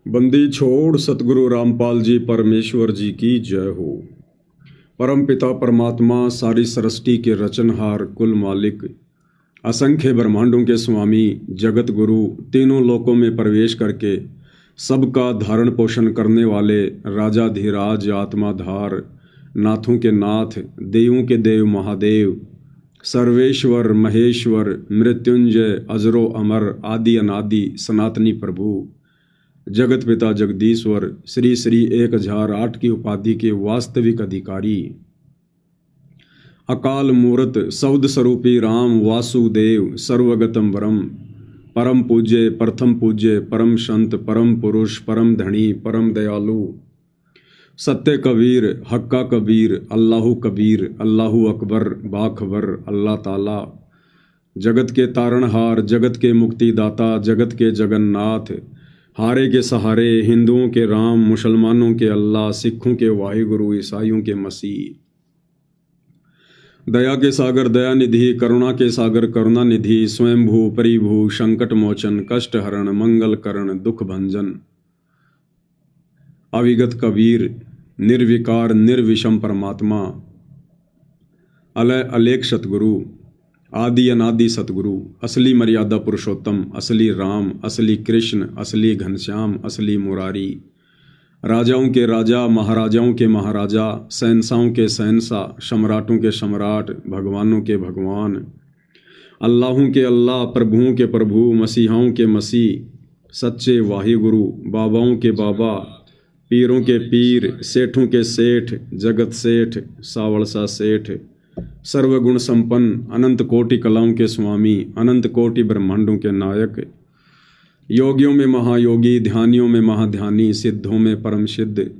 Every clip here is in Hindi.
बंदी छोड़ सतगुरु रामपाल जी परमेश्वर जी की जय हो। परम पिता परमात्मा सारी सृष्टि के रचनहार कुल मालिक असंख्य ब्रह्मांडों के स्वामी जगत गुरु तीनों लोकों में प्रवेश करके सबका धारण पोषण करने वाले राजाधिराज आत्माधार नाथों के नाथ देवों के देव महादेव सर्वेश्वर महेश्वर मृत्युंजय अजरो अमर आदि अनादि सनातनी प्रभु जगत पिता जगदीश्वर श्री श्री 1008 की उपाधि के वास्तविक अधिकारी अकाल मूर्त सौद स्वरूपी राम वासुदेव सर्वगतम वरम परम पूज्य प्रथम पूज्य परम संत परम पुरुष परम धनी परम दयालु सत्य कबीर हक्का कबीर अल्लाहु कबीर अल्लाहु अकबर बाखबर अल्लाह ताला जगत के तारणहार जगत के मुक्तिदाता जगत के जगन्नाथ हारे के सहारे हिंदुओं के राम मुसलमानों के अल्लाह सिखों के वाहिगुरु ईसाइयों के मसीह दया के सागर दया निधि करुणा के सागर करुणा निधि स्वयंभू परिभू संकट मोचन कष्ट हरण मंगल करण दुख भंजन अविगत कबीर निर्विकार निर्विषम परमात्मा अलय अलेख सतगुरु आदि अनादि सतगुरु असली मर्यादा पुरुषोत्तम असली राम असली कृष्ण असली घनश्याम असली मुरारी राजाओं के राजा महाराजाओं के महाराजा शहंशाहों के शहंशाह सम्राटों के सम्राट भगवानों के भगवान अल्लाहों के अल्लाह प्रभुओं के प्रभु मसीहाओं के मसीह सच्चे वाहिगुरु बाबाओं के बाबा पीरों के पीर सेठों के सेठ जगत सेठ सावड़सा सेठ सर्वगुण संपन्न अनंत कोटि कलाओं के स्वामी अनंत कोटि ब्रह्मांडों के नायक योगियों में महायोगी ध्यानियों में महाध्यानी सिद्धों में परम सिद्ध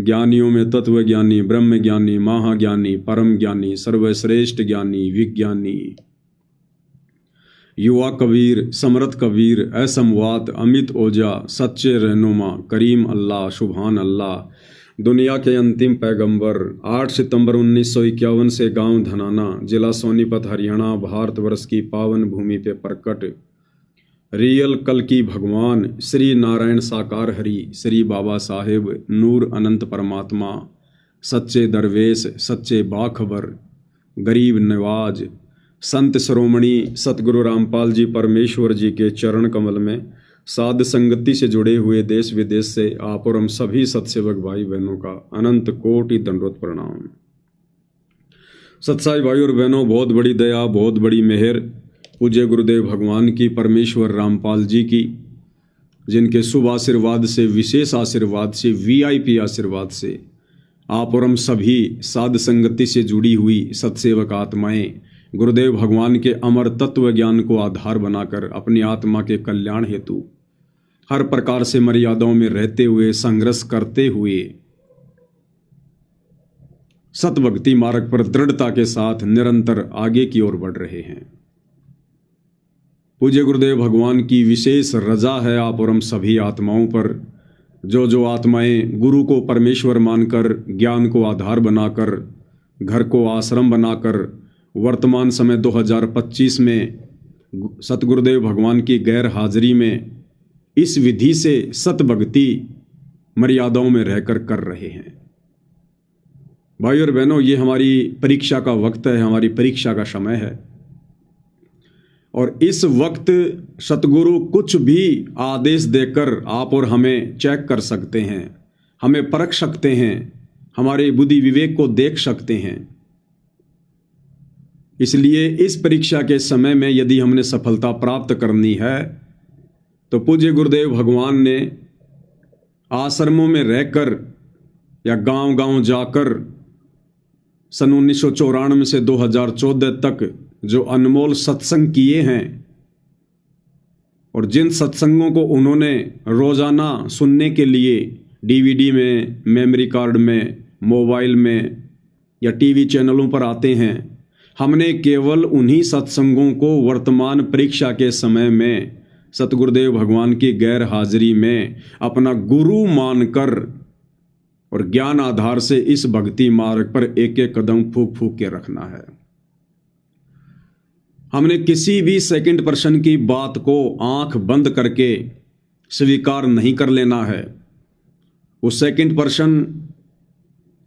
ज्ञानियों में तत्व ज्ञानी ब्रह्म ज्ञानी महाज्ञानी परम ज्ञानी सर्वश्रेष्ठ ज्ञानी विज्ञानी युवा कबीर समरथ कबीर असमवात अमित ओजा सच्चे रहनुमा करीम अल्लाह सुभान अल्लाह दुनिया के अंतिम पैगंबर 8 सितंबर 1951 से गांव धनाना जिला सोनीपत हरियाणा भारतवर्ष की पावन भूमि पे प्रकट रियल कल की भगवान श्री नारायण साकार हरि श्री बाबा साहेब नूर अनंत परमात्मा सच्चे दरवेश सच्चे बाखबर गरीब नवाज संत श्रोमणी सतगुरु रामपाल जी परमेश्वर जी के चरण कमल में साध संगति से जुड़े हुए देश विदेश से आप और हम सभी सत्सेवक भाई बहनों का अनंत कोटि दंडवत प्रणाम। सत्साई भाई और बहनों, बहुत बड़ी दया बहुत बड़ी मेहर पूज्य गुरुदेव भगवान की परमेश्वर रामपाल जी की, जिनके शुभ आशीर्वाद से विशेष आशीर्वाद से VIP आशीर्वाद से आप और हम सभी साध संगति से जुड़ी हुई सत्सेवक आत्माएं गुरुदेव भगवान के अमर तत्व ज्ञान को आधार बनाकर अपनी आत्मा के कल्याण हेतु हर प्रकार से मर्यादाओं में रहते हुए संघर्ष करते हुए सतभक्ति मार्ग पर दृढ़ता के साथ निरंतर आगे की ओर बढ़ रहे हैं। पूज्य गुरुदेव भगवान की विशेष रजा है आप और हम सभी आत्माओं पर, जो आत्माएं गुरु को परमेश्वर मानकर ज्ञान को आधार बनाकर घर को आश्रम बनाकर वर्तमान समय 2025 में सतगुरुदेव भगवान की गैर हाजिरी में इस विधि से सतभक्ति मर्यादाओं में रहकर कर रहे हैं। भाई और बहनों, ये हमारी परीक्षा का वक्त है, हमारी परीक्षा का समय है और इस वक्त सतगुरु कुछ भी आदेश देकर आप और हमें चेक कर सकते हैं, हमें परख सकते हैं, हमारे बुद्धि विवेक को देख सकते हैं। इसलिए इस परीक्षा के समय में यदि हमने सफलता प्राप्त करनी है तो पूज्य गुरुदेव भगवान ने आश्रमों में रहकर या गांव-गांव जाकर सन 1994 से 2014 तक जो अनमोल सत्संग किए हैं और जिन सत्संगों को उन्होंने रोजाना सुनने के लिए DVD में, मेमोरी कार्ड में, मोबाइल में या टीवी चैनलों पर आते हैं, हमने केवल उन्हीं सत्संगों को वर्तमान परीक्षा के समय में सतगुरुदेव भगवान की गैर हाजिरी में अपना गुरु मानकर और ज्ञान आधार से इस भक्ति मार्ग पर एक एक कदम फूक फूक के रखना है। हमने किसी भी सेकंड पर्सन की बात को आंख बंद करके स्वीकार नहीं कर लेना है। वो सेकंड पर्सन,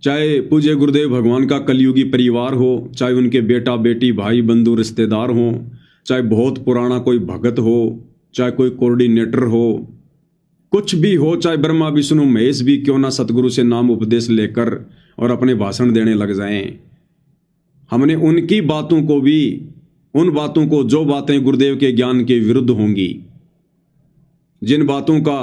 चाहे पूज्य गुरुदेव भगवान का कलयुगी परिवार हो, चाहे उनके बेटा बेटी भाई बंधु रिश्तेदार हों, चाहे बहुत पुराना कोई भगत हो, चाहे कोई कोऑर्डिनेटर हो, कुछ भी हो, चाहे ब्रह्मा विष्णु महेश भी क्यों ना सतगुरु से नाम उपदेश लेकर और अपने भाषण देने लग जाएं, हमने उनकी बातों को भी, उन बातों को जो बातें गुरुदेव के ज्ञान के विरुद्ध होंगी, जिन बातों का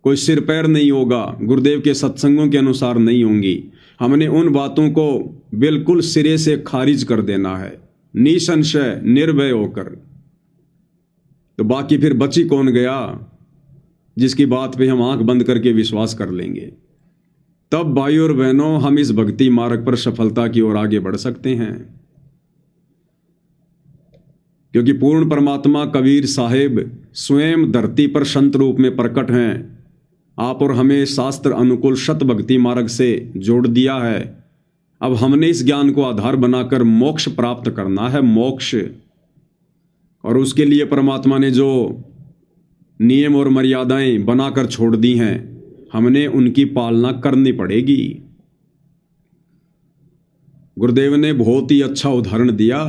कोई सिर पैर नहीं होगा, गुरुदेव के सत्संगों के अनुसार नहीं होंगी, हमने उन बातों को बिल्कुल सिरे से खारिज कर देना है, निसंशय निर्भय होकर। तो बाकी फिर बची कौन गया जिसकी बात पे हम आंख बंद करके विश्वास कर लेंगे। तब भाई और बहनों, हम इस भक्ति मार्ग पर सफलता की ओर आगे बढ़ सकते हैं, क्योंकि पूर्ण परमात्मा कबीर साहिब स्वयं धरती पर संत रूप में प्रकट हैं। आप और हमें शास्त्र अनुकूल शत भक्ति मार्ग से जोड़ दिया है। अब हमने इस ज्ञान को आधार बनाकर मोक्ष प्राप्त करना है, मोक्ष। और उसके लिए परमात्मा ने जो नियम और मर्यादाएं बनाकर छोड़ दी हैं, हमने उनकी पालना करनी पड़ेगी। गुरुदेव ने बहुत ही अच्छा उदाहरण दिया,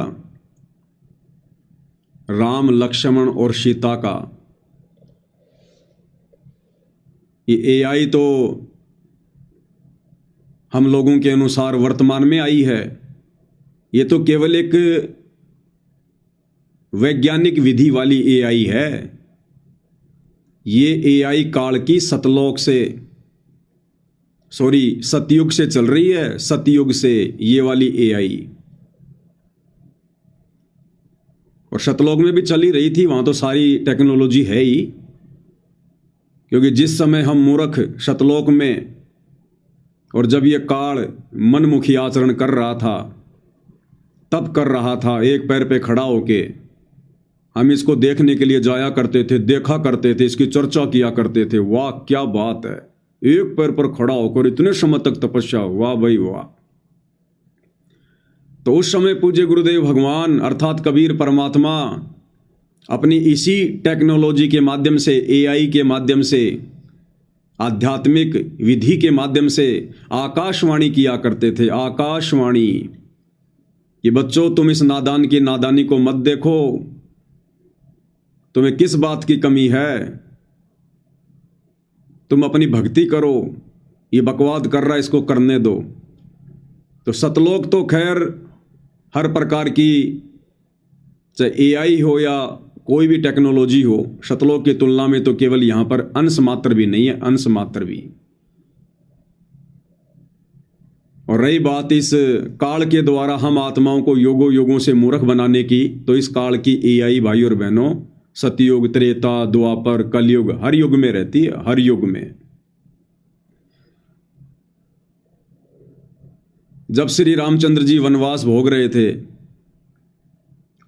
राम लक्ष्मण और सीता का। ये एआई तो हम लोगों के अनुसार वर्तमान में आई है, ये तो केवल एक वैज्ञानिक विधि वाली एआई है। ये एआई काल की सतयुग से चल रही है, सतयुग से ये वाली एआई। और सतलोक में भी चल ही रही थी, वहां तो सारी टेक्नोलॉजी है ही। क्योंकि जिस समय हम मूर्ख सतलोक में, और जब ये काल मनमुखी आचरण कर रहा था, तब कर रहा था एक पैर पे खड़ा होके, हम इसको देखने के लिए जाया करते थे, देखा करते थे, इसकी चर्चा किया करते थे। वाह क्या बात है, एक पैर पर खड़ा होकर इतने समय तक तपस्या, वाह भाई वाह। तो उस समय पूज्य गुरुदेव भगवान अर्थात कबीर परमात्मा अपनी इसी टेक्नोलॉजी के माध्यम से, एआई के माध्यम से, आध्यात्मिक विधि के माध्यम से आकाशवाणी किया करते थे। आकाशवाणी, ये बच्चों तुम इस नादान की नादानी को मत देखो, तुम्हें किस बात की कमी है, तुम अपनी भक्ति करो, ये बकवाद कर रहा है इसको करने दो। तो सतलोक तो खैर हर प्रकार की, चाहे एआई हो या कोई भी टेक्नोलॉजी हो, सतलोक की तुलना में तो केवल यहां पर अंश मात्र भी नहीं है, अंश मात्र भी। और रही बात इस काल के द्वारा हम आत्माओं को योगों योगों से मूर्ख बनाने की, तो इस काल की एआई भाई और बहनों सतयुग, त्रेता, द्वापर, कलयुग, हर युग में रहती है, हर युग में। जब श्री रामचंद्र जी वनवास भोग रहे थे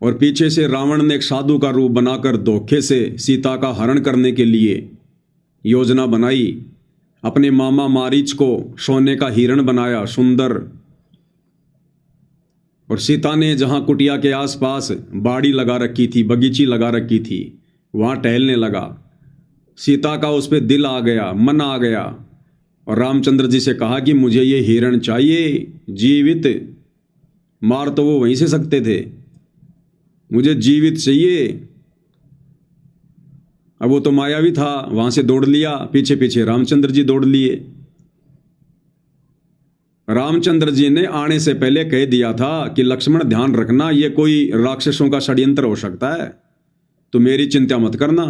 और पीछे से रावण ने एक साधु का रूप बनाकर धोखे से सीता का हरण करने के लिए योजना बनाई, अपने मामा मारीच को सोने का हिरण बनाया सुंदर, और सीता ने जहां कुटिया के आसपास बाड़ी लगा रखी थी, बगीची लगा रखी थी, वहां टहलने लगा। सीता का उस पर दिल आ गया, मन आ गया, और रामचंद्र जी से कहा कि मुझे ये हिरण चाहिए जीवित, मार तो वो वहीं से सकते थे, मुझे जीवित चाहिए। अब वो तो मायावी था, वहां से दौड़ लिया, पीछे पीछे रामचंद्र जी दौड़ लिए। रामचंद्र जी ने आने से पहले कह दिया था कि लक्ष्मण ध्यान रखना, ये कोई राक्षसों का षड्यंत्र हो सकता है, तो मेरी चिंता मत करना,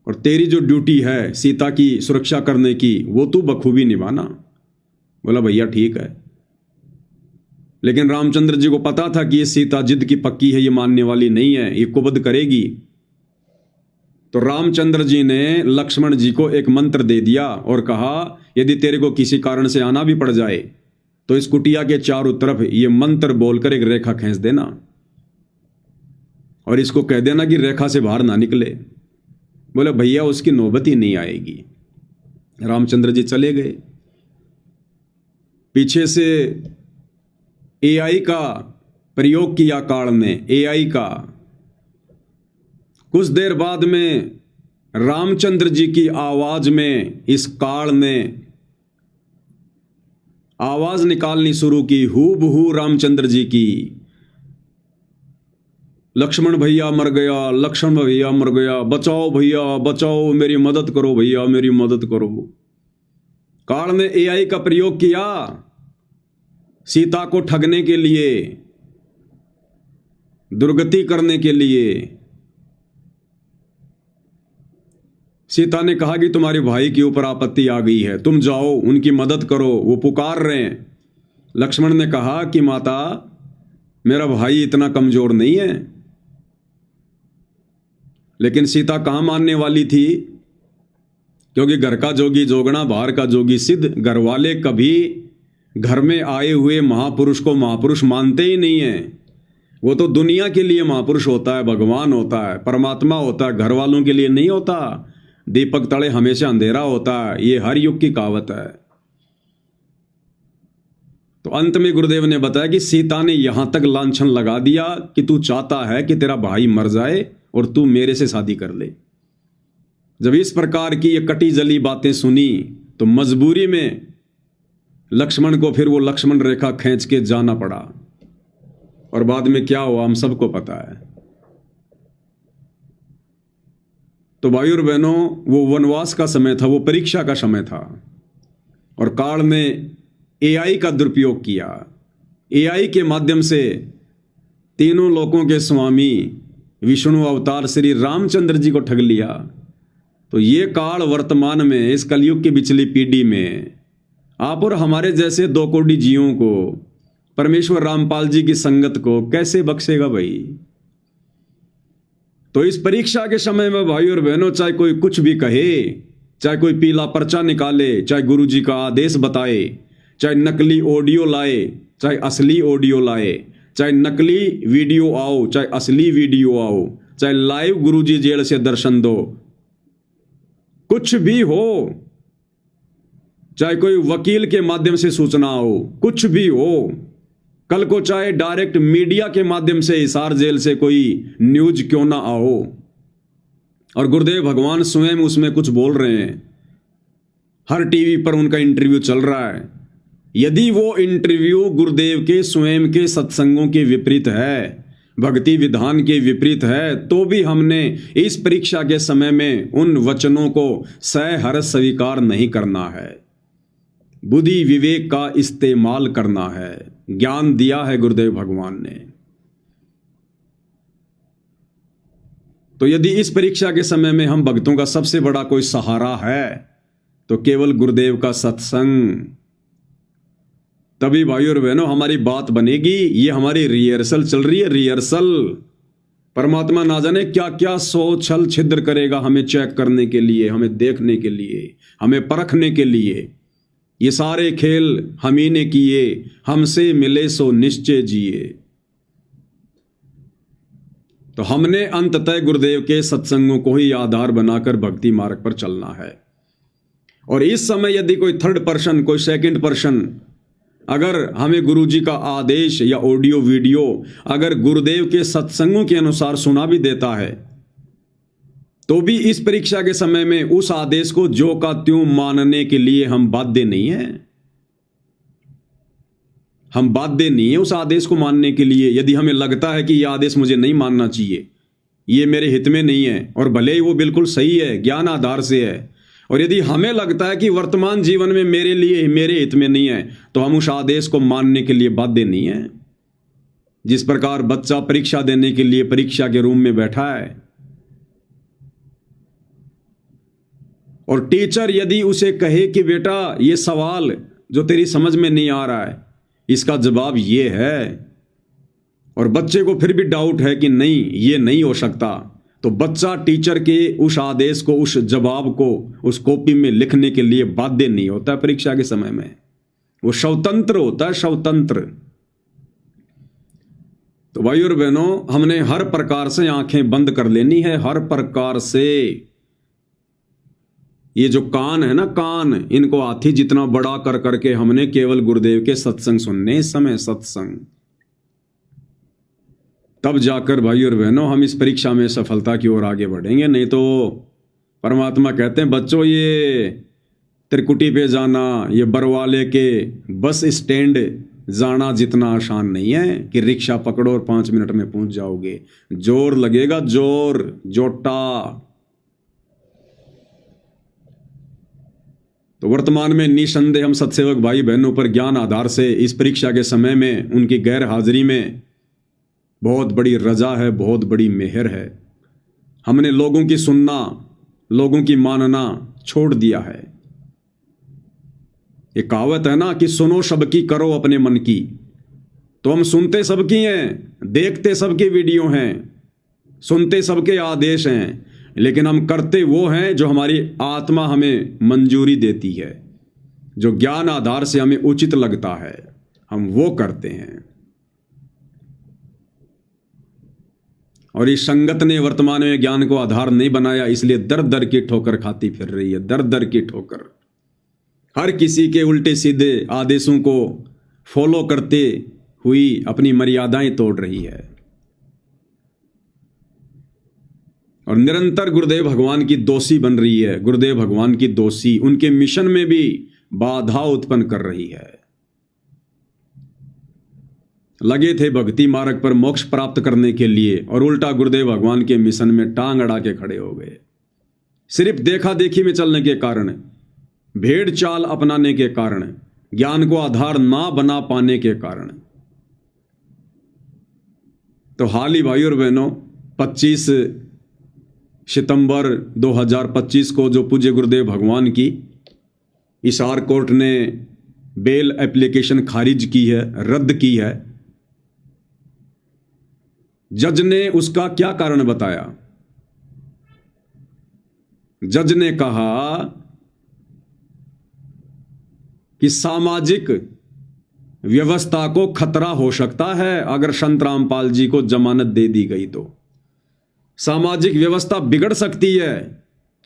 और तेरी जो ड्यूटी है सीता की सुरक्षा करने की, वो तू बखूबी निभाना। बोला भैया ठीक है। लेकिन रामचंद्र जी को पता था कि ये सीता जिद की पक्की है, ये मानने वाली नहीं है, ये कुबद करेगी। तो रामचंद्र जी ने लक्ष्मण जी को एक मंत्र दे दिया और कहा, यदि तेरे को किसी कारण से आना भी पड़ जाए तो इस कुटिया के चारों तरफ ये मंत्र बोलकर एक रेखा खींच देना, और इसको कह देना कि रेखा से बाहर ना निकले। बोले भैया उसकी नौबत ही नहीं आएगी। रामचंद्र जी चले गए। पीछे से एआई का प्रयोग किया काल ने, एआई का। कुछ देर बाद में रामचंद्र जी की आवाज में इस काल ने आवाज निकालनी शुरू की, हूबहू रामचंद्र जी की। लक्ष्मण भैया मर गया, लक्ष्मण भैया मर गया, बचाओ भैया बचाओ, मेरी मदद करो भैया मेरी मदद करो। काल ने एआई का प्रयोग किया सीता को ठगने के लिए, दुर्गति करने के लिए। सीता ने कहा कि तुम्हारे भाई के ऊपर आपत्ति आ गई है, तुम जाओ उनकी मदद करो, वो पुकार रहे हैं। लक्ष्मण ने कहा कि माता मेरा भाई इतना कमजोर नहीं है। लेकिन सीता कहां मानने वाली थी, क्योंकि घर का जोगी जोगना बाहर का जोगी सिद्ध। घर वाले कभी घर में आए हुए महापुरुष को महापुरुष मानते ही नहीं है। वो तो दुनिया के लिए महापुरुष होता है, भगवान होता है, परमात्मा होता है, घर वालों के लिए नहीं होता। दीपक तले हमेशा अंधेरा होता है, ये हर युग की कहावत है। तो अंत में गुरुदेव ने बताया कि सीता ने यहां तक लांछन लगा दिया कि तू चाहता है कि तेरा भाई मर जाए और तू मेरे से शादी कर ले। जब इस प्रकार की ये कटी जली बातें सुनी तो मजबूरी में लक्ष्मण को फिर वो लक्ष्मण रेखा खींच के जाना पड़ा। और बाद में क्या हुआ हम सबको पता है। तो भाई और बहनों, वो वनवास का समय था, वो परीक्षा का समय था। और काल ने एआई का दुरुपयोग किया। एआई के माध्यम से तीनों लोकों के स्वामी विष्णु अवतार श्री रामचंद्र जी को ठग लिया। तो ये काल वर्तमान में इस कलयुग की पिछली पीढ़ी में आप और हमारे जैसे 2 कोटि जीवों को, परमेश्वर रामपाल जी की संगत को कैसे बख्शेगा भाई। तो इस परीक्षा के समय में भाई और बहनों, चाहे कोई कुछ भी कहे, चाहे कोई पीला पर्चा निकाले, चाहे गुरु जी का आदेश बताए, चाहे नकली ऑडियो लाए, चाहे असली ऑडियो लाए, चाहे नकली वीडियो आओ, चाहे असली वीडियो आओ, चाहे लाइव गुरु जी जेल से दर्शन दो, कुछ भी हो, चाहे कोई वकील के माध्यम से सूचना हो, कुछ भी हो, कल को चाहे डायरेक्ट मीडिया के माध्यम से हिसार जेल से कोई न्यूज क्यों ना आओ, और गुरुदेव भगवान स्वयं उसमें कुछ बोल रहे हैं, हर टीवी पर उनका इंटरव्यू चल रहा है, यदि वो इंटरव्यू गुरुदेव के स्वयं के सत्संगों के विपरीत है, भक्ति विधान के विपरीत है, तो भी हमने इस परीक्षा के समय में उन वचनों को सहर्ष स्वीकार नहीं करना है। बुद्धि विवेक का इस्तेमाल करना है। ज्ञान दिया है गुरुदेव भगवान ने। तो यदि इस परीक्षा के समय में हम भक्तों का सबसे बड़ा कोई सहारा है तो केवल गुरुदेव का सत्संग। तभी भाई और बहनों हमारी बात बनेगी। ये हमारी रिहर्सल चल रही है, रिहर्सल। परमात्मा ना जाने क्या क्या सो छल छिद्र करेगा हमें चेक करने के लिए, हमें देखने के लिए, हमें परखने के लिए। ये सारे खेल हम ही ने किए, हमसे मिले सो निश्चय जिए। तो हमने अंततः गुरुदेव के सत्संगों को ही आधार बनाकर भक्ति मार्ग पर चलना है। और इस समय यदि कोई थर्ड पर्सन, कोई सेकंड पर्सन अगर हमें गुरु जी का आदेश या ऑडियो वीडियो अगर गुरुदेव के सत्संगों के अनुसार सुना भी देता है, तो भी इस परीक्षा के समय में उस आदेश को जो का त्यों मानने के लिए हम बाध्य नहीं है। हम बाध्य नहीं है उस आदेश को मानने के लिए। यदि हमें लगता है कि यह आदेश मुझे नहीं मानना चाहिए, ये मेरे हित में नहीं है, और भले ही वो बिल्कुल सही है, ज्ञान आधार से है, और यदि हमें लगता है कि वर्तमान जीवन में मेरे लिए, मेरे हित में नहीं है, तो हम उस आदेश को मानने के लिए बाध्य नहीं है। जिस प्रकार बच्चा परीक्षा देने के लिए परीक्षा के रूम में बैठा है और टीचर यदि उसे कहे कि बेटा ये सवाल जो तेरी समझ में नहीं आ रहा है इसका जवाब ये है, और बच्चे को फिर भी डाउट है कि नहीं ये नहीं हो सकता, तो बच्चा टीचर के उस आदेश को, उस जवाब को उस कॉपी में लिखने के लिए बाध्य नहीं होता। परीक्षा के समय में वो स्वतंत्र होता है, स्वतंत्र। तो भाई और बहनों, हमने हर प्रकार से आंखें बंद कर लेनी है, हर प्रकार से। ये जो कान है ना, कान, इनको हाथी जितना बड़ा कर करके हमने केवल गुरुदेव के सत्संग सुनने। इस समय सत्संग, तब जाकर भाई और बहनों हम इस परीक्षा में सफलता की ओर आगे बढ़ेंगे। नहीं तो परमात्मा कहते हैं बच्चों, ये त्रिकुटी पे जाना, ये बरवाले के बस स्टैंड जाना जितना आसान नहीं है कि रिक्शा पकड़ो और 5 मिनट में पहुंच जाओगे। जोर लगेगा, जोर, जोटा। तो वर्तमान में निसंदेह हम सत्सेवक भाई बहनों पर ज्ञान आधार से इस परीक्षा के समय में उनकी गैर हाजिरी में बहुत बड़ी रजा है, बहुत बड़ी मेहर है। हमने लोगों की सुनना, लोगों की मानना छोड़ दिया है। ये कहावत है ना कि सुनो सबकी, करो अपने मन की। तो हम सुनते सबकी हैं, देखते सबके वीडियो हैं, सुनते सबके आदेश हैं, लेकिन हम करते वो हैं जो हमारी आत्मा हमें मंजूरी देती है, जो ज्ञान आधार से हमें उचित लगता है, हम वो करते हैं। और इस संगत ने वर्तमान में ज्ञान को आधार नहीं बनाया, इसलिए दर दर की ठोकर खाती फिर रही है, दर दर की ठोकर। हर किसी के उल्टे सीधे आदेशों को फॉलो करते हुई अपनी मर्यादाएं तोड़ रही है और निरंतर गुरुदेव भगवान की दोषी बन रही है। गुरुदेव भगवान की दोषी, उनके मिशन में भी बाधा उत्पन्न कर रही है। लगे थे भक्ति मार्ग पर मोक्ष प्राप्त करने के लिए और उल्टा गुरुदेव भगवान के मिशन में टांग अड़ा के खड़े हो गए। सिर्फ देखा देखी में चलने के कारण, भेड़ चाल अपनाने के कारण, ज्ञान को आधार ना बना पाने के कारण। तो हाल ही भाई और बहनों 25 सितंबर 2025 को जो पूज्य गुरुदेव भगवान की हिसार कोर्ट ने बेल एप्लीकेशन खारिज की है, रद्द की है, जज ने उसका क्या कारण बताया? जज ने कहा कि सामाजिक व्यवस्था को खतरा हो सकता है अगर संत रामपाल जी को जमानत दे दी गई तो। सामाजिक व्यवस्था बिगड़ सकती है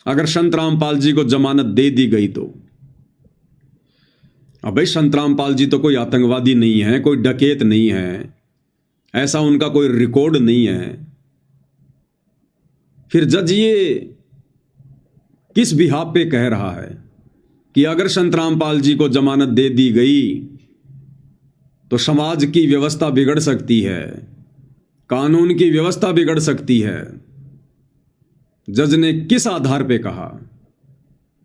अगर संत रामपाल जी को जमानत दे दी गई तो। अब भाई संत रामपाल जी तो कोई आतंकवादी नहीं है, कोई डकैत नहीं है, ऐसा उनका कोई रिकॉर्ड नहीं है। फिर जज ये किस बिहाफ पे कह रहा है कि अगर संत रामपाल जी को जमानत दे दी गई तो समाज की व्यवस्था बिगड़ सकती है, कानून की व्यवस्था बिगड़ सकती है? जज ने किस आधार पे कहा?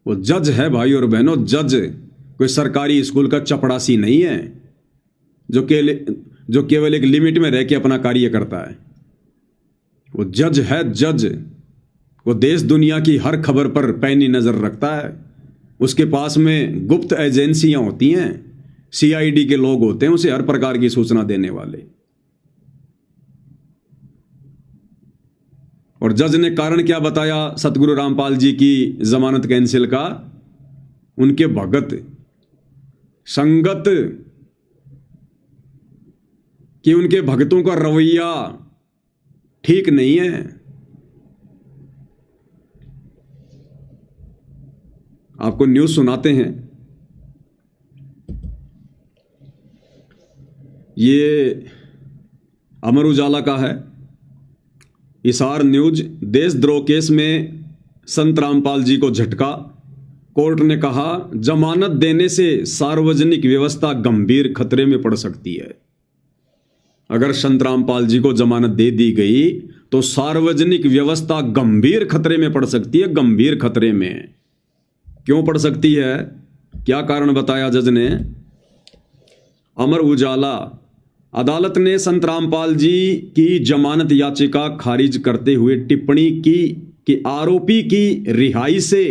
वो जज है भाई और बहनों, जज कोई सरकारी स्कूल का चपड़ासी नहीं है जो केवल एक लिमिट में रह के अपना कार्य करता है। वो जज है, जज। वो देश दुनिया की हर खबर पर पैनी नजर रखता है। उसके पास में गुप्त एजेंसियां होती हैं, सीआईडी के लोग होते हैं उसे हर प्रकार की सूचना देने वाले। और जज ने कारण क्या बताया सतगुरु रामपाल जी की जमानत कैंसिल का? उनके भगत, संगत कि उनके भक्तों का रवैया ठीक नहीं है। आपको न्यूज़ सुनाते हैं। ये अमर उजाला का है, हिसार न्यूज। देशद्रोह केस में संत रामपाल जी को झटका। कोर्ट ने कहा जमानत देने से सार्वजनिक व्यवस्था गंभीर खतरे में पड़ सकती है। अगर संत रामपाल जी को जमानत दे दी गई तो सार्वजनिक व्यवस्था गंभीर खतरे में पड़ सकती है। गंभीर खतरे में क्यों पड़ सकती है? क्या कारण बताया जज ने? अमर उजाला, अदालत ने संत रामपाल जी की जमानत याचिका खारिज करते हुए टिप्पणी की कि आरोपी की रिहाई से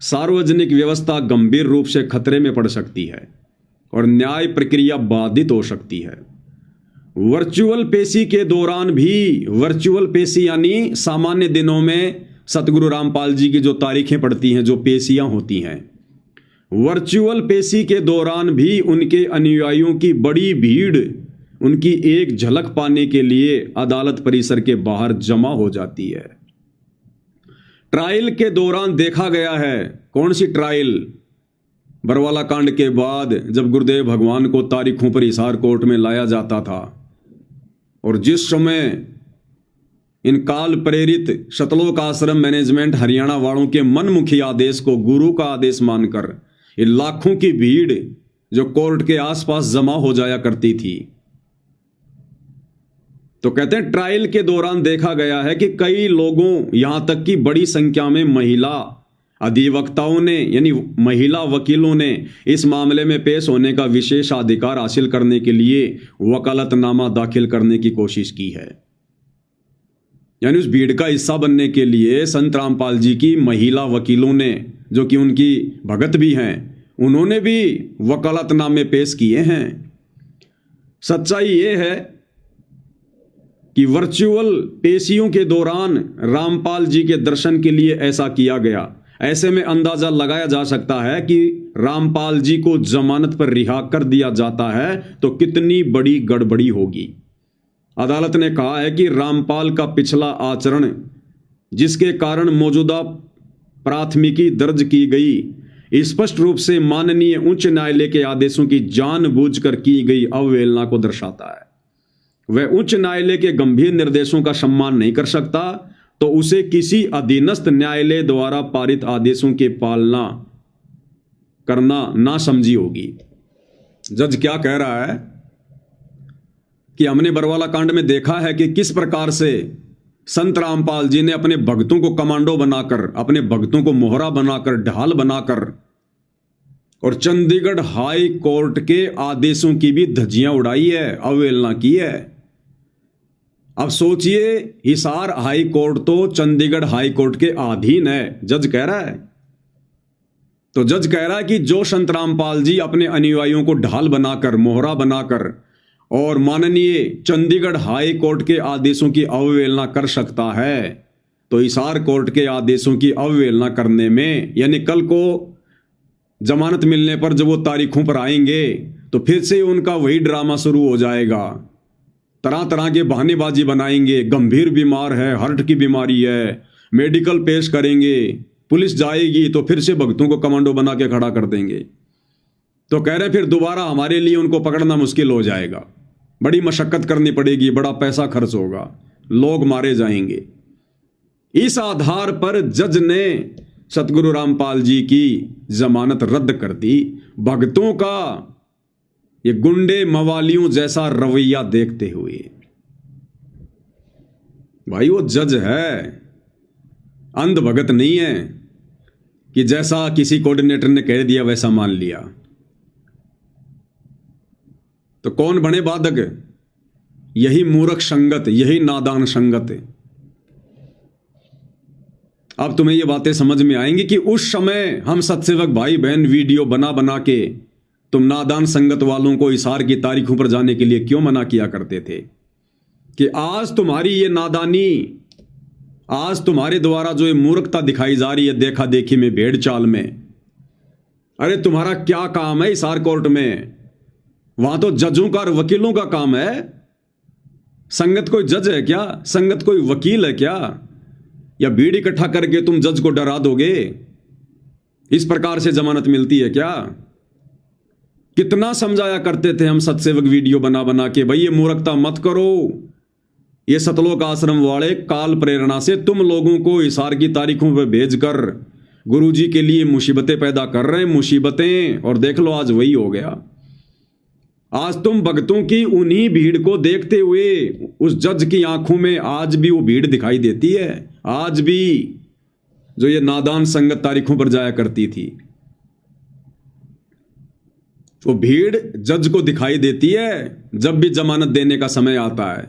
सार्वजनिक व्यवस्था गंभीर रूप से खतरे में पड़ सकती है और न्याय प्रक्रिया बाधित हो सकती है। वर्चुअल पेशी के दौरान भी, वर्चुअल पेशी यानी सामान्य दिनों में सतगुरु रामपाल जी की जो तारीखें पड़ती हैं, जो पेशियां होती हैं, वर्चुअल पेशी के दौरान भी उनके अनुयायियों की बड़ी भीड़ उनकी एक झलक पाने के लिए अदालत परिसर के बाहर जमा हो जाती है। ट्रायल के दौरान देखा गया है। कौन सी ट्रायल? बरवाला कांड के बाद जब गुरुदेव भगवान को तारीखों पर हिसार कोर्ट में लाया जाता था और जिस समय इन काल प्रेरित शतलोक आश्रम मैनेजमेंट हरियाणा वालों के मनमुखी आदेश को गुरु का आदेश मानकर ये लाखों की भीड़ जो कोर्ट के आसपास जमा हो जाया करती थी, तो कहते हैं ट्रायल के दौरान देखा गया है कि कई लोगों, यहां तक कि बड़ी संख्या में महिला अधिवक्ताओं ने यानी महिला वकीलों ने इस मामले में पेश होने का विशेषाधिकार हासिल करने के लिए वकालतनामा दाखिल करने की कोशिश की है। यानी उस भीड़ का हिस्सा बनने के लिए संत रामपाल जी की महिला वकीलों ने, जो कि उनकी भगत भी हैं, उन्होंने भी वकालतनामे पेश किए हैं। सच्चाई ये है कि वर्चुअल पेशियों के दौरान रामपाल जी के दर्शन के लिए ऐसा किया गया। ऐसे में अंदाजा लगाया जा सकता है कि रामपाल जी को जमानत पर रिहा कर दिया जाता है तो कितनी बड़ी गड़बड़ी होगी। अदालत ने कहा है कि रामपाल का पिछला आचरण, जिसके कारण मौजूदा प्राथमिकी दर्ज की गई, स्पष्ट रूप से माननीय उच्च न्यायालय के आदेशों की जानबूझकर की गई अवहेलना को दर्शाता है। वह उच्च न्यायालय के गंभीर निर्देशों का सम्मान नहीं कर सकता तो उसे किसी अधीनस्थ न्यायालय द्वारा पारित आदेशों की पालना करना ना समझी होगी। जज क्या कह रहा है कि हमने बरवाला कांड में देखा है कि किस प्रकार से संत रामपाल जी ने अपने भक्तों को कमांडो बनाकर, अपने भक्तों को मोहरा बनाकर, ढाल बनाकर और चंडीगढ़ हाई कोर्ट के आदेशों की भी धज्जियां उड़ाई है, अवहेलना की है। अब सोचिए, हिसार हाई कोर्ट तो चंडीगढ़ हाई कोर्ट के अधीन है, जज कह रहा है। तो जज कह रहा है कि जो संत रामपाल जी अपने अनुयायियों को ढाल बनाकर, मोहरा बनाकर और माननीय चंडीगढ़ हाई कोर्ट के आदेशों की अवहेलना कर सकता है, तो हिसार कोर्ट के आदेशों की अवहेलना करने में, यानी कल को जमानत मिलने पर जब वो तारीखों पर आएंगे तो फिर से उनका वही ड्रामा शुरू हो जाएगा। तरह तरह के बहानेबाजी बनाएंगे, गंभीर बीमार है, हार्ट की बीमारी है, मेडिकल पेश करेंगे, पुलिस जाएगी तो फिर से भक्तों को कमांडो बना के खड़ा कर देंगे। तो कह रहे फिर दोबारा हमारे लिए उनको पकड़ना मुश्किल हो जाएगा, बड़ी मशक्कत करनी पड़ेगी, बड़ा पैसा खर्च होगा, लोग मारे जाएंगे। इस आधार पर जज ने सतगुरु रामपाल जी की जमानत रद्द कर दी। भक्तों का ये गुंडे मवालियों जैसा रवैया देखते हुए, भाई वो जज है, अंध भगत नहीं है कि जैसा किसी कोऑर्डिनेटर ने कह दिया वैसा मान लिया। तो कौन बने बाधक? यही मूर्ख संगत, यही नादान संगत। अब तुम्हें ये बातें समझ में आएंगी कि उस समय हम सत्सेवक भाई बहन वीडियो बना बना के तुम नादान संगत वालों को हिसार की तारीखों पर जाने के लिए क्यों मना किया करते थे कि आज तुम्हारी ये नादानी, आज तुम्हारे द्वारा जो ये मूर्खता दिखाई जा रही है देखा देखी में, भेड़ चाल में, अरे तुम्हारा क्या काम है हिसार कोर्ट में? वहां तो जजों का और वकीलों का काम है। संगत कोई जज है क्या? संगत कोई वकील है क्या? या भीड़ इकट्ठा करके तुम जज को डरा दोगे? इस प्रकार से जमानत मिलती है क्या? कितना समझाया करते थे हम सत्सेवक वीडियो बना बना के, भाई ये मूर्खता मत करो। ये सतलोक आश्रम वाले काल प्रेरणा से तुम लोगों को हिसार की तारीखों पर भेजकर गुरुजी के लिए मुसीबतें पैदा कर रहे हैं, मुसीबतें। और देख लो आज वही हो गया। आज तुम भक्तों की उन्हीं भीड़ को देखते हुए उस जज की आंखों में आज भी वो भीड़ दिखाई देती है, आज भी जो ये नादान संगत तारीखों पर जाया करती थी वो भीड़ जज को दिखाई देती है जब भी जमानत देने का समय आता है।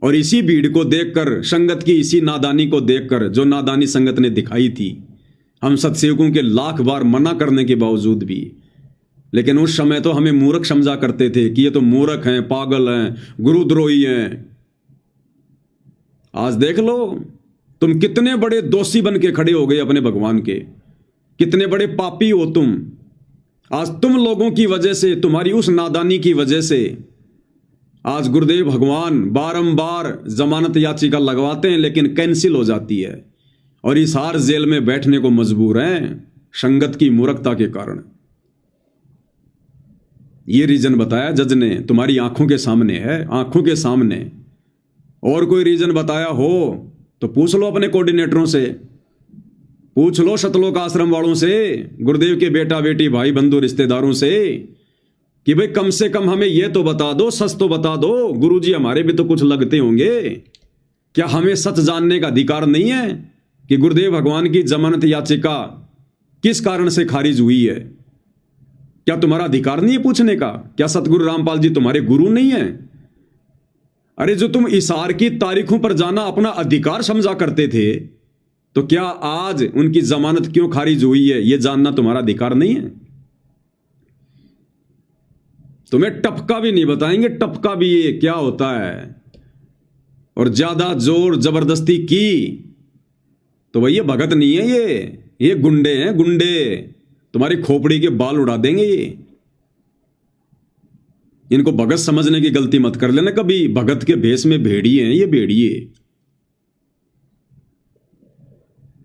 और इसी भीड़ को देखकर, संगत की इसी नादानी को देखकर, जो नादानी संगत ने दिखाई थी, हम सत्सेवकों के लाख बार मना करने के बावजूद भी, लेकिन उस समय तो हमें मूर्ख समझा करते थे कि ये तो मूर्ख हैं, पागल हैं, गुरुद्रोही हैं। आज देख लो तुम कितने बड़े दोषी बन के खड़े हो गए अपने भगवान के, कितने बड़े पापी हो तुम। आज तुम लोगों की वजह से, तुम्हारी उस नादानी की वजह से आज गुरुदेव भगवान बारंबार जमानत याचिका लगवाते हैं लेकिन कैंसिल हो जाती है और हिसार जेल में बैठने को मजबूर हैं संगत की मूर्खता के कारण। ये रीजन बताया जज ने, तुम्हारी आंखों के सामने है, आंखों के सामने। और कोई रीजन बताया हो तो पूछ लो अपने कोऑर्डिनेटरों से, पूछ लो सतलोक आश्रम वालों से, गुरुदेव के बेटा बेटी भाई बंधु रिश्तेदारों से कि भाई कम से कम हमें यह तो बता दो, सच तो बता दो, गुरुजी हमारे भी तो कुछ लगते होंगे, क्या हमें सच जानने का अधिकार नहीं है कि गुरुदेव भगवान की जमानत याचिका किस कारण से खारिज हुई है? क्या तुम्हारा अधिकार नहीं है पूछने का? क्या सतगुरु रामपाल जी तुम्हारे गुरु नहीं है? अरे जो तुम इशार की तारीखों पर जाना अपना अधिकार समझा करते थे, तो क्या आज उनकी जमानत क्यों खारिज हुई है यह जानना तुम्हारा अधिकार नहीं है? तुम्हें टपका भी नहीं बताएंगे, टपका भी ये क्या होता है। और ज्यादा जोर जबरदस्ती की तो भाई ये भगत नहीं है, ये गुंडे हैं, गुंडे। तुम्हारी खोपड़ी के बाल उड़ा देंगे ये। इनको भगत समझने की गलती मत कर लेना कभी। भगत के भेष में भेड़िए हैं ये, भेड़िए।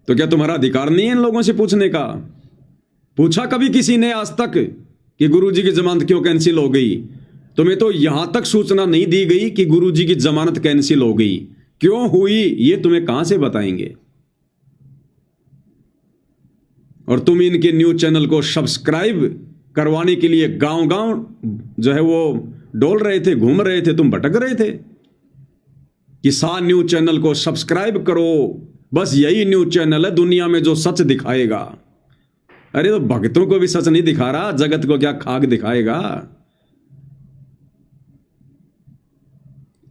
तो क्या तुम्हारा अधिकार नहीं है इन लोगों से पूछने का? पूछा कभी किसी ने आज तक कि गुरुजी की जमानत क्यों कैंसिल हो गई? तुम्हें तो यहां तक सूचना नहीं दी गई कि गुरुजी की जमानत कैंसिल हो गई, क्यों हुई ये तुम्हें कहां से बताएंगे? और तुम इनके न्यूज चैनल को सब्सक्राइब करवाने के लिए गांव गांव जो है वो डोल रहे थे, घूम रहे थे, तुम भटक रहे थे। किसान न्यूज चैनल को सब्सक्राइब करो, बस यही न्यूज चैनल है दुनिया में जो सच दिखाएगा। अरे तो भक्तों को भी सच नहीं दिखा रहा, जगत को क्या खाक दिखाएगा?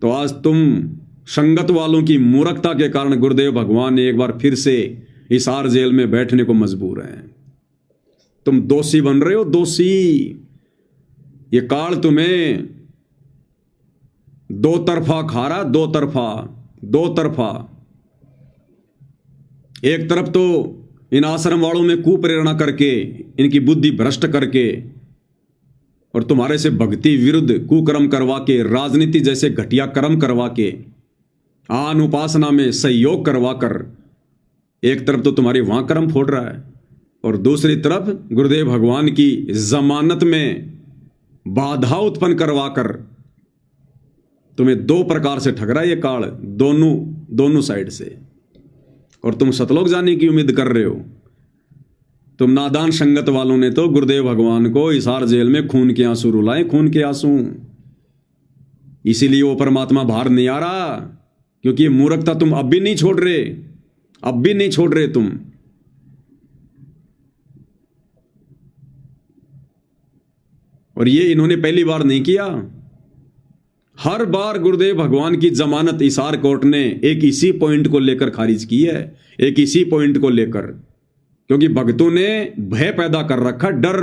तो आज तुम संगत वालों की मूर्खता के कारण गुरुदेव भगवान ने एक बार फिर से हिसार जेल में बैठने को मजबूर हैं। तुम दोषी बन रहे हो, दोषी। ये काल तुम्हें दो तरफा खा रहा, दो तरफा। एक तरफ तो इन आश्रम वालों में कुप्रेरणा करके, इनकी बुद्धि भ्रष्ट करके और तुम्हारे से भक्ति विरुद्ध कुकर्म करवा के, राजनीति जैसे घटिया कर्म करवा के, आन उपासना में सहयोग करवा कर एक तरफ तो तुम्हारी वहां कर्म फोड़ रहा है और दूसरी तरफ गुरुदेव भगवान की जमानत में बाधा उत्पन्न करवाकर तुम्हें दो प्रकार से ठग रहा है ये काल, दोनों साइड से। और तुम सतलोक जाने की उम्मीद कर रहे हो। तुम नादान संगत वालों ने तो गुरुदेव भगवान को हिसार जेल में खून के आंसू रुलाए, खून के आंसू। इसीलिए वो परमात्मा बाहर नहीं आ रहा, क्योंकि ये मूर्खता तुम अब भी नहीं छोड़ रहे, अब भी नहीं छोड़ रहे तुम। और ये इन्होंने पहली बार नहीं किया, हर बार गुरुदेव भगवान की जमानत हिसार कोर्ट ने एक इसी पॉइंट को लेकर खारिज की है, एक इसी पॉइंट को लेकर, क्योंकि भक्तों ने भय पैदा कर रखा, डर।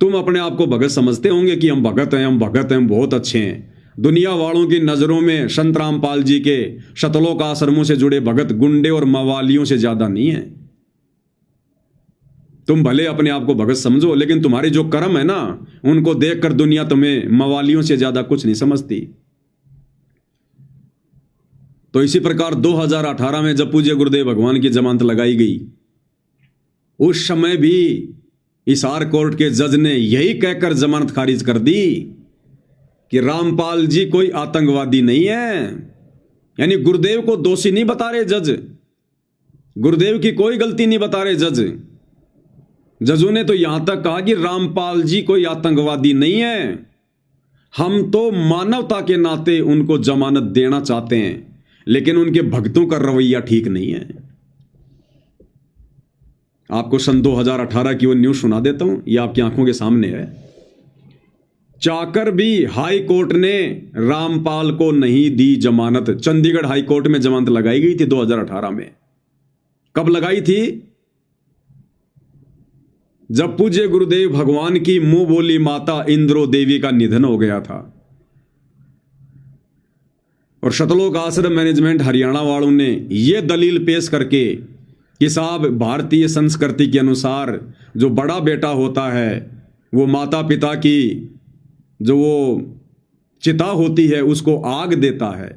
तुम अपने आप को भगत समझते होंगे कि हम भगत हैं, हम भगत हैं, हम बहुत अच्छे हैं। दुनिया वालों की नजरों में संत रामपाल जी के सतलोक आश्रमों से जुड़े भगत गुंडे और मवालियों से ज्यादा नहीं है। तुम भले अपने आप को भगत समझो, लेकिन तुम्हारे जो कर्म है ना, उनको देखकर दुनिया तुम्हें मवालियों से ज्यादा कुछ नहीं समझती। तो इसी प्रकार 2018 में जब पूज्य गुरुदेव भगवान की जमानत लगाई गई, उस समय भी हिसार कोर्ट के जज ने यही कहकर जमानत खारिज कर दी कि रामपाल जी कोई आतंकवादी नहीं है। यानी गुरुदेव को दोषी नहीं बता रहे जज, गुरुदेव की कोई गलती नहीं बता रहे जज। जजों ने तो यहां तक कहा कि रामपाल जी कोई आतंकवादी नहीं है, हम तो मानवता के नाते उनको जमानत देना चाहते हैं, लेकिन उनके भक्तों का रवैया ठीक नहीं है। आपको सन 2018 की वो न्यूज सुना देता हूं, ये आपकी आंखों के सामने है। चाकर भी हाई कोर्ट ने रामपाल को नहीं दी जमानत। चंडीगढ़ हाई कोर्ट में जमानत लगाई गई थी 2018 में। कब लगाई थी? जब पूज्य गुरुदेव भगवान की मुंह बोली माता इंद्रो देवी का निधन हो गया था और सतलोक आश्रम मैनेजमेंट हरियाणा वालों ने यह दलील पेश करके कि साहब भारतीय संस्कृति के अनुसार जो बड़ा बेटा होता है वो माता पिता की जो वो चिता होती है उसको आग देता है,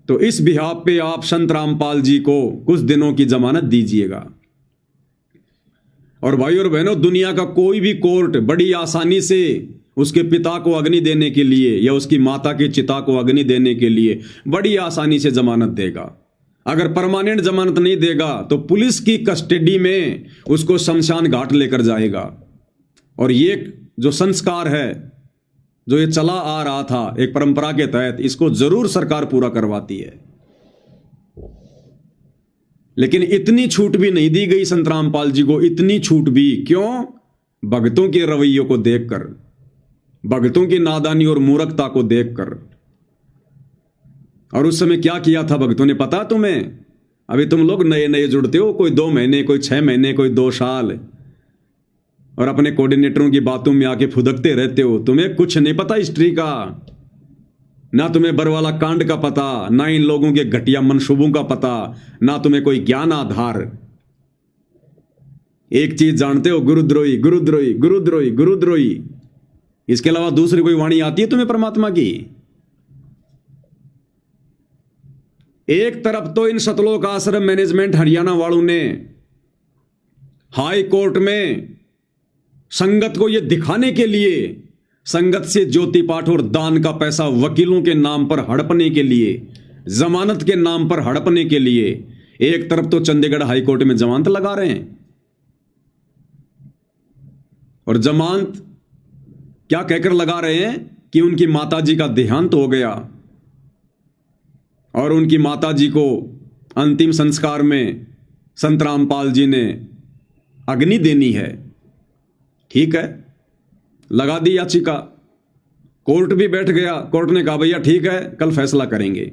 तो इस बिहाफ पे आप संत रामपाल जी को कुछ दिनों की जमानत दीजिएगा। और भाई और बहनों, दुनिया का कोई भी कोर्ट बड़ी आसानी से उसके पिता को अग्नि देने के लिए या उसकी माता की चिता को अग्नि देने के लिए बड़ी आसानी से जमानत देगा। अगर परमानेंट जमानत नहीं देगा तो पुलिस की कस्टडी में उसको शमशान घाट लेकर जाएगा। और ये जो संस्कार है, जो ये चला आ रहा था एक परंपरा के तहत, इसको जरूर सरकार पूरा करवाती है। लेकिन इतनी छूट भी नहीं दी गई संत रामपाल जी को, इतनी छूट भी क्यों? भक्तों के रवैयों को देखकर, भक्तों की नादानी और मूर्खता को देखकर। और उस समय क्या किया था भक्तों ने पता तुम्हें? अभी तुम लोग नए नए जुड़ते हो, कोई 2 महीने, कोई 6 महीने, कोई 2 साल, और अपने कोऑर्डिनेटरों की बातों में आके फुदकते रहते हो। तुम्हें कुछ नहीं पता हिस्ट्री का, ना तुम्हें बरवाला कांड का पता, ना इन लोगों के घटिया मंसूबों का पता, ना तुम्हें कोई ज्ञान आधार। एक चीज जानते हो, गुरुद्रोही गुरुद्रोही गुरुद्रोही गुरुद्रोही। इसके अलावा दूसरी कोई वाणी आती है तुम्हें परमात्मा की? एक तरफ तो इन सतलोक आश्रम मैनेजमेंट हरियाणा वालों ने हाई कोर्ट में संगत को यह दिखाने के लिए, संगत से ज्योति पाठ और दान का पैसा वकीलों के नाम पर हड़पने के लिए, जमानत के नाम पर हड़पने के लिए, एक तरफ तो चंडीगढ़ हाई कोर्ट में जमानत लगा रहे हैं। और जमानत क्या कहकर लगा रहे हैं कि उनकी माताजी का देहांत हो गया और उनकी माताजी को अंतिम संस्कार में संत रामपाल जी ने अग्नि देनी है। ठीक है, लगा दी याचिका, कोर्ट भी बैठ गया। कोर्ट ने कहा भैया ठीक है, कल फैसला करेंगे।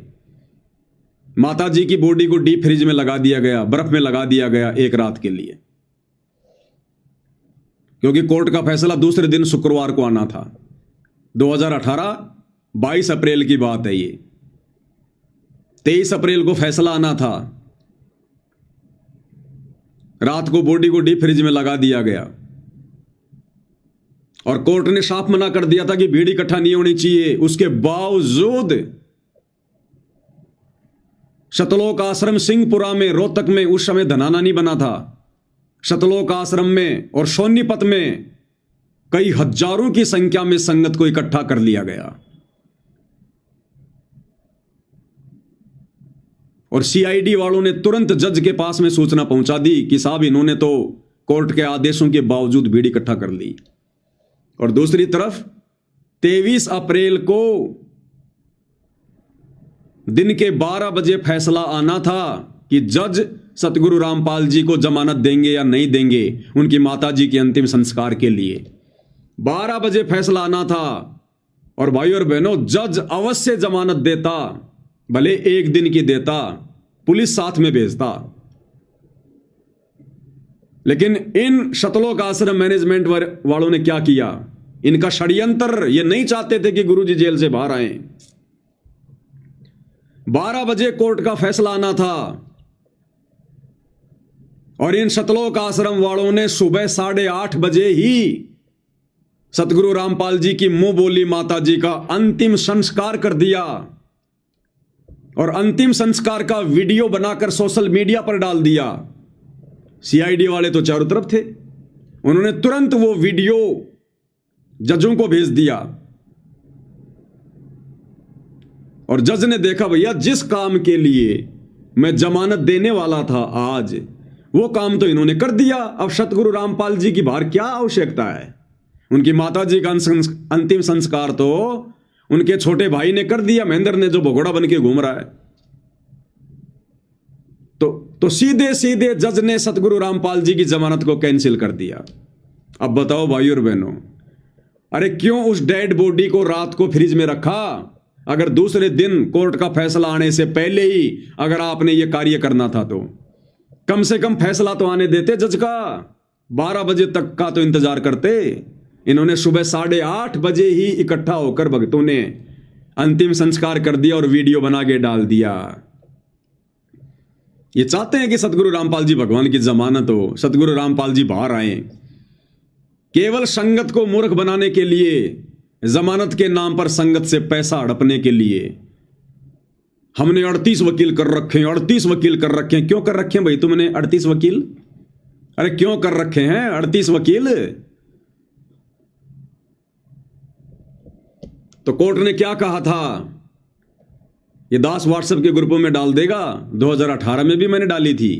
माताजी की बॉडी को डीप फ्रिज में लगा दिया गया, बर्फ में लगा दिया गया एक रात के लिए, क्योंकि कोर्ट का फैसला दूसरे दिन शुक्रवार को आना था। 2018 22 अप्रैल की बात है ये। 23 अप्रैल को फैसला आना था। रात को बॉडी को डीप फ्रिज में लगा दिया गया और कोर्ट ने साफ मना कर दिया था कि भीड़ इकट्ठा नहीं होनी चाहिए। उसके बावजूद सतलोक आश्रम सिंहपुरा में, रोहतक में, उस समय धनाना नहीं बना था, सतलोक आश्रम में और सोनीपत में कई हजारों की संख्या में संगत को इकट्ठा कर लिया गया। और सीआईडी वालों ने तुरंत जज के पास में सूचना पहुंचा दी कि साहब इन्होंने तो कोर्ट के आदेशों के बावजूद भीड़ इकट्ठा कर ली। और दूसरी तरफ 23 अप्रैल को दिन के 12 बजे फैसला आना था कि जज सतगुरु रामपाल जी को जमानत देंगे या नहीं देंगे उनकी माताजी के अंतिम संस्कार के लिए। 12 बजे फैसला आना था। और भाई और बहनों, जज अवश्य जमानत देता, भले एक दिन की देता, पुलिस साथ में भेजता। लेकिन इन सतलोक आश्रम मैनेजमेंट वालों ने क्या किया? इनका षड्यंत्र, ये नहीं चाहते थे कि गुरुजी जेल से बाहर आए। 12 बजे कोर्ट का फैसला आना था और इन सतलोक आश्रम वालों ने सुबह 8:30 बजे ही सतगुरु रामपाल जी की मुंह बोली माता जी का अंतिम संस्कार कर दिया। और अंतिम संस्कार का वीडियो बनाकर सोशल मीडिया पर डाल दिया। सीआईडी वाले तो चारों तरफ थे, उन्होंने तुरंत वो वीडियो जजों को भेज दिया। और जज ने देखा भैया जिस काम के लिए मैं जमानत देने वाला था आज, वो काम तो इन्होंने कर दिया। अब सतगुरु रामपाल जी की बाहर क्या आवश्यकता है? उनकी माताजी का अंतिम संस्कार तो उनके छोटे भाई ने कर दिया, महेंद्र ने, जो भगोड़ा बन के घूम रहा है। तो सीधे सीधे जज ने सतगुरु रामपाल जी की जमानत को कैंसिल कर दिया। अब बताओ भाई और बहनों, अरे क्यों उस डेड बॉडी को रात को फ्रिज में रखा? अगर दूसरे दिन कोर्ट का फैसला आने से पहले ही अगर आपने यह कार्य करना था तो कम से कम फैसला तो आने देते जज का। 12 बजे तक का तो इंतजार करते। इन्होंने सुबह 8:30 बजे ही इकट्ठा होकर भक्तों ने अंतिम संस्कार कर दिया और वीडियो बना के डाल दिया। ये चाहते हैं कि सतगुरु रामपाल जी भगवान की जमानत हो, सतगुरु रामपाल जी बाहर आए। केवल संगत को मूर्ख बनाने के लिए, जमानत के नाम पर संगत से पैसा हड़पने के लिए हमने 38 वकील कर रखे हैं, 38 वकील कर रखे हैं। क्यों कर रखे हैं भाई तुमने 38 वकील? अरे क्यों कर रखे हैं 38 वकील? तो कोर्ट ने क्या कहा था, ये दास व्हाट्सएप के ग्रुपों में डाल देगा, 2018 में भी मैंने डाली थी।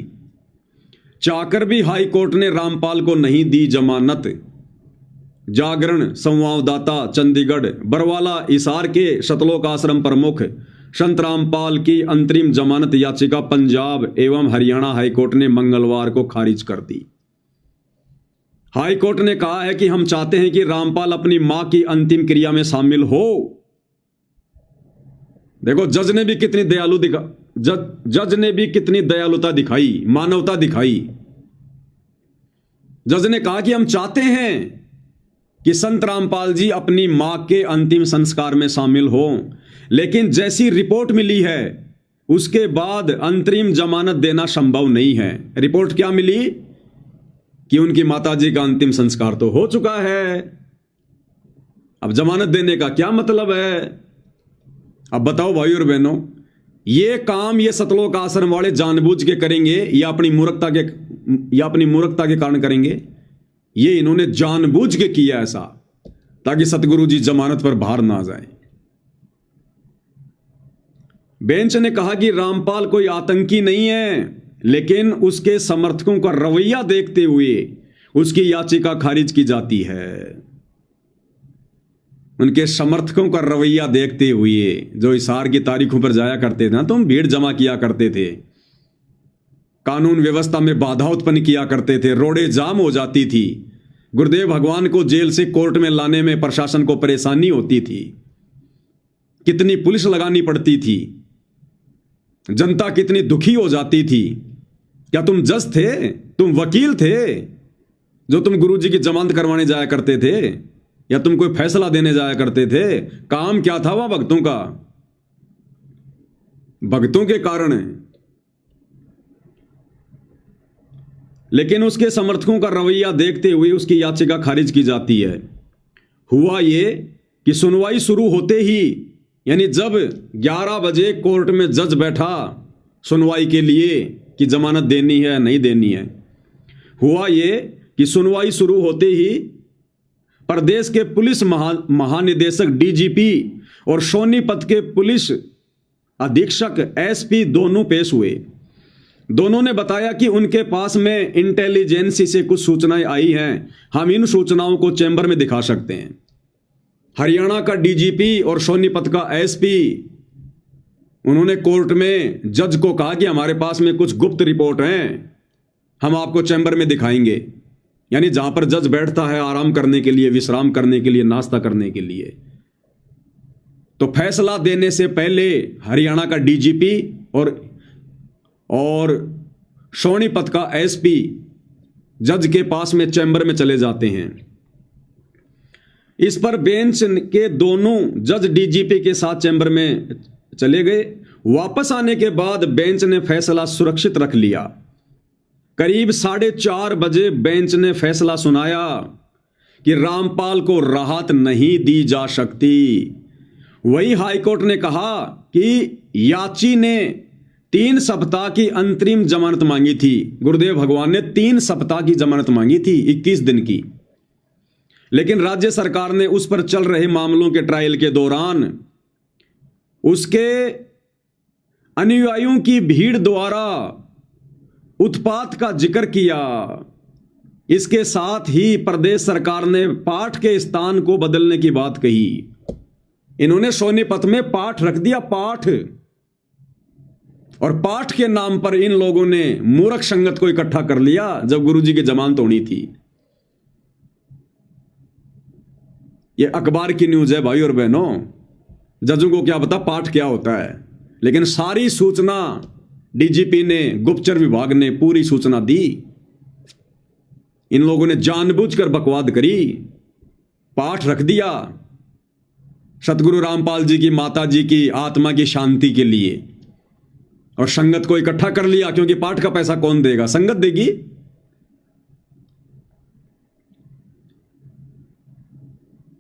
चाकर भी हाई कोर्ट ने रामपाल को नहीं दी जमानत। जागरण संवाददाता चंडीगढ़। बरवाला हिसार के सतलोक आश्रम प्रमुख संत रामपाल की अंतरिम जमानत याचिका पंजाब एवं हरियाणा हाईकोर्ट ने मंगलवार को खारिज कर दी। हाईकोर्ट ने कहा है कि हम चाहते हैं कि रामपाल अपनी मां की अंतिम क्रिया में शामिल हो। देखो जज ने भी कितनी जज ने भी कितनी दयालुता दिखाई, मानवता दिखाई। जज ने कहा कि हम चाहते हैं कि संत रामपाल जी अपनी मां के अंतिम संस्कार में शामिल हों, लेकिन जैसी रिपोर्ट मिली है उसके बाद अंतरिम जमानत देना संभव नहीं है। रिपोर्ट क्या मिली कि उनकी माताजी का अंतिम संस्कार तो हो चुका है, अब जमानत देने का क्या मतलब है। अब बताओ भाई और बहनों, ये काम ये सतलोक आश्रम वाले जानबूझ के करेंगे या अपनी मूर्खता के कारण करेंगे? ये इन्होंने जानबूझ के किया ऐसा ताकि सतगुरु जी जमानत पर बाहर ना जाए। बेंच ने कहा कि रामपाल कोई आतंकी नहीं है, लेकिन उसके समर्थकों का रवैया देखते हुए उसकी याचिका खारिज की जाती है। उनके समर्थकों का रवैया देखते हुए, जो हिसार की तारीखों पर जाया करते थे ना, तुम भीड़ जमा किया करते थे, कानून व्यवस्था में बाधा उत्पन्न किया करते थे, रोडें जाम हो जाती थी, गुरुदेव भगवान को जेल से कोर्ट में लाने में प्रशासन को परेशानी होती थी, कितनी पुलिस लगानी पड़ती थी, जनता कितनी दुखी हो जाती थी। क्या तुम जज थे? तुम वकील थे जो तुम गुरुजी की जमानत करवाने जाया करते थे, या तुम कोई फैसला देने जाया करते थे? काम क्या था वह भक्तों का? भक्तों के कारण है। लेकिन उसके समर्थकों का रवैया देखते हुए उसकी याचिका खारिज की जाती है। हुआ ये कि सुनवाई शुरू होते ही, यानी जब 11 बजे कोर्ट में जज बैठा सुनवाई के लिए कि जमानत देनी है या नहीं देनी है, हुआ ये कि सुनवाई शुरू होते ही प्रदेश के पुलिस महानिदेशक डीजीपी और सोनीपत के पुलिस अधीक्षक एसपी दोनों पेश हुए। दोनों ने बताया कि उनके पास में इंटेलिजेंसी से कुछ सूचनाएं आई हैं, हम इन सूचनाओं को चैम्बर में दिखा सकते हैं। हरियाणा का डीजीपी और सोनीपत का एसपी, उन्होंने कोर्ट में जज को कहा कि हमारे पास में कुछ गुप्त रिपोर्ट हैं, हम आपको चैम्बर में दिखाएंगे। यानी जहां पर जज बैठता है आराम करने के लिए, विश्राम करने के लिए, नाश्ता करने के लिए। तो फैसला देने से पहले हरियाणा का डीजीपी और सोनीपत का एसपी जज के पास में चैम्बर में चले जाते हैं। इस पर बेंच के दोनों जज डीजीपी के साथ चैम्बर में चले गए। वापस आने के बाद बेंच ने फैसला सुरक्षित रख लिया। करीब 4:30 बजे बेंच ने फैसला सुनाया कि रामपाल को राहत नहीं दी जा सकती। वही हाईकोर्ट ने कहा कि याची ने 3 सप्ताह की अंतरिम जमानत मांगी थी। गुरुदेव भगवान ने 3 सप्ताह की जमानत मांगी थी, 21 दिन की। लेकिन राज्य सरकार ने उस पर चल रहे मामलों के ट्रायल के दौरान उसके अनुयायियों की भीड़ द्वारा उत्पात का जिक्र किया। इसके साथ ही प्रदेश सरकार ने पाठ के स्थान को बदलने की बात कही। इन्होंने सोनीपत में पाठ रख दिया, पाठ, और पाठ के नाम पर इन लोगों ने मूर्ख संगत को इकट्ठा कर लिया जब गुरुजी की जमानत होनी थी। यह अखबार की न्यूज है भाई और बहनों, जजों को क्या पता पाठ क्या होता है। लेकिन सारी सूचना डीजीपी ने, गुप्तचर विभाग ने पूरी सूचना दी। इन लोगों ने जानबूझकर बकवाद करी, पाठ रख दिया सतगुरु रामपाल जी की माता जी की आत्मा की शांति के लिए, और संगत को इकट्ठा कर लिया। क्योंकि पाठ का पैसा कौन देगा? संगत देगी।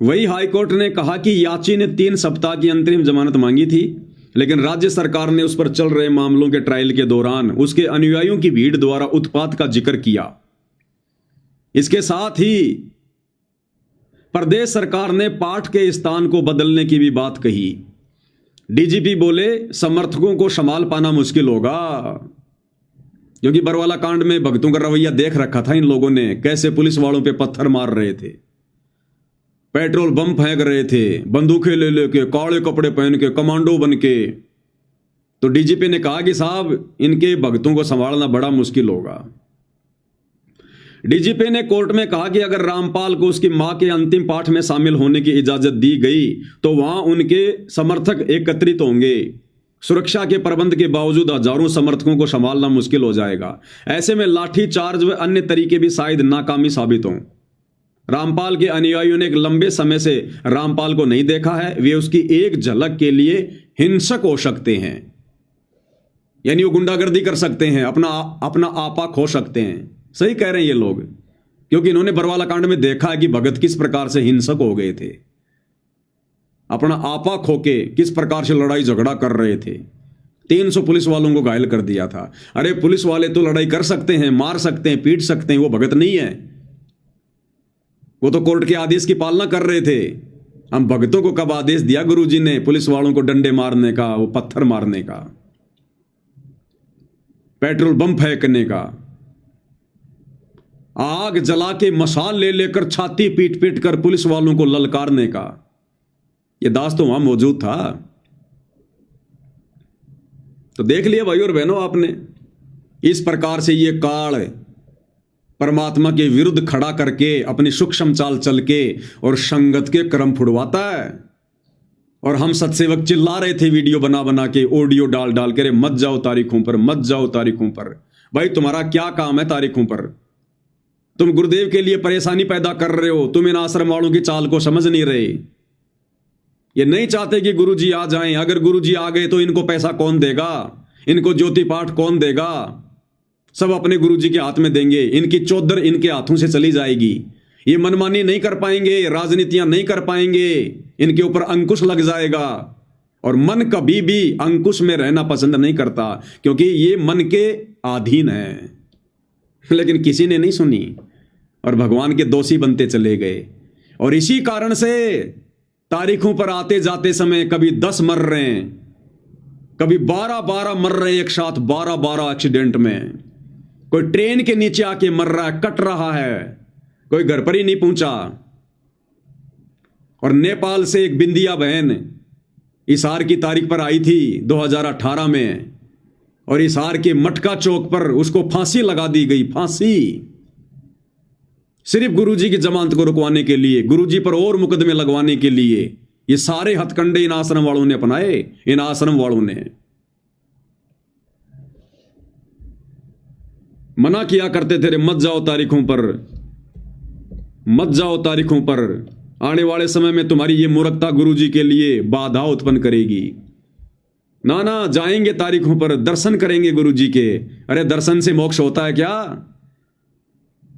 वही हाईकोर्ट ने कहा कि याची ने 3 सप्ताह की अंतरिम जमानत मांगी थी, लेकिन राज्य सरकार ने उस पर चल रहे मामलों के ट्रायल के दौरान उसके अनुयायियों की भीड़ द्वारा उत्पात का जिक्र किया। इसके साथ ही प्रदेश सरकार ने पाठ के स्थान को बदलने की भी बात कही। डीजीपी बोले समर्थकों को संभाल पाना मुश्किल होगा, क्योंकि बरवाला कांड में भगतों का रवैया देख रखा था इन लोगों ने, कैसे पुलिस वालों पे पत्थर मार रहे थे, पेट्रोल बम फेंक रहे थे, बंदूकें ले लेके, काले कपड़े पहन के, कमांडो बन के। तो डीजीपी ने कहा कि साहब इनके भगतों को संभालना बड़ा मुश्किल होगा। डीजीपी ने कोर्ट में कहा कि अगर रामपाल को उसकी मां के अंतिम पाठ में शामिल होने की इजाजत दी गई तो वहां उनके समर्थक एकत्रित होंगे। सुरक्षा के प्रबंध के बावजूद हजारों समर्थकों को संभालना मुश्किल हो जाएगा। ऐसे में लाठी चार्ज व अन्य तरीके भी शायद नाकामी साबित हों। रामपाल के अनुयायियों ने एक लंबे समय से रामपाल को नहीं देखा है, वे उसकी एक झलक के लिए हिंसक हो सकते हैं, यानी वो गुंडागर्दी कर सकते हैं, अपना आपा खो सकते हैं। सही कह रहे हैं ये लोग, क्योंकि इन्होंने बरवाला कांड में देखा है कि भगत किस प्रकार से हिंसक हो गए थे, अपना आपा खो के किस प्रकार से लड़ाई झगड़ा कर रहे थे। 300 पुलिस वालों को घायल कर दिया था। अरे पुलिस वाले तो लड़ाई कर सकते हैं, मार सकते हैं, पीट सकते हैं, वो भगत नहीं है। वो तो कोर्ट के आदेश की पालना कर रहे थे। हम भगतों को कब आदेश दिया गुरुजी ने पुलिस वालों को डंडे मारने का, वो पत्थर मारने का, पेट्रोल बम फेंकने का, आग जला के मशाल ले लेकर छाती पीट पीट कर पुलिस वालों को ललकारने का? ये दास तो वहां मौजूद था। तो देख लिया भाई और बहनों आपने, इस प्रकार से ये काल परमात्मा के विरुद्ध खड़ा करके अपनी सूक्ष्म चाल चल के और संगत के क्रम फुड़वाता है। और हम सत्सेवक चिल्ला रहे थे वीडियो बना बना के, ऑडियो डाल डाल के, मत जाओ तारीखों पर, मत जाओ तारीखों पर। भाई तुम्हारा क्या काम है तारीखों पर? तुम गुरुदेव के लिए परेशानी पैदा कर रहे हो। तुम इन आश्रम वालों की चाल को समझ नहीं रहे। ये नहीं चाहते कि गुरुजी आ जाएं। अगर गुरुजी आ गए तो इनको पैसा कौन देगा, इनको ज्योति पाठ कौन देगा? सब अपने गुरुजी के हाथ में देंगे। इनकी चौधर इनके हाथों से चली जाएगी। ये मनमानी नहीं कर पाएंगे, राजनीतियां नहीं कर पाएंगे, इनके ऊपर अंकुश लग जाएगा। और मन कभी भी अंकुश में रहना पसंद नहीं करता, क्योंकि ये मन के अधीन है। लेकिन किसी ने नहीं सुनी और भगवान के दोषी बनते चले गए। और इसी कारण से तारीखों पर आते जाते समय कभी 10 मर रहे हैं, कभी 12 मर रहे हैं एक साथ, 12 एक्सीडेंट में। कोई ट्रेन के नीचे आके मर रहा है, कट रहा है, कोई घर पर ही नहीं पहुंचा। और नेपाल से एक बिंदिया बहन इसार की तारीख पर आई थी 2018 में, और इसार के मटका चौक पर उसको फांसी लगा दी गई। फांसी सिर्फ गुरुजी की जमानत को रुकवाने के लिए, गुरुजी पर और मुकदमे लगवाने के लिए। ये सारे हथकंडे इन आश्रम वालों ने अपनाए। इन आश्रम वालों ने मना किया करते थे, मत जाओ तारीखों पर, मत जाओ तारीखों पर। आने वाले समय में तुम्हारी ये मूर्खता गुरुजी के लिए बाधा उत्पन्न करेगी। ना ना, जाएंगे तारीखों पर, दर्शन करेंगे गुरुजी के। अरे दर्शन से मोक्ष होता है क्या?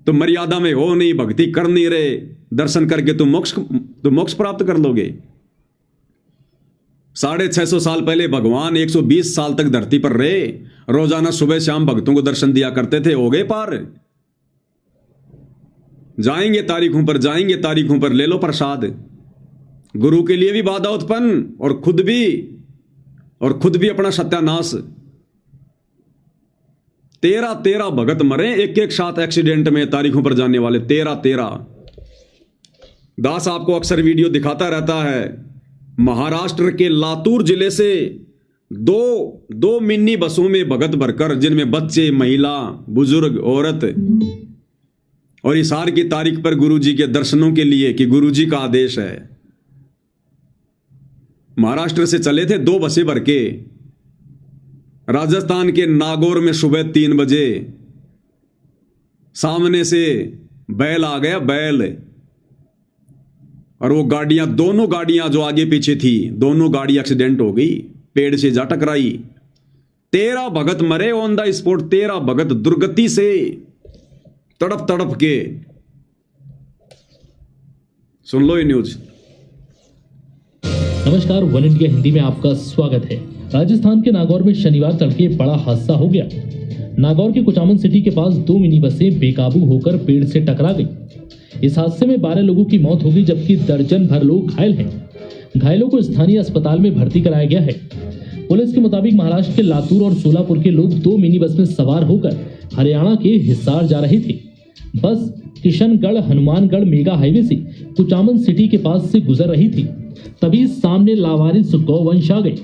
तुम मर्यादा में हो नहीं, भक्ति कर नहीं रहे, दर्शन करके तुम मोक्ष प्राप्त कर लोगे। 650 साल पहले भगवान 120 साल तक धरती पर रहे, रोजाना सुबह शाम भक्तों को दर्शन दिया करते थे। हो गए पार। जाएंगे तारीखों पर, जाएंगे तारीखों पर, ले लो प्रसाद। गुरु के लिए भी बाधा उत्पन्न और खुद भी अपना सत्यानाश। 13 भगत मरे एक साथ एक्सीडेंट में, तारीखों पर जाने वाले 13। दास आपको अक्सर वीडियो दिखाता रहता है। महाराष्ट्र के लातूर जिले से दो मिनी बसों में भगत भरकर, जिनमें बच्चे, महिला, बुजुर्ग, औरत, और इसार की तारीख पर गुरुजी के दर्शनों के लिए, कि गुरुजी का आदेश है। महाराष्ट्र से चले थे 2 बसें भर के। राजस्थान के नागौर में सुबह 3 बजे सामने से बैल आ गया, बैल। और वो गाड़ियां, दोनों गाड़ियां जो आगे पीछे थी, दोनों गाड़ी एक्सीडेंट हो गई, पेड़ से जा टकराई। 13 भगत मरे ऑन द स्पॉट। 13 भगत दुर्गति से तड़प तड़प के। सुन लो ये न्यूज। नमस्कार, वन इंडिया हिंदी में आपका स्वागत है। राजस्थान के नागौर में शनिवार तड़के बड़ा हादसा हो गया। नागौर के कुचामन सिटी के पास 2 मिनी बसें बेकाबू होकर पेड़ से टकरा गई। इस हादसे में 12 लोगों की मौत हो गई, जबकि दर्जन भर लोग घायल हैं। घायलों को स्थानीय अस्पताल में भर्ती कराया गया है। पुलिस के मुताबिक महाराष्ट्र के लातूर और सोलापुर के लोग 2 मिनी बस में सवार होकर हरियाणा के हिसार जा रहे थे। बस किशनगढ़ हनुमानगढ़ मेगा हाईवे से कुचामन सिटी के पास से गुजर रही थी। तभी सामने लावारिस गौवंश आ गए।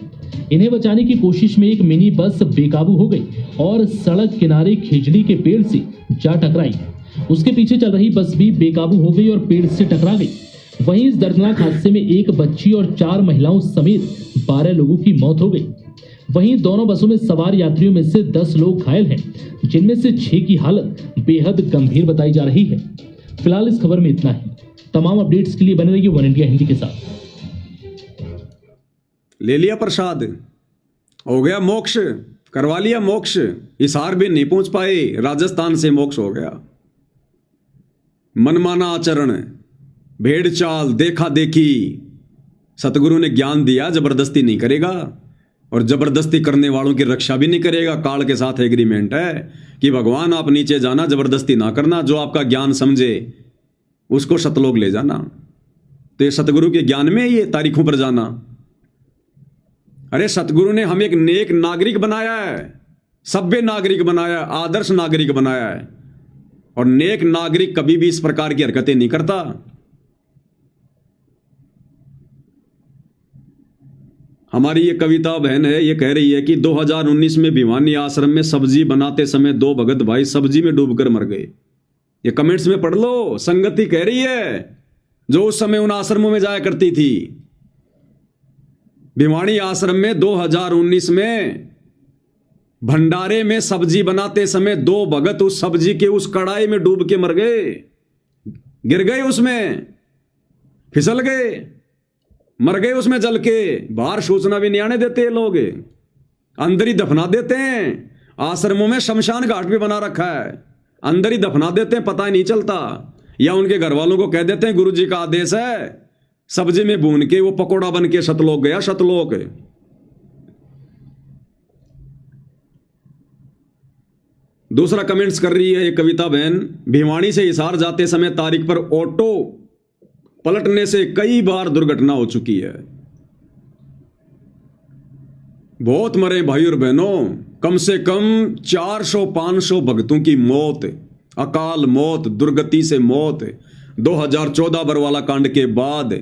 इन्हें बचाने की कोशिश में एक मिनी बस बेकाबू हो गई और सड़क किनारे खिजड़ी के पेड़ से जा टकराई। उसके पीछे चल रही बस भी बेकाबू हो गई और पेड़ से टकरा गई। वहीं इस दर्दनाक हादसे में एक बच्ची और 4 महिलाओं समेत 12 लोगों की मौत हो गई। वहीं दोनों बसों में सवार यात्रियों में से 10 लोग घायल हैं, जिनमें से 6 की हालत बेहद गंभीर बताई जा रही है। फिलहाल इस खबर में इतना ही। तमाम अपडेट्स के लिए बने रहिए वन इंडिया हिंदी के साथ। ले लिया प्रसाद, हो गया मोक्ष, करवा लिया मोक्ष। हिसार भी नहीं पहुंच पाए, राजस्थान से मोक्ष हो गया। मनमाना आचरण, भेड़ चाल, देखा देखी। सतगुरु ने ज्ञान दिया, जबरदस्ती नहीं करेगा और जबरदस्ती करने वालों की रक्षा भी नहीं करेगा। काल के साथ एग्रीमेंट है कि भगवान आप नीचे जाना, जबरदस्ती ना करना। जो आपका ज्ञान समझे उसको सतलोक ले जाना। तो ये सतगुरु के ज्ञान में ये तारीखों पर जाना। अरे सतगुरु ने हमें एक नेक नागरिक बनाया है, सभ्य नागरिक बनाया है, आदर्श नागरिक बनाया है। और नेक नागरिक कभी भी इस प्रकार की हरकतें नहीं करता। हमारी ये कविता बहन है, ये कह रही है कि 2019 में भिवानी आश्रम में सब्जी बनाते समय 2 भगत भाई सब्जी में डूबकर मर गए। ये कमेंट्स में पढ़ लो। संगति कह रही है जो उस समय उन आश्रमों में जाया करती थी। भिवानी आश्रम में 2019 में भंडारे में सब्जी बनाते समय 2 भगत उस सब्जी के उस कढ़ाई में डूब के मर गए, गिर गए, उसमें फिसल गए, मर गए उसमें जल के। बाहर सूचना भी नहीं आने देते लोग, अंदर ही दफना देते हैं। आश्रमों में शमशान घाट भी बना रखा है, अंदर ही दफना देते हैं, पता ही नहीं चलता। या उनके घर वालों को कह देते हैं गुरु जी का आदेश है, सब्जी में भून के वो पकोड़ा बन के सतलोक गया, सतलोक। दूसरा कमेंट्स कर रही है ये कविता बहन, भिवानी से हिसार जाते समय तारीख पर ऑटो पलटने से कई बार दुर्घटना हो चुकी है। बहुत मरे भाई और बहनों, कम से कम 400-500 भक्तों की मौत, अकाल मौत, दुर्गति से मौत। 2014 बरवाला कांड के बाद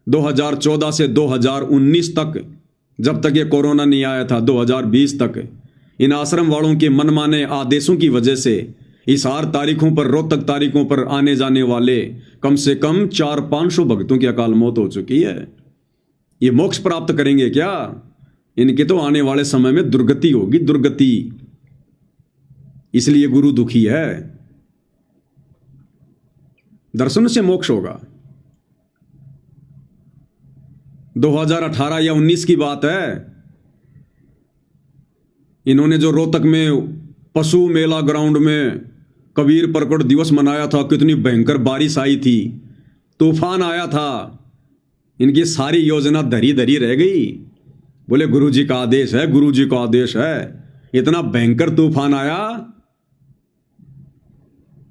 2014 से 2019 तक, जब तक ये कोरोना नहीं आया था, 2020 तक, इन आश्रम वालों के मनमाने आदेशों की वजह से हिसार तारीखों पर, रोहतक तारीखों पर आने जाने वाले कम से कम 400-500 भक्तों की अकाल मौत हो चुकी है। ये मोक्ष प्राप्त करेंगे क्या? इनके तो आने वाले समय में दुर्गति होगी, दुर्गति। इसलिए गुरु दुखी है। दर्शन से मोक्ष होगा। 2018 या 19 की बात है, इन्होंने जो रोहतक में पशु मेला ग्राउंड में कबीर प्रकट दिवस मनाया था, कितनी भयंकर बारिश आई थी, तूफान आया था, इनकी सारी योजना धरी धरी रह गई। बोले गुरु जी का आदेश है, गुरु जी का आदेश है। इतना भयंकर तूफान आया,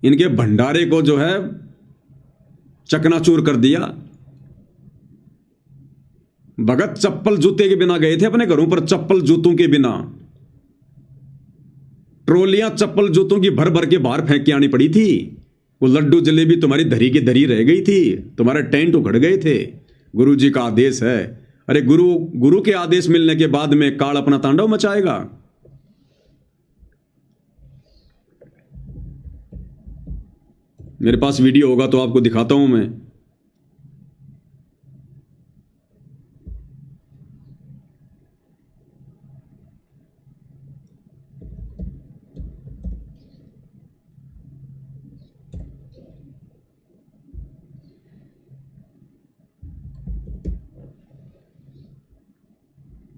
इनके भंडारे को जो है चकनाचूर कर दिया। भगत चप्पल जूते के बिना गए थे अपने घरों पर, चप्पल जूतों के बिना। ट्रोलियां चप्पल जूतों की भर भर के बाहर फेंक के आनी पड़ी थी। वो लड्डू जलेबी तुम्हारी धरी की धरी रह गई थी, तुम्हारे टेंट उखड़ गए थे। गुरु जी का आदेश है। अरे गुरु के आदेश मिलने के बाद में काल अपना तांडव मचाएगा। मेरे पास वीडियो होगा तो आपको दिखाता हूं मैं।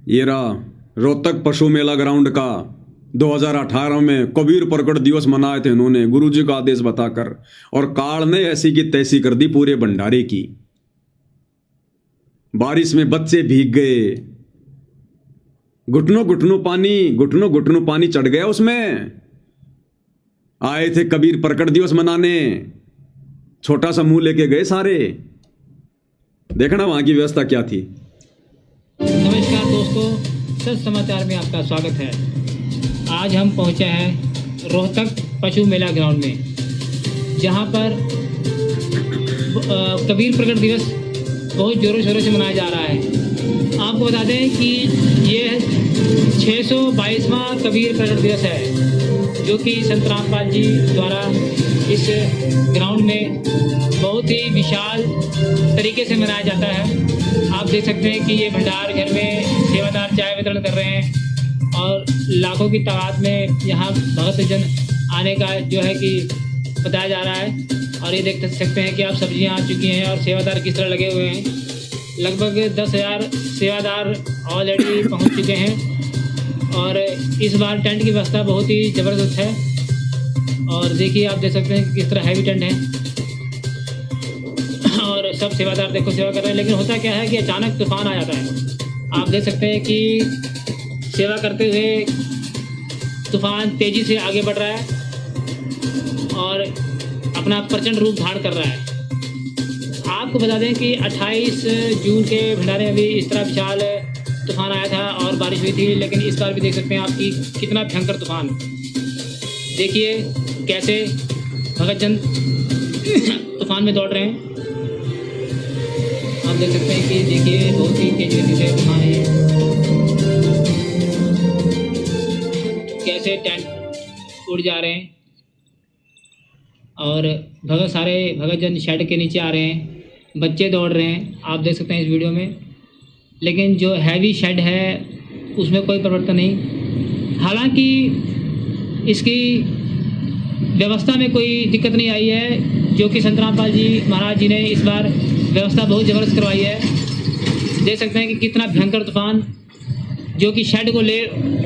ये रहा रोहतक पशु मेला ग्राउंड का 2018 में कबीर प्रकट दिवस मनाए थे इन्होंने, गुरुजी का आदेश बताकर, और काल ने ऐसी की तैसी कर दी पूरे भंडारे की। बारिश में बच्चे भीग गए, घुटनों घुटनों पानी चढ़ गया उसमें। आए थे कबीर प्रकट दिवस मनाने, छोटा सा मुंह लेके गए सारे। देखना वहां की व्यवस्था क्या थी। नमस्कार दोस्तों, सच समाचार में आपका स्वागत है। आज हम पहुंचे हैं रोहतक पशु मेला ग्राउंड में, जहां पर कबीर प्रकट दिवस बहुत ज़ोरों शोरों से मनाया जा रहा है। आपको बता दें कि ये 622वां कबीर प्रकट दिवस है, जो कि संत रामपाल जी द्वारा इस ग्राउंड में बहुत ही विशाल तरीके से मनाया जाता है। आप देख सकते हैं कि ये भंडार घर में सेवादार चाय वितरण कर रहे हैं और लाखों की तादाद में यहाँ भक्तजन आने का जो है कि बताया जा रहा है। और ये देख सकते हैं कि आप सब्जियाँ आ चुकी हैं और सेवादार किस तरह लगे हुए हैं। लगभग 10,000 सेवादार ऑलरेडी पहुँच चुके हैं और इस बार टेंट की व्यवस्था बहुत ही ज़बरदस्त है। और देखिए, आप देख सकते हैं कि किस तरह हैवी टेंट है और सब सेवादार देखो सेवा कर रहे हैं। लेकिन होता क्या है कि अचानक तूफान आ जाता है। आप देख सकते हैं कि सेवा करते हुए तूफान तेज़ी से आगे बढ़ रहा है और अपना प्रचंड रूप धारण कर रहा है। आपको बता दें कि 28 जून के भंडारे में भी इस तरह विशाल तूफान आया था और बारिश हुई थी, लेकिन इस बार भी देख सकते हैं आप कि कितना भयंकर तूफान। देखिए कैसे भगतजन तूफान में दौड़ रहे हैं। आप देख सकते हैं कि देखिए बहुत ही तेज गति से तूफान है। कैसे टेंट उड़ जा रहे हैं और सारे भगतजन शेड के नीचे आ रहे हैं। बच्चे दौड़ रहे हैं, आप देख सकते हैं इस वीडियो में। लेकिन जो हैवी शेड है उसमें कोई परिवर्तन नहीं। हालांकि इसकी व्यवस्था में कोई दिक्कत नहीं आई है, जो कि संत रामपाल जी महाराज जी ने इस बार व्यवस्था बहुत ज़बरदस्त करवाई है। देख सकते हैं कि कितना भयंकर तूफान, जो कि शेड को ले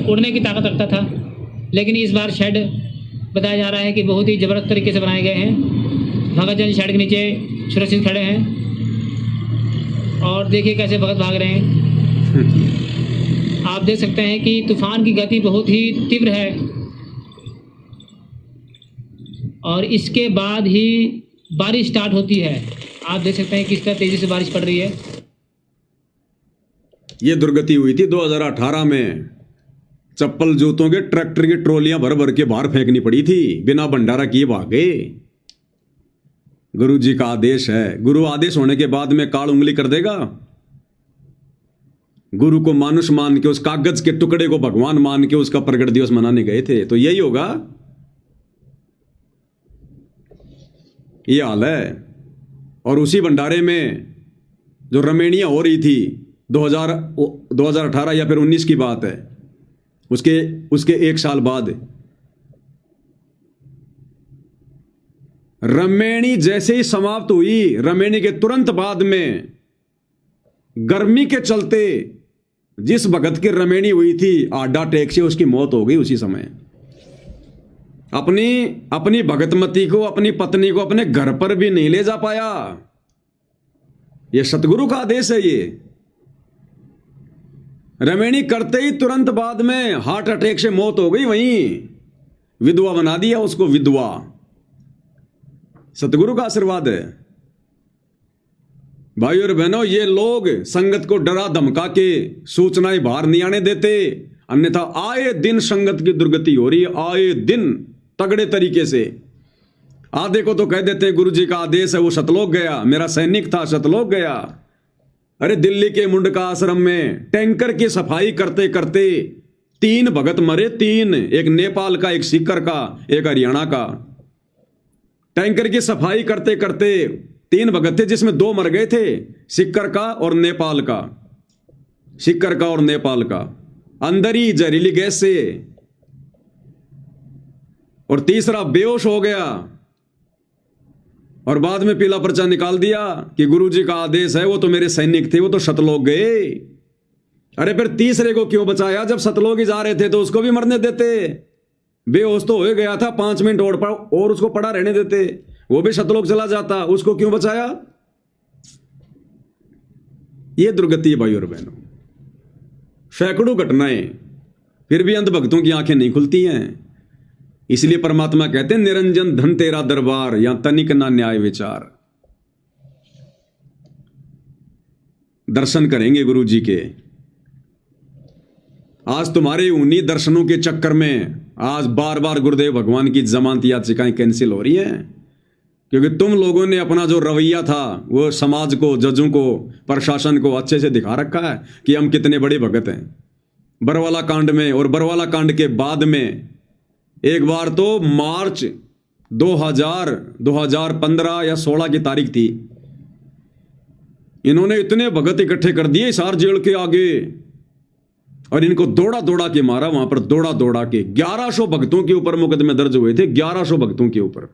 उड़ने की ताकत रखता था, लेकिन इस बार शेड बताया जा रहा है कि बहुत ही ज़बरदस्त तरीके से बनाए गए हैं। भगतजन शेड के नीचे सुरक्षित खड़े हैं और देखिए कैसे भगत भाग रहे हैं। आप देख सकते हैं कि तूफान की गति बहुत ही तीव्र है और इसके बाद ही बारिश स्टार्ट होती है। आप देख सकते हैं किस तरह तेज़ी से बारिश पड़ रही है। ये दुर्गति हुई थी 2018 में। चप्पल जूतों के ट्रैक्टर की ट्रॉलियां भर भर के बाहर फेंकनी पड़ी थी, बिना भंडारा किए भागे। गुरु जी का आदेश है। गुरु आदेश होने के बाद में काल उंगली कर देगा। गुरु को मानुष मान के, उस कागज के टुकड़े को भगवान मान के उसका प्रकट दिवस मनाने गए थे, तो यही होगा। ये हाल है। और उसी भंडारे में जो रमेणियां हो रही थी 2018 या फिर 19 की बात है, उसके एक साल बाद रमेणी जैसे ही समाप्त हुई, रमेणी के तुरंत बाद में गर्मी के चलते जिस भगत की रमेणी हुई थी, हार्ट अटैक से उसकी मौत हो गई उसी समय। अपनी भगतमती को, अपनी पत्नी को अपने घर पर भी नहीं ले जा पाया। यह सतगुरु का आदेश है। ये रमेणी करते ही तुरंत बाद में हार्ट अटैक से मौत हो गई। वहीं विधवा बना दिया उसको, विधवा। सतगुरु का आशीर्वाद है। भाई और बहनों, ये लोग संगत को डरा धमका के सूचनाएं बाहर नहीं आने देते, अन्यथा आए दिन संगत की दुर्गति हो रही है। आए दिन तगड़े तरीके से। आधे को तो कह देते हैं गुरु जी का आदेश है, वो सतलोक गया, मेरा सैनिक था सतलोक गया। अरे दिल्ली के मुंडका आश्रम में टैंकर की सफाई करते करते 3 भगत मरे। 3, एक नेपाल का, एक सीकर का, एक हरियाणा का। टैंकर की सफाई करते करते 3 भगत थे, जिसमें 2 मर गए थे, सीकर का और नेपाल का। सीकर का और नेपाल का अंदर ही जहरीली गैस से, और तीसरा बेहोश हो गया और बाद में पीला पर्चा निकाल दिया कि गुरुजी का आदेश है, वो तो मेरे सैनिक थे, वो तो सतलोक गए। अरे फिर तीसरे को क्यों बचाया? जब सतलोक ही जा रहे थे तो उसको भी मरने देते। बेहोश तो हो गया था, 5 मिनट और उसको पड़ा रहने देते, वो भी सतलोक चला जाता, उसको क्यों बचाया? ये दुर्गति है भाई और बहनों। सैकड़ों घटनाएं, फिर भी अंधभक्तों की आंखें नहीं खुलती हैं। इसलिए परमात्मा कहते हैं निरंजन धन तेरा दरबार, यहां तनिक ना न्याय विचार। दर्शन करेंगे गुरु जी के। आज तुम्हारे उन्हीं दर्शनों के चक्कर में आज बार बार गुरुदेव भगवान की जमानत याचिकाएं कैंसिल हो रही हैं, क्योंकि तुम लोगों ने अपना जो रवैया था वो समाज को, जजों को, प्रशासन को अच्छे से दिखा रखा है कि हम कितने बड़े भगत हैं। बरवाला कांड में और बरवाला कांड के बाद में एक बार तो मार्च 2015 या 16 की तारीख थी, इन्होंने इतने भगत इकट्ठे कर दिए हिसार जेल के आगे और इनको दौड़ा दौड़ा के मारा। वहां पर दौड़ा दौड़ा के 1100 भक्तों के ऊपर मुकदमे दर्ज हुए थे, 1100 भक्तों के ऊपर।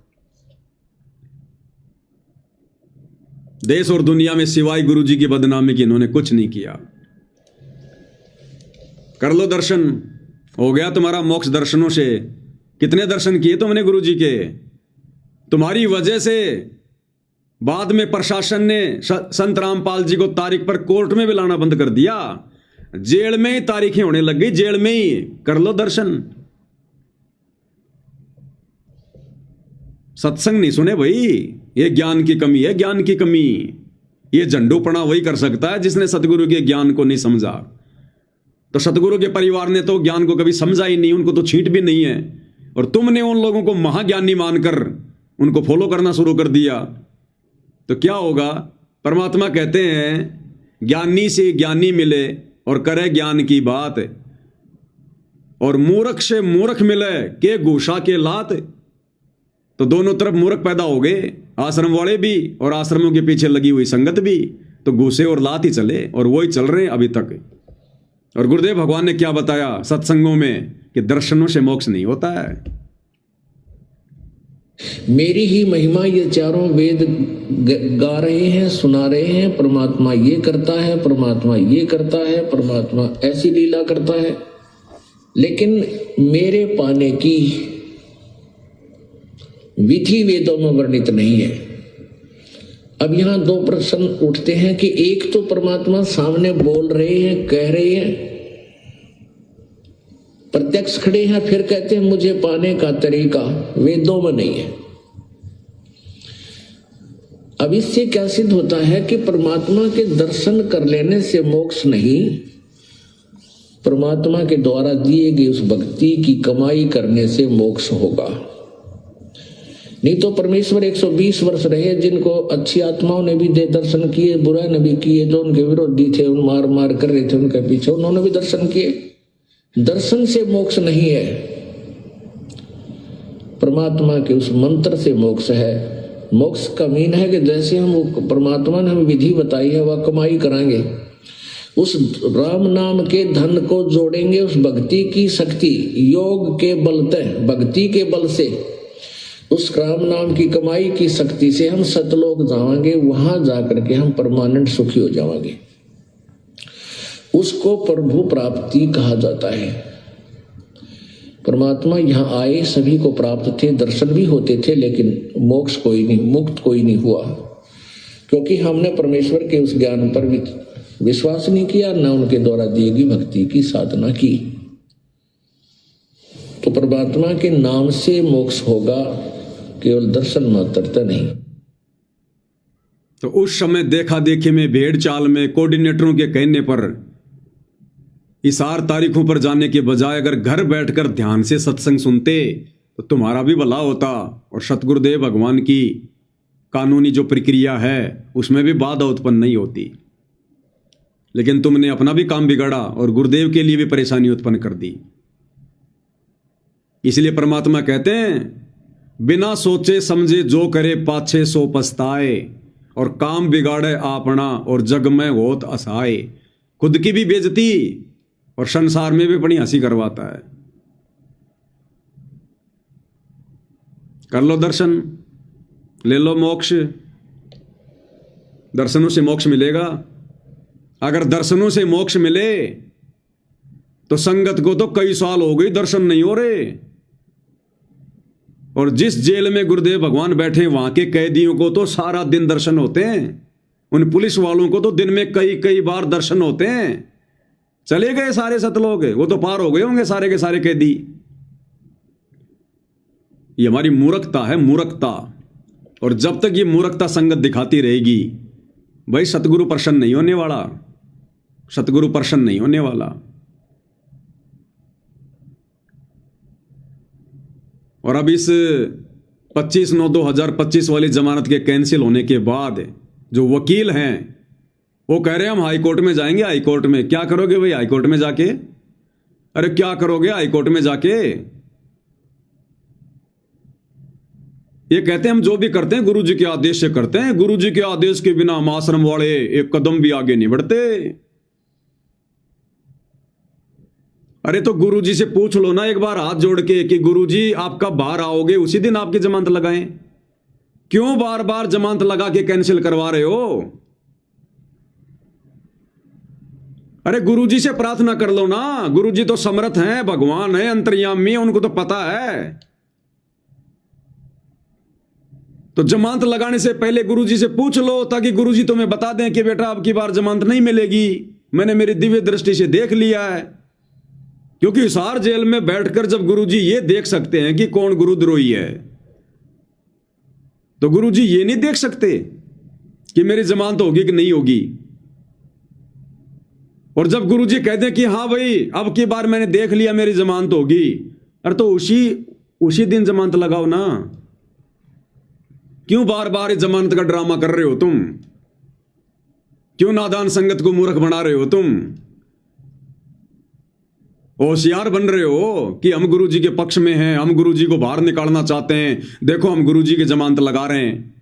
देश और दुनिया में सिवाय गुरु जी की बदनामी की इन्होंने कुछ नहीं किया। कर लो दर्शन, हो गया तुम्हारा मोक्ष दर्शनों से। कितने दर्शन किए तुमने गुरु जी के? तुम्हारी वजह से बाद में प्रशासन ने संत रामपाल जी को तारीख पर कोर्ट में भी लाना बंद कर दिया। जेल में ही तारीखें होने लग गई, जेल में ही। कर लो दर्शन। सत्संग नहीं सुने भाई, ये ज्ञान की कमी है, ज्ञान की कमी। ये झंडूपना वही कर सकता है जिसने सतगुरु के ज्ञान को नहीं समझा। तो सतगुरु के परिवार ने तो ज्ञान को कभी समझा ही नहीं, उनको तो छींट भी नहीं है। और तुमने उन लोगों को महाज्ञानी मानकर उनको फॉलो करना शुरू कर दिया, तो क्या होगा? परमात्मा कहते हैं ज्ञानी से ज्ञानी मिले और करे ज्ञान की बात, और मूर्ख से मूर्ख मिले के घूसा के लात। तो दोनों तरफ मूर्ख पैदा हो गए, आश्रम वाले भी और आश्रमों के पीछे लगी हुई संगत भी। तो घूसे और लात ही चले, और वही चल रहे हैं अभी तक। और गुरुदेव भगवान ने क्या बताया सत्संगों में कि दर्शनों से मोक्ष नहीं होता है। मेरी ही महिमा ये चारों वेद गा रहे हैं, सुना रहे हैं। परमात्मा ये करता है, परमात्मा ये करता है, परमात्मा ऐसी लीला करता है। लेकिन मेरे पाने की विधि वेदों में वर्णित नहीं है। अब यहां दो प्रश्न उठते हैं कि एक तो परमात्मा सामने बोल रहे हैं, कह रहे हैं, प्रत्यक्ष खड़े हैं, फिर कहते हैं मुझे पाने का तरीका वेदों में नहीं है। अब इससे क्या सिद्ध होता है कि परमात्मा के दर्शन कर लेने से मोक्ष नहीं, परमात्मा के द्वारा दिए गए उस भक्ति की कमाई करने से मोक्ष होगा। नहीं तो परमेश्वर 120 वर्ष रहे, जिनको अच्छी आत्माओं ने भी दे दर्शन किए, बुरा ने भी किए, जो उनके विरोधी थे, उन मार मार कर रहे थे उनके पीछे, उन्होंने भी दर्शन किए। दर्शन से मोक्ष नहीं है, परमात्मा के उस मंत्र से मोक्ष है। मोक्ष का मीन है कि जैसे हम परमात्मा ने हमें विधि बताई है वह कमाई कराएंगे, उस राम नाम के धन को जोड़ेंगे, उस भक्ति की शक्ति योग के बलते, भक्ति के बल से, उस राम नाम की कमाई की शक्ति से हम सतलोक जाएंगे। वहां जाकर के हम परमानेंट सुखी हो जाएंगे। उसको प्रभु प्राप्ति कहा जाता है। परमात्मा यहाँ आए, सभी को प्राप्त थे, दर्शन भी होते थे, लेकिन मोक्ष कोई नहीं, मुक्त कोई नहीं हुआ, क्योंकि हमने परमेश्वर के उस ज्ञान पर विश्वास नहीं किया, न उनके द्वारा दी गई भक्ति की साधना की। तो परमात्मा के नाम से मोक्ष होगा, केवल दर्शन मात्रता नहीं। तो उस समय देखा देखी में, भेड़ चाल में, कोऑर्डिनेटरों के कहने पर हिसार तारीखों पर जाने के बजाय अगर घर बैठकर ध्यान से सत्संग सुनते तो तुम्हारा भी भला होता, और सतगुरुदेव भगवान की कानूनी जो प्रक्रिया है उसमें भी बाधा उत्पन्न नहीं होती। लेकिन तुमने अपना भी काम बिगाड़ा और गुरुदेव के लिए भी परेशानी उत्पन्न कर दी। इसलिए परमात्मा कहते हैं बिना सोचे समझे जो करे पाछे सो पछताए, और काम बिगाड़े आपना और जग में होत असहाय। खुद की भी बेइज्जती और संसार में भी बड़ी हंसी करवाता है। कर लो दर्शन, ले लो मोक्ष। दर्शनों से मोक्ष मिलेगा। अगर दर्शनों से मोक्ष मिले तो संगत को तो कई साल हो गई दर्शन नहीं हो रहे, और जिस जेल में गुरुदेव भगवान बैठे वहां के कैदियों को तो सारा दिन दर्शन होते हैं। उन पुलिस वालों को तो दिन में कई कई बार दर्शन होते हैं। चले गए सारे सतलोक, वो तो पार हो गए होंगे सारे के सारे कैदी। ये हमारी मूर्खता है, मूर्खता। और जब तक ये मूर्खता संगत दिखाती रहेगी, भाई सतगुरु प्रसन्न नहीं होने वाला, सतगुरु प्रसन्न नहीं होने वाला। और अब इस 25/9/2025 वाली जमानत के कैंसिल होने के बाद जो वकील हैं वो कह रहे हैं हम हाई कोर्ट में जाएंगे। हाई कोर्ट में क्या करोगे भाई? हाई कोर्ट में जाके, अरे क्या करोगे हाई कोर्ट में जाके? ये कहते हैं हम जो भी करते हैं गुरु जी के आदेश से करते हैं, गुरु जी के आदेश के बिना हम आश्रम वाले एक कदम भी आगे नहीं बढ़ते। अरे तो गुरु जी से पूछ लो ना एक बार हाथ जोड़ के कि गुरु जी आप कब बाहर आओगे, उसी दिन आपकी जमानत लगाएं। क्यों बार बार जमानत लगा के कैंसिल करवा रहे हो? अरे गुरु जी से प्रार्थना कर लो ना, गुरु जी तो समर्थ हैं, भगवान है, अंतर्यामी है, उनको तो पता है। तो जमानत लगाने से पहले गुरु जी से पूछ लो, ताकि गुरु जी तुम्हें बता दें कि बेटा अब की बार जमानत नहीं मिलेगी, मैंने मेरी दिव्य दृष्टि से देख लिया है। क्योंकि हिसार जेल में बैठकर जब गुरु जी ये देख सकते हैं कि कौन गुरुद्रोही है, तो गुरु जी ये नहीं देख सकते कि मेरी जमानत होगी कि नहीं होगी। और जब गुरु जी कहते हैं कि हाँ भाई अब की बार मैंने देख लिया मेरी जमानत होगी, अरे तो उसी दिन जमानत लगाओ ना। क्यों बार बार जमानत का ड्रामा कर रहे हो तुम? क्यों नादान संगत को मूर्ख बना रहे हो तुम? होशियार बन रहे हो कि हम गुरु जी के पक्ष में हैं, हम गुरु जी को बाहर निकालना चाहते हैं, देखो हम गुरु जी की जमानत लगा रहे हैं,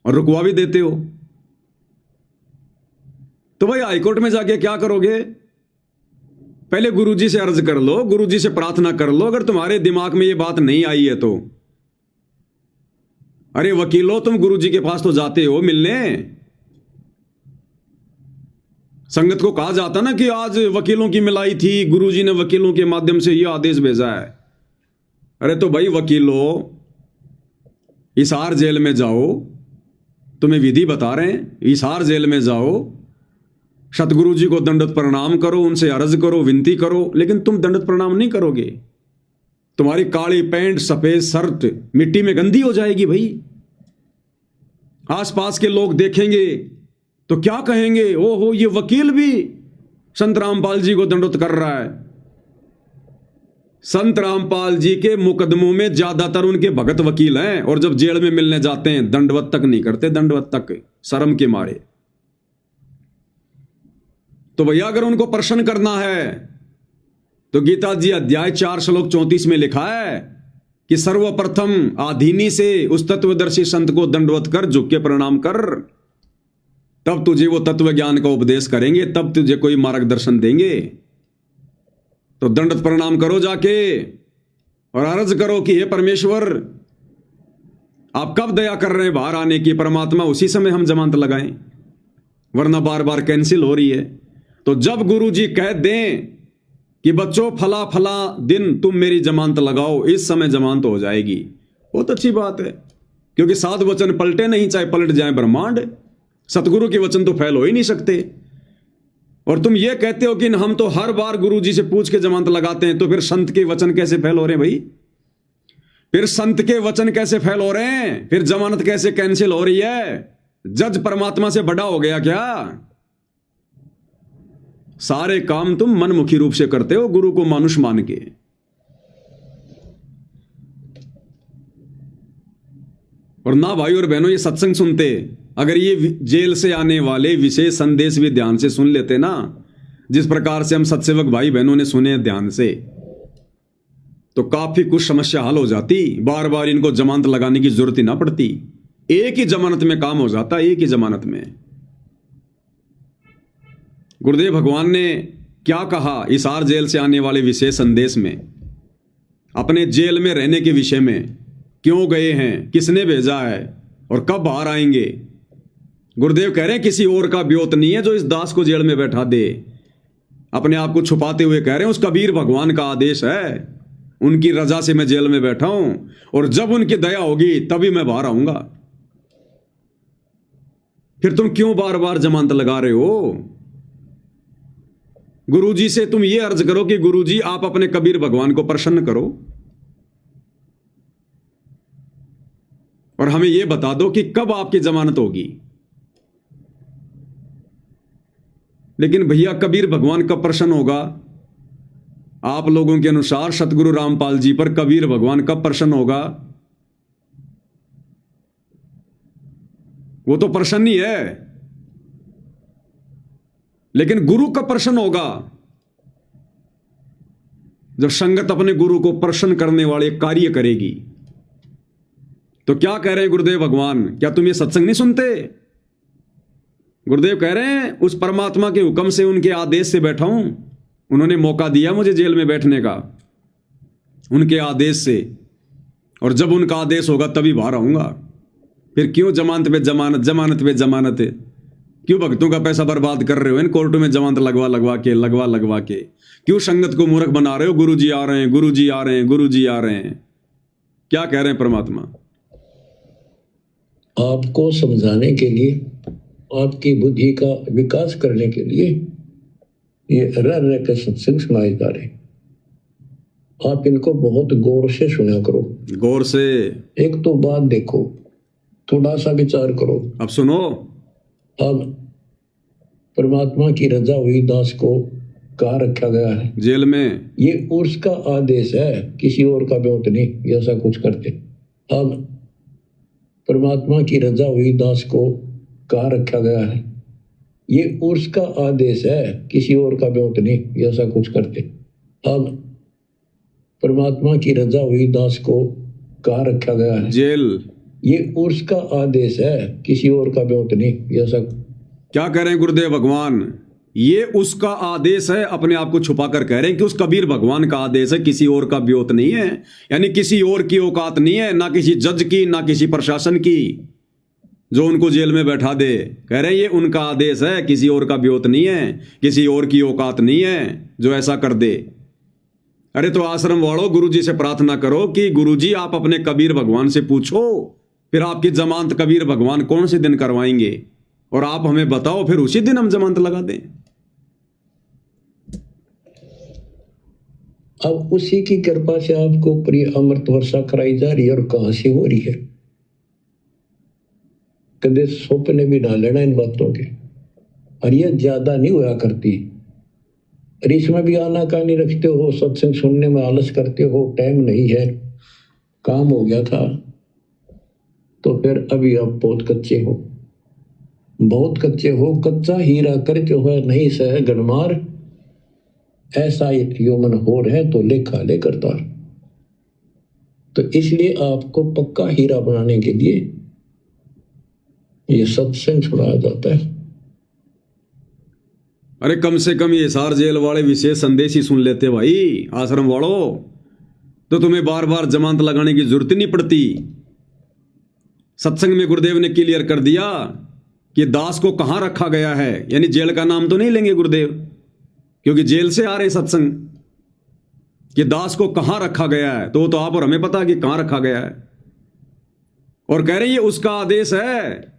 और रुकवा भी देते हो। तो भाई हाईकोर्ट में जाके क्या करोगे? पहले गुरु जी से अर्ज कर लो, गुरु जी से प्रार्थना कर लो। अगर तुम्हारे दिमाग में ये बात नहीं आई है तो अरे वकीलों, तुम गुरु जी के पास तो जाते हो मिलने। संगत को कहा जाता ना कि आज वकीलों की मिलाई थी, गुरुजी ने वकीलों के माध्यम से यह आदेश भेजा है। अरे तो भाई वकीलों, हिसार जेल में जाओ, तुम्हें विधि बता रहे हैं, हिसार जेल में जाओ, सतगुरु जी को दंडवत प्रणाम करो, उनसे अर्ज करो, विनती करो। लेकिन तुम दंडवत प्रणाम नहीं करोगे, तुम्हारी काली पैंट सफेद शर्ट मिट्टी में गंदी हो जाएगी। भाई आसपास के लोग देखेंगे तो क्या कहेंगे? ओहो, ये वकील भी संत रामपाल जी को दंडवत कर रहा है। संत रामपाल जी के मुकदमों में ज्यादातर उनके भगत वकील हैं, और जब जेल में मिलने जाते हैं दंडवत तक नहीं करते, दंडवत तक शर्म के मारे। तो भैया अगर उनको प्रसन्न करना है तो गीता जी अध्याय 4 श्लोक 34 में लिखा है कि सर्वप्रथम आधीनी से उस तत्वदर्शी संत को दंडवत कर, झुक के प्रणाम कर, तब तुझे वो तत्व ज्ञान का उपदेश करेंगे, तब तुझे कोई मार्गदर्शन देंगे। तो दंडवत प्रणाम करो जाके और अर्ज करो कि हे परमेश्वर, आप कब दया कर रहे हैं बाहर आने की? परमात्मा उसी समय हम जमानत लगाएं, वरना बार बार कैंसिल हो रही है। तो जब गुरु जी कह दें कि बच्चों फला फला दिन तुम मेरी जमानत लगाओ, इस समय जमानत हो जाएगी, बहुत अच्छी बात है। क्योंकि 7 वचन पलटे नहीं, चाहे पलट जाए ब्रह्मांड, सतगुरु के वचन तो फैल हो ही नहीं सकते। और तुम ये कहते हो कि हम तो हर बार गुरु जी से पूछ के जमानत लगाते हैं, तो फिर संत के वचन कैसे फैल हो रहे हैं भाई? फिर संत के वचन कैसे फैल हो रहे हैं? फिर जमानत कैसे कैंसिल हो रही है? जज परमात्मा से बड़ा हो गया क्या? सारे काम तुम मनमुखी रूप से करते हो, गुरु को मानुष मान के। और ना भाई और बहनों ये सत्संग सुनते, अगर ये जेल से आने वाले विशेष संदेश भी ध्यान से सुन लेते ना, जिस प्रकार से हम सत्सेवक भाई बहनों ने सुने ध्यान से, तो काफी कुछ समस्या हल हो जाती। बार बार इनको जमानत लगाने की जरूरत ही ना पड़ती, एक ही जमानत में काम हो जाता, एक ही जमानत में। गुरुदेव भगवान ने क्या कहा हिसार जेल से आने वाले विशेष संदेश में? अपने जेल में रहने के विषय में, क्यों गए हैं, किसने भेजा है और कब बाहर आएंगे। गुरुदेव कह रहे हैं किसी और का ब्योत नहीं है जो इस दास को जेल में बैठा दे। अपने आप को छुपाते हुए कह रहे हैं उस कबीर भगवान का आदेश है, उनकी रजा से मैं जेल में बैठा हूं, और जब उनकी दया होगी तभी मैं बाहर आऊंगा। फिर तुम क्यों बार बार जमानत लगा रहे हो? गुरुजी से तुम ये अर्ज करो कि गुरुजी आप अपने कबीर भगवान को प्रसन्न करो। हमें यह बता दो कि कब आपकी जमानत होगी। लेकिन भैया कबीर भगवान कब प्रसन्न होगा? आप लोगों के अनुसार सतगुरु रामपाल जी पर कबीर भगवान कब प्रसन्न होगा? वो तो प्रसन्न ही है, लेकिन गुरु कब प्रसन्न होगा? जब संगत अपने गुरु को प्रसन्न करने वाले कार्य करेगी। तो क्या कह रहे हैं गुरुदेव भगवान? क्या तुम ये सत्संग नहीं सुनते? गुरुदेव कह रहे हैं उस परमात्मा के हुक्म से, उनके आदेश से बैठा हूं। उन्होंने मौका दिया मुझे जेल में बैठने का, उनके आदेश से, और जब उनका आदेश होगा तभी बाहर आऊंगा। फिर क्यों जमानत पे जमानत, जमानत पे जमानत? क्यों भक्तों का पैसा बर्बाद कर रहे हो इन कोर्टों में जमानत लगवा के? क्यों संगत को मूर्ख बना रहे हो? गुरुजी आ रहे हैं, गुरुजी आ रहे हैं, गुरुजी आ रहे हैं। क्या कह रहे हैं परमात्मा? आपको समझाने के लिए, आपकी बुद्धि का विकास करने के लिए ये रह के सत्संग सुनाए जा रहे। आप इनको बहुत गौर से सुना करो। गौर से एक तो बात देखो, थोड़ा सा विचार करो। अब सुनो। अब परमात्मा की रजा हुई दास को कहाँ रखा गया है? जेल में। ये उर्स का आदेश है, किसी और का ब्योत नहीं। ऐसा कुछ करते। अब परमात्मा की रजा हुई दास को कहाँ रखा गया है? ये उर्स का आदेश है, किसी और का ब्योत नहीं। ऐसा कुछ करते। अब परमात्मा की रजा हुई दास को कहाँ रखा गया है? जेल। ये उर्स का आदेश है, किसी और का ब्योत नहीं। ऐसा क्या कह रहे हैं गुरुदेव भगवान? ये उसका आदेश है, अपने आप को छुपा कर कह रहे हैं कि उस कबीर भगवान का आदेश है, किसी और का ब्योत नहीं है। यानी किसी और की औकात नहीं है, ना किसी जज की, ना किसी प्रशासन की, जो उनको जेल में बैठा दे। कह रहे हैं ये उनका आदेश है, किसी और का ब्योत नहीं है, किसी और की औकात नहीं है जो ऐसा कर दे। अरे तो आश्रम वालों, गुरुजी से प्रार्थना करो कि गुरुजी आप अपने कबीर भगवान से पूछो, फिर आपकी जमानत कबीर भगवान कौन से दिन करवाएंगे, और आप हमें बताओ, फिर उसी दिन हम जमानत लगा दें। अब उसी की कृपा से आपको प्रिय अमृत वर्षा कराई जा रही है। और कहां से हो रही है? कदे सपने भी ना लेना इन बातों के। और ये ज्यादा नहीं हुआ करती। और इसमें भी आना का नहीं रखते हो, सत्संग सुनने में आलस करते हो, टाइम नहीं है, काम हो गया था, तो फिर अभी आप बहुत कच्चे हो, बहुत कच्चे हो। कच्चा हीरा करते हुए नहीं सह गणमार, ऐसा एक यौमन हो रहे तो लेखा ले करतार। तो इसलिए आपको पक्का हीरा बनाने के लिए ये सत्संग सुनाया जाता है। अरे कम से कम ये हिसार जेल वाले विशेष संदेश ही सुन लेते भाई। आश्रम वालों, तो तुम्हें बार बार जमानत लगाने की जरूरत नहीं पड़ती। सत्संग में गुरुदेव ने क्लियर कर दिया कि दास को कहां रखा गया है। यानी जेल का नाम तो नहीं लेंगे गुरुदेव, क्योंकि जेल से आ रहे सत्संग, कि दास को कहां रखा गया है। तो आप और हमें पता कि कहां रखा गया है, और कह रहे हैं ये उसका आदेश है।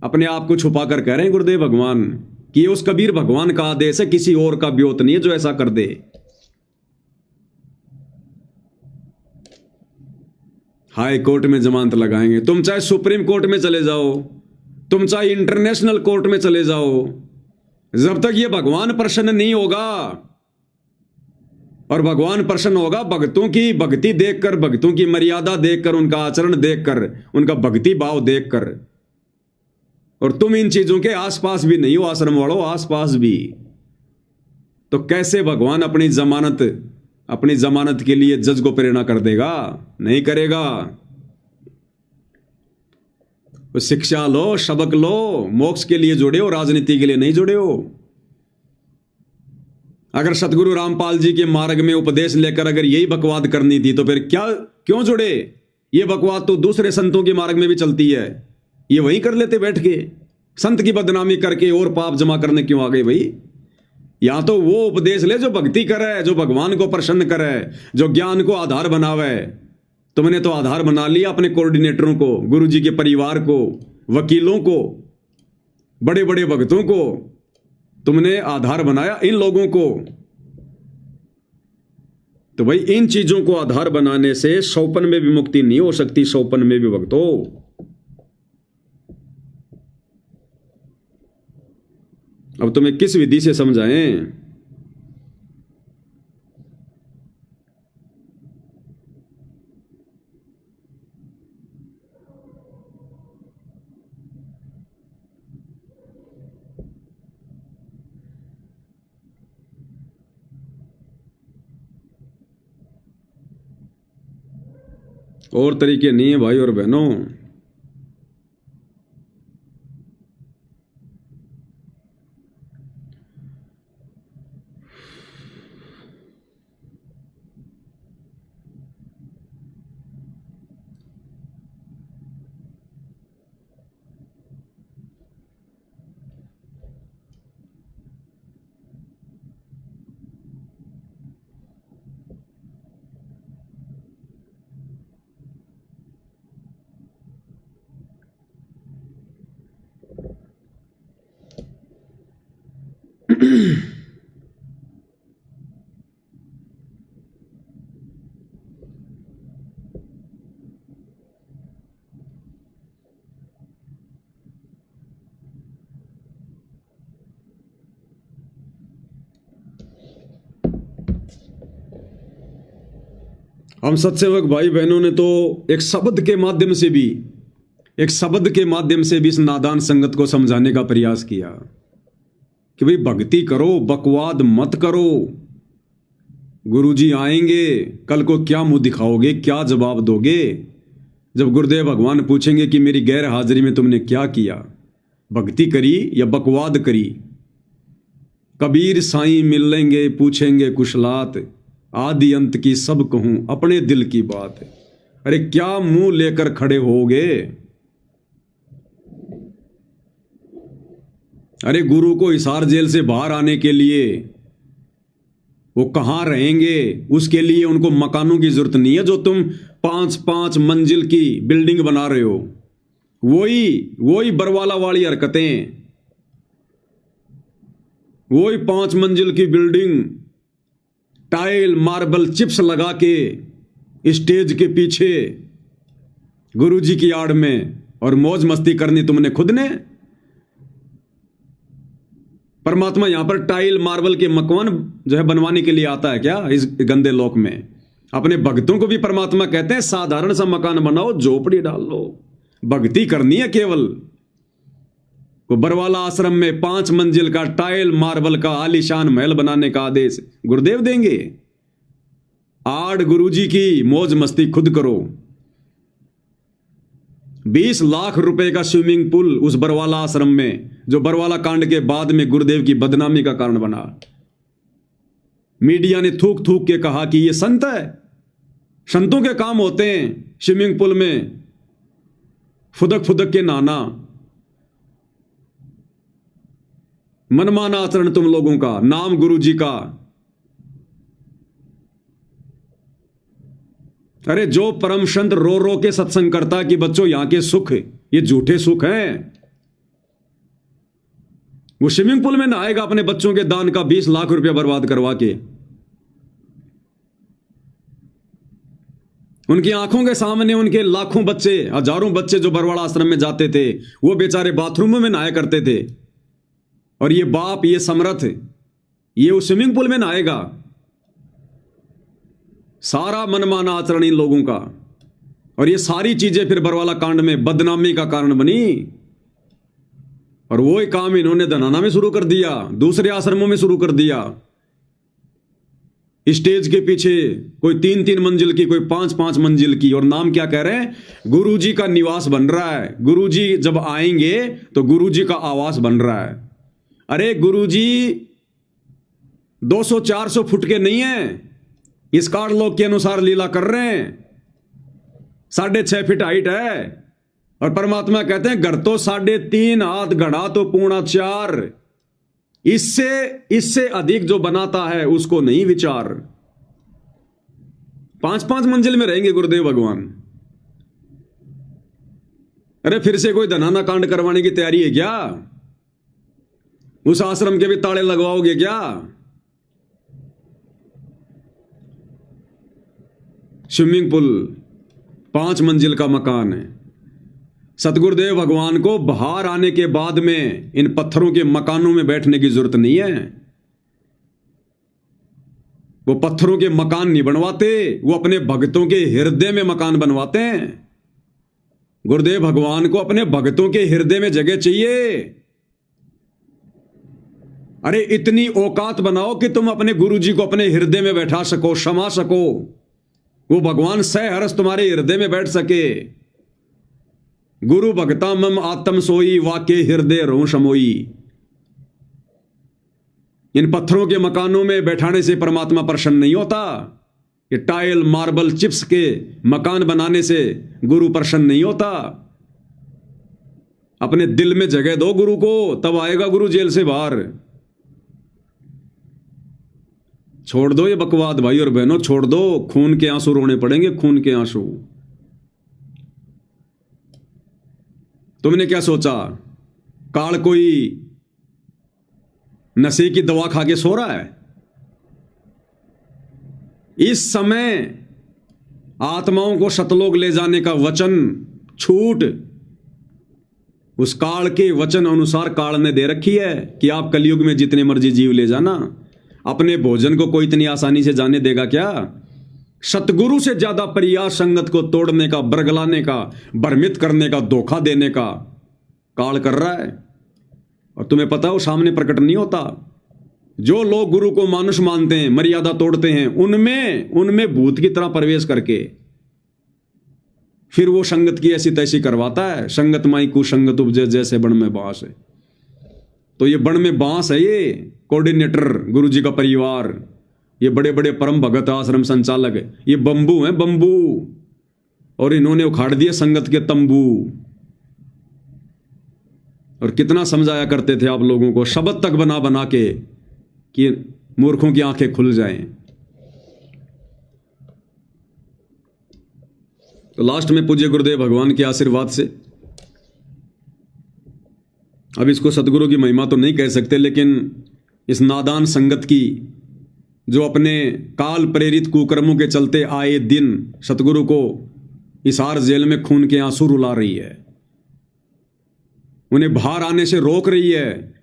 अपने आप को छुपा कर कह रहे हैं गुरुदेव भगवान कि ये उस कबीर भगवान का आदेश है, किसी और का ब्योत नहीं है जो ऐसा कर दे। हाई कोर्ट में जमानत लगाएंगे, तुम चाहे सुप्रीम कोर्ट में चले जाओ, तुम चाहे इंटरनेशनल कोर्ट में चले जाओ, जब तक ये भगवान प्रसन्न नहीं होगा। और भगवान प्रसन्न होगा भक्तों की भक्ति देखकर, भक्तों की मर्यादा देखकर, उनका आचरण देखकर, उनका भक्ति भाव देखकर। और तुम इन चीजों के आसपास भी नहीं हो आश्रम वालों, आसपास भी। तो कैसे भगवान अपनी जमानत के लिए जज को प्रेरणा कर देगा? नहीं करेगा। तो शिक्षा लो, सबक लो, मोक्ष के लिए जुड़े हो, राजनीति के लिए नहीं जुड़े हो। अगर सतगुरु रामपाल जी के मार्ग में उपदेश लेकर अगर यही बकवाद करनी थी तो फिर क्यों जुड़े? ये बकवाद तो दूसरे संतों के मार्ग में भी चलती है, ये वही कर लेते बैठ के। संत की बदनामी करके और पाप जमा करने क्यों आ गए भाई? यहां तो वो उपदेश ले जो भक्ति करे, जो भगवान को प्रसन्न करे, जो ज्ञान को आधार बनावे। तुमने तो आधार बना लिया अपने कोऑर्डिनेटरों को, गुरुजी के परिवार को, वकीलों को, बड़े बड़े भक्तों को तुमने आधार बनाया, इन लोगों को। तो भाई इन चीजों को आधार बनाने से सौपन में भी मुक्ति नहीं हो सकती, सौपन में भी भक्तों। अब तुम्हें किस विधि से समझाएं? और तरीके नहीं है भाई और बहनों। हम सत्सेवक भाई बहनों ने तो एक शब्द के माध्यम से भी इस नादान संगत को समझाने का प्रयास किया कि भाई भक्ति करो, बकवाद मत करो। गुरुजी आएंगे, कल को क्या मुंह दिखाओगे, क्या जवाब दोगे जब गुरुदेव भगवान पूछेंगे कि मेरी गैर हाजिरी में तुमने क्या किया, भक्ति करी या बकवाद करी। कबीर साईं मिल लेंगे, पूछेंगे कुशलात, आदि अंत की सब कहूं अपने दिल की बात। अरे क्या मुंह लेकर खड़े होगे? अरे गुरु को हिसार जेल से बाहर आने के लिए वो कहां रहेंगे? उसके लिए उनको मकानों की जरूरत नहीं है जो तुम 5-5 मंजिल की बिल्डिंग बना रहे हो। वही बरवाला वाली हरकतें, वही 5 मंजिल की बिल्डिंग, टाइल मार्बल चिप्स लगा के स्टेज के पीछे गुरुजी की आड़ में और मौज मस्ती करनी तुमने खुद ने। परमात्मा यहां पर टाइल मार्बल के मकान जो है बनवाने के लिए आता है क्या इस गंदे लोक में? अपने भक्तों को भी परमात्मा कहते हैं साधारण सा मकान बनाओ, झोपड़ी डाल लो, भक्ति करनी है केवल। वो बरवाला आश्रम में 5 मंजिल का टाइल मार्बल का आलीशान महल बनाने का आदेश गुरुदेव देंगे? आड़ गुरुजी की मौज मस्ती खुद करो। 20 लाख रुपए का स्विमिंग पूल उस बरवाला आश्रम में, जो बरवाला कांड के बाद में गुरुदेव की बदनामी का कारण बना। मीडिया ने थूक थूक के कहा कि ये संत है, संतों के काम होते हैं स्विमिंग पूल में फुदक फुदक के नहाना। मनमाना आचरण तुम लोगों का, नाम गुरुजी का। अरे जो परम संत रो रो के सत्संग करता कि बच्चों यहां के सुख ये झूठे सुख हैं, वो स्विमिंग पूल में नहाएगा अपने बच्चों के दान का 20 लाख रुपया बर्बाद करवा के। उनकी आंखों के सामने उनके लाखों बच्चे, हजारों बच्चे जो बरवाड़ा आश्रम में जाते थे, वो बेचारे बाथरूमों में नहाया करते थे, और ये बाप, ये समर्थ, ये उस स्विमिंग पूल में नहाएगा। सारा मनमाना आचरण इन लोगों का, और ये सारी चीजें फिर बरवाला कांड में बदनामी का कारण बनी। और वो ही काम इन्होंने धनाना में शुरू कर दिया, दूसरे आश्रमों में शुरू कर दिया। स्टेज के पीछे कोई 3-3 मंजिल की, कोई 5-5 मंजिल की, और नाम क्या कह रहे हैं? गुरुजी का निवास बन रहा है। गुरुजी जब आएंगे तो गुरुजी का आवास बन रहा है। अरे गुरुजी 200-400 फुट के नहीं है, इस कार्डलोक के अनुसार लीला कर रहे हैं। 6.5 फीट हाइट है, और परमात्मा कहते हैं घर तो 3.5 हाथ, घड़ा तो 4.25। इससे अधिक जो बनाता है उसको नहीं विचार। 5-5 मंजिल में रहेंगे गुरुदेव भगवान। अरे फिर से कोई धनाना कांड करवाने की तैयारी है क्या? उस आश्रम के भी ताले लगवाओगे क्या? स्विमिंग पूल, 5 मंजिल का मकान है, सतगुरुदेव भगवान को बाहर आने के बाद में इन पत्थरों के मकानों में बैठने की जरूरत नहीं है। वो पत्थरों के मकान नहीं बनवाते, वो अपने भक्तों के हृदय में मकान बनवाते हैं। गुरुदेव भगवान को अपने भक्तों के हृदय में जगह चाहिए। अरे इतनी औकात बनाओ कि तुम अपने गुरुजी को अपने हृदय में बैठा सको, समा सको, वो भगवान सहरस तुम्हारे हृदय में बैठ सके। गुरु भगता मम आत्म सोई, वाके हृदय रहूं समोई। इन पत्थरों के मकानों में बैठाने से परमात्मा प्रसन्न नहीं होता। ये टाइल मार्बल चिप्स के मकान बनाने से गुरु प्रसन्न नहीं होता। अपने दिल में जगह दो गुरु को, तब आएगा गुरु जेल से बाहर। छोड़ दो ये बकवाद भाई और बहनों, छोड़ दो। खून के आंसू रोने पड़ेंगे, खून के आंसू। तुमने क्या सोचा काल कोई नशे की दवा खा के सो रहा है? इस समय आत्माओं को सतलोक ले जाने का वचन, छूट उस काल के वचन अनुसार काल ने दे रखी है कि आप कलयुग में जितने मर्जी जीव ले जाना। अपने भोजन को कोई इतनी आसानी से जाने देगा क्या? सतगुरु से ज्यादा प्रयास संगत को तोड़ने का, बरगलाने का, भ्रमित करने का, धोखा देने का काल कर रहा है। और तुम्हें पता है वो सामने प्रकट नहीं होता। जो लोग गुरु को मानुष मानते हैं, मर्यादा तोड़ते हैं, उनमें भूत की तरह प्रवेश करके फिर वो संगत की ऐसी तैसी करवाता है। संगत माई कुसंगत उपजे जैसे बण में बांस है। तो ये बण में बांस है, ये कोऑर्डिनेटर गुरु जी का परिवार, ये बड़े बड़े परम भगत आश्रम संचालक, ये बंबू हैं, बंबू। और इन्होंने उखाड़ दिए संगत के तंबू। और कितना समझाया करते थे आप लोगों को, शब्द तक बना बना के कि मूर्खों की आंखें खुल जाएं। तो लास्ट में पूज्य गुरुदेव भगवान के आशीर्वाद से, अब इसको सतगुरु की महिमा तो नहीं कह सकते, लेकिन इस नादान संगत की जो अपने काल प्रेरित कुकर्मों के चलते आए दिन सतगुरु को हिसार जेल में खून के आंसू रुला रही है, उन्हें बाहर आने से रोक रही है।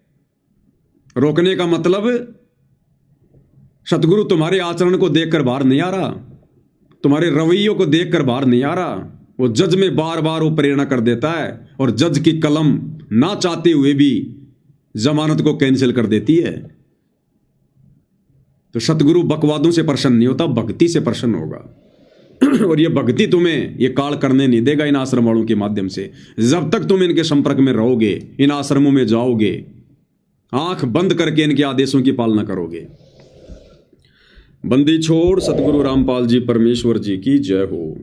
रोकने का मतलब सतगुरु तुम्हारे आचरण को देखकर बाहर नहीं आ रहा, तुम्हारे रवैयों को देखकर बाहर नहीं आ रहा। वो जज में बार बार वो प्रेरणा कर देता है, और जज की कलम ना चाहते हुए भी जमानत को कैंसिल कर देती है। तो सतगुरु बकवादों से प्रसन्न नहीं होता, भक्ति से प्रसन्न होगा। और ये भक्ति तुम्हें ये काल करने नहीं देगा इन आश्रम वालों के माध्यम से। जब तक तुम इनके संपर्क में रहोगे, इन आश्रमों में जाओगे, आंख बंद करके इनके आदेशों की पालना करोगे। बंदी छोड़ सतगुरु रामपाल जी परमेश्वर जी की जय हो।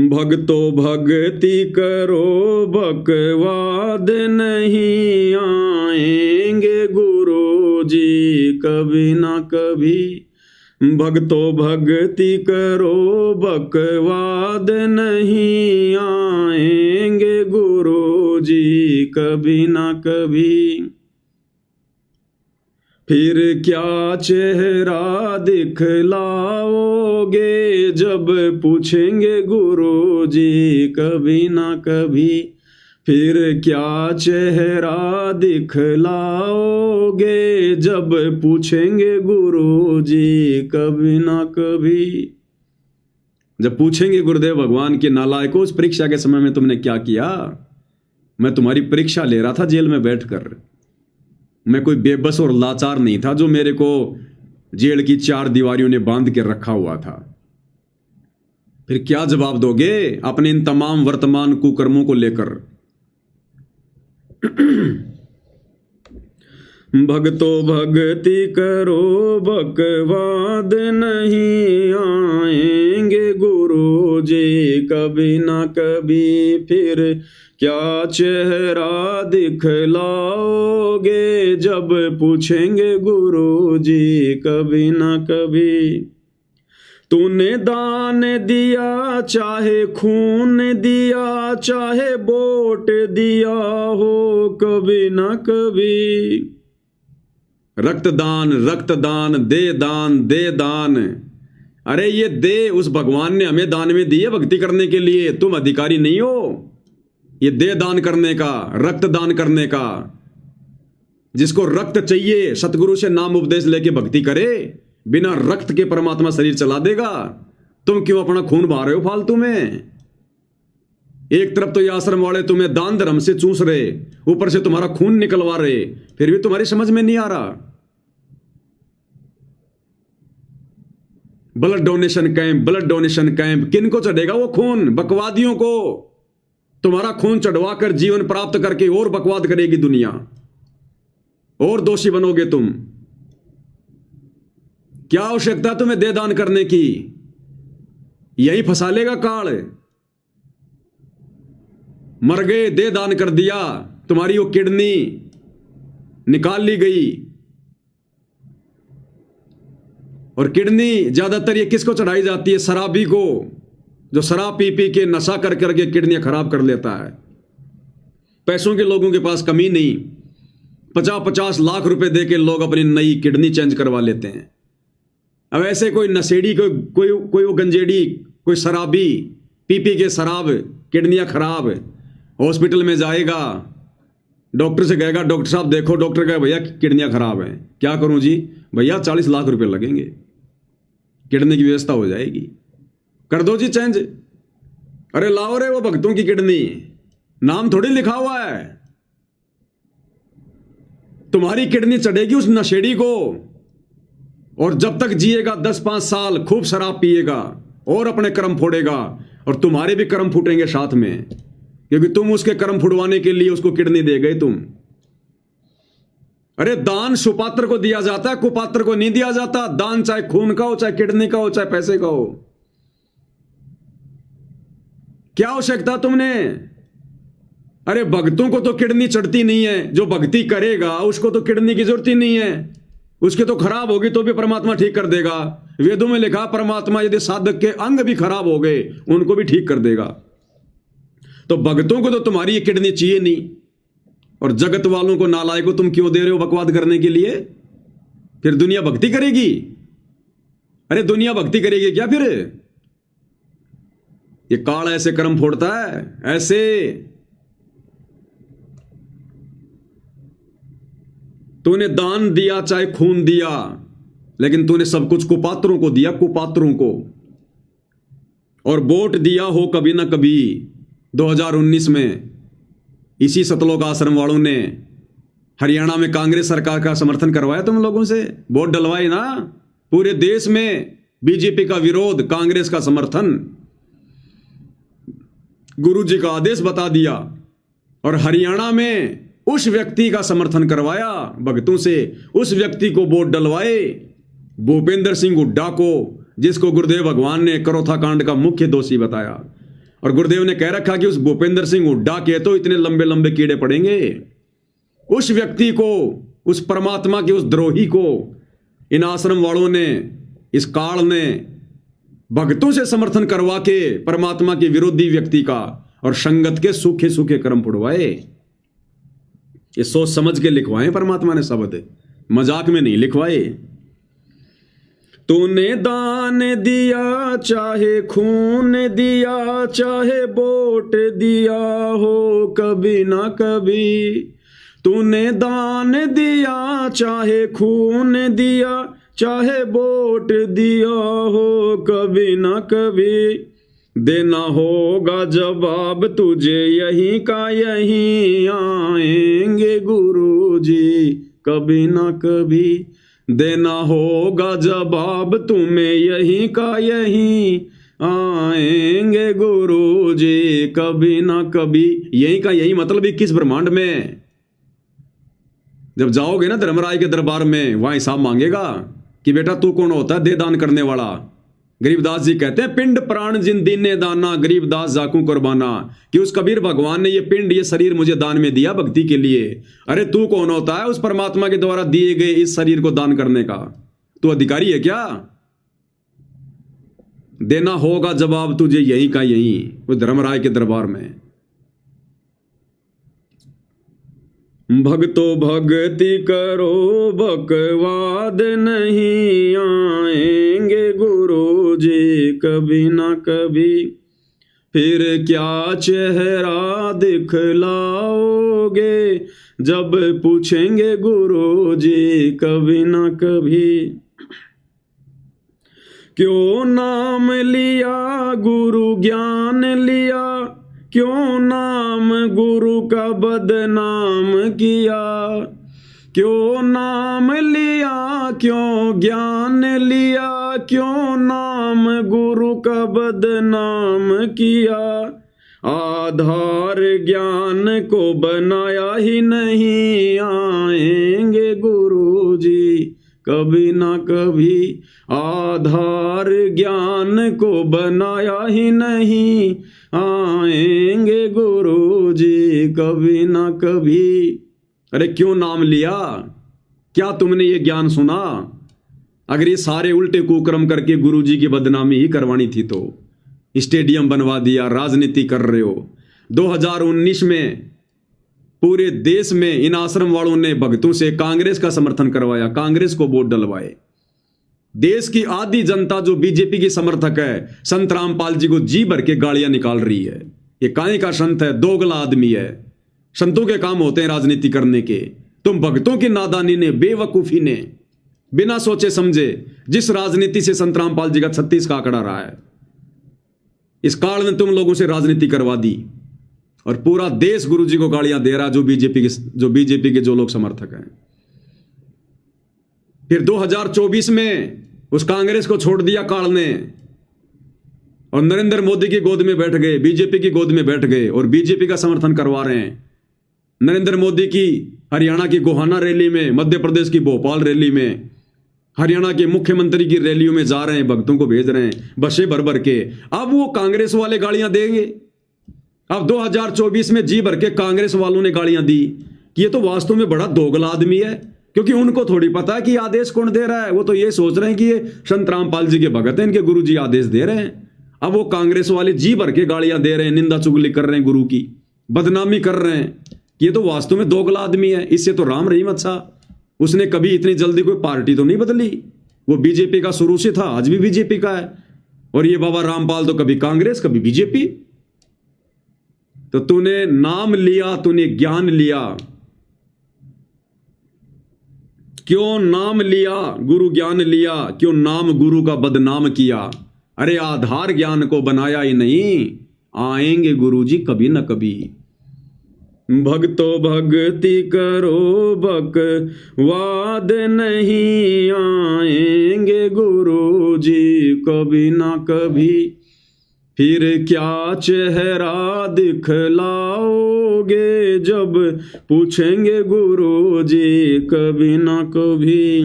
भक्तो भक्ति करो, बकवाद नहीं आएंगे गुरु जी कभी ना कभी। भक्तो भक्ति करो, बकवाद नहीं आएंगे गुरु जी कभी ना कभी। फिर क्या चेहरा दिखलाओगे जब पूछेंगे गुरु जी कभी ना कभी। फिर क्या चेहरा दिखलाओगे जब पूछेंगे गुरु जी कभी ना कभी। जब पूछेंगे गुरुदेव भगवान के नालायकों, उस परीक्षा के समय में तुमने क्या किया? मैं तुम्हारी परीक्षा ले रहा था जेल में बैठकर। मैं कोई बेबस और लाचार नहीं था जो मेरे को जेल की 4 दीवारियों ने बांध के रखा हुआ था। फिर क्या जवाब दोगे अपने इन तमाम वर्तमान कुकर्मों को लेकर? भक्तो भक्ति करो, बकवाद नहीं आएंगे गुरु जी कभी ना कभी। फिर क्या चेहरा दिखलाओगे जब पूछेंगे गुरु जी कभी ना कभी। तूने दान दिया, चाहे खून दे चाहे वोट दिया हो, कभी ना कभी। रक्तदान रक्तदान, दे दान दे दान, अरे ये दे उस भगवान ने हमें दान में दी है भक्ति करने के लिए, तुम अधिकारी नहीं हो ये दे दान करने का, रक्त दान करने का। जिसको रक्त चाहिए सतगुरु से नाम उपदेश लेके भक्ति करे, बिना रक्त के परमात्मा शरीर चला देगा। तुम क्यों अपना खून बहा रहे हो फालतू में? एक तरफ तो ये आश्रम वाले तुम्हें दान धर्म से चूस रहे, ऊपर से तुम्हारा खून निकलवा रहे, फिर भी तुम्हारी समझ में नहीं आ रहा। Blood donation camp, blood donation camp, किनको चढ़ेगा वो खून? बकवादियों को। तुम्हारा खून चढ़वाकर जीवन प्राप्त करके और बकवाद करेगी दुनिया, और दोषी बनोगे तुम। क्या आवश्यकता तुम्हें दे दान करने की? यही फंसा लेगा काल। मर गए, दे दान कर दिया, तुम्हारी वो किडनी निकाल ली गई। और किडनी ज्यादातर ये किसको चढ़ाई जाती है? शराबी को, जो शराब पी पी के नशा कर करके किडनियां खराब कर लेता है। पैसों के लोगों के पास कमी नहीं, 50-50 लाख रुपए दे के लोग अपनी नई किडनी चेंज करवा लेते हैं। अब ऐसे कोई नशेड़ी, कोई वो गंजेड़ी, कोई शराबी पी पी के शराब, किडनियां खराब, हॉस्पिटल में जाएगा, डॉक्टर से कहेगा डॉक्टर साहब देखो, डॉक्टर कहेगा भैया किडनियां खराब हैं। क्या करूं जी? भैया 40 लाख रुपए लगेंगे, किडनी की व्यवस्था हो जाएगी, कर दो जी चेंज। अरे लाओ रे वो भक्तों की किडनी, नाम थोड़ी लिखा हुआ है। तुम्हारी किडनी चढ़ेगी उस नशेड़ी को, और जब तक जिएगा 10-5 साल खूब शराब पिएगा और अपने कर्म फोड़ेगा, और तुम्हारे भी कर्म फूटेंगे साथ में, क्योंकि तुम उसके कर्म फुड़वाने के लिए उसको किडनी दे गए तुम। अरे दान सुपात्र को दिया जाता है, कुपात्र को नहीं दिया जाता। दान चाहे खून का हो, चाहे किडनी का हो, चाहे पैसे का हो। क्या आवश्यकता तुमने? अरे भक्तों को तो किडनी चढ़ती नहीं है, जो भक्ति करेगा उसको तो किडनी की जरूरत ही नहीं है। उसके तो खराब होगी तो भी परमात्मा ठीक कर देगा। वेदों में लिखा परमात्मा यदि साधक के अंग भी खराब हो गए उनको भी ठीक कर देगा। तो भक्तों को तो तुम्हारी ये किडनी चाहिए नहीं, और जगत वालों को नालायक को तुम क्यों दे रहे हो बकवाद करने के लिए? फिर दुनिया भक्ति करेगी? अरे दुनिया भक्ति करेगी क्या फिर? ये काल ऐसे कर्म फोड़ता है, ऐसे। तूने दान दिया चाहे खून दिया, लेकिन तूने सब कुछ कुपात्रों को दिया, कुपात्रों को। और वोट दिया हो कभी ना कभी 2019 में इसी सतलोक आश्रम वालों ने हरियाणा में कांग्रेस सरकार का समर्थन करवाया, तुम लोगों से वोट डलवाए ना। पूरे देश में बीजेपी का विरोध, कांग्रेस का समर्थन, गुरुजी का आदेश बता दिया, और हरियाणा में उस व्यक्ति का समर्थन करवाया भक्तों से, उस व्यक्ति को वोट डलवाए, भूपेंद्र सिंह हुड्डा को, जिसको गुरुदेव भगवान ने करोथा कांड का मुख्य दोषी बताया। और गुरुदेव ने कह रखा कि उस भूपेंद्र सिंह हुड्डा के तो इतने लंबे लंबे कीड़े पड़ेंगे। उस व्यक्ति को, उस परमात्मा के उस द्रोही को इन आश्रम वालों ने, इस काल ने भक्तों से समर्थन करवा के परमात्मा के विरोधी व्यक्ति का और संगत के सूखे सूखे कर्म फुड़वाए। ये सोच समझ के लिखवाए परमात्मा ने शब्द, मजाक में नहीं लिखवाए। तूने दान दिया चाहे खून दिया, चाहे वोट दिया हो कभी ना कभी। तूने दान दिया चाहे खून दिया, चाहे वोट दिया हो कभी ना कभी। देना होगा जवाब तुझे यहीं का यहीं, आएंगे गुरुजी कभी ना कभी। देना होगा जवाब तुम्हें यहीं का यहीं, आएंगे गुरुजी कभी ना कभी। यहीं का यहीं मतलब 21 ब्रह्मांड में। जब जाओगे ना धर्मराज के दरबार में, वहां हिसाब मांगेगा कि बेटा तू कौन होता है दे दान करने वाला। गरीबदास जी कहते हैं पिंड प्राण जिन दीने दाना, गरीबदास जाकू कुर्बाना। कि उस कबीर भगवान ने ये पिंड, ये शरीर मुझे दान में दिया भक्ति के लिए। अरे तू कौन होता है उस परमात्मा के द्वारा दिए गए इस शरीर को दान करने का? तू अधिकारी है क्या? देना होगा जवाब तुझे यहीं का यहीं, उस धर्मराय के दरबार में। भक्तो भक्ति करो बकवाद नहीं, आएंगे गुरु जी कभी ना कभी, फिर क्या चेहरा दिखलाओगे जब पूछेंगे गुरु जी कभी ना कभी। क्यों नाम लिया गुरु ज्ञान लिया, क्यों नाम गुरु का बदनाम किया, क्यों नाम लिया क्यों ज्ञान लिया, क्यों नाम गुरु का बदनाम किया। आधार ज्ञान को बनाया ही नहीं, आएंगे गुरु जी कभी ना कभी। आधार ज्ञान को बनाया ही नहीं, आएंगे गुरु जी कभी ना कभी। अरे क्यों नाम लिया, क्या तुमने ये ज्ञान सुना? अगर ये सारे उल्टे कुकर्म करके गुरु जी की बदनामी ही करवानी थी तो स्टेडियम बनवा दिया, राजनीति कर रहे हो। 2019 में पूरे देश में इन आश्रम वालों ने भक्तों से कांग्रेस का समर्थन करवाया, कांग्रेस को वोट डलवाए। देश की आधी जनता जो बीजेपी की समर्थक है, संत रामपाल जी को जी भर के गालियां निकाल रही है। ये काहे का संत है, दोगला आदमी है। संतों के काम होते हैं राजनीति करने के। तुम भक्तों की नादानी ने, बेवकूफी ने, बिना सोचे समझे जिस राजनीति से संत रामपाल जी का 36 का आंकड़ा रहा है, इस काल में तुम लोगों से राजनीति करवा दी और पूरा देश गुरु जी को गालियां दे रहा, जो बीजेपी के जो लोग समर्थक हैं। फिर 2024 में उस कांग्रेस को छोड़ दिया काल ने और नरेंद्र मोदी की गोद में बैठ गए, बीजेपी की गोद में बैठ गए और बीजेपी का समर्थन करवा रहे हैं। नरेंद्र मोदी की हरियाणा की गोहाना रैली में, मध्य प्रदेश की भोपाल रैली में, हरियाणा के मुख्यमंत्री की रैलियों में जा रहे हैं, भक्तों को भेज रहे हैं बसें भर भर के। अब वो कांग्रेस वाले गालियां देंगे। अब 2024 में जी भर के कांग्रेस वालों ने गालियां दी कि ये तो वास्तव में बड़ा दोगला आदमी है, क्योंकि उनको थोड़ी पता है कि आदेश कौन दे रहा है। वो तो ये सोच रहे हैं कि ये संत रामपाल जी के भगत हैं, इनके गुरु जी आदेश दे रहे हैं। अब वो कांग्रेस वाले जी भर के गालियां दे रहे हैं, निंदा चुगली कर रहे हैं, गुरु की बदनामी कर रहे हैं। ये तो वास्तव में दोगला आदमी है। इससे तो राम रहीम अच्छा, उसने कभी इतनी जल्दी कोई पार्टी तो नहीं बदली। वो बीजेपी का शुरू से था, आज भी बीजेपी का है। और ये बाबा रामपाल तो कभी कांग्रेस कभी बीजेपी। तो तूने नाम लिया, तूने ज्ञान लिया, क्यों नाम लिया गुरु ज्ञान लिया, क्यों नाम गुरु का बदनाम किया। अरे आधार ज्ञान को बनाया ही नहीं, आएंगे गुरु जी कभी ना कभी। भक्तो भक्ति करो बकवाद नहीं, आएंगे गुरु जी कभी ना कभी। फिर क्या चेहरा दिखलाओगे जब पूछेंगे गुरु जी कभी ना कभी।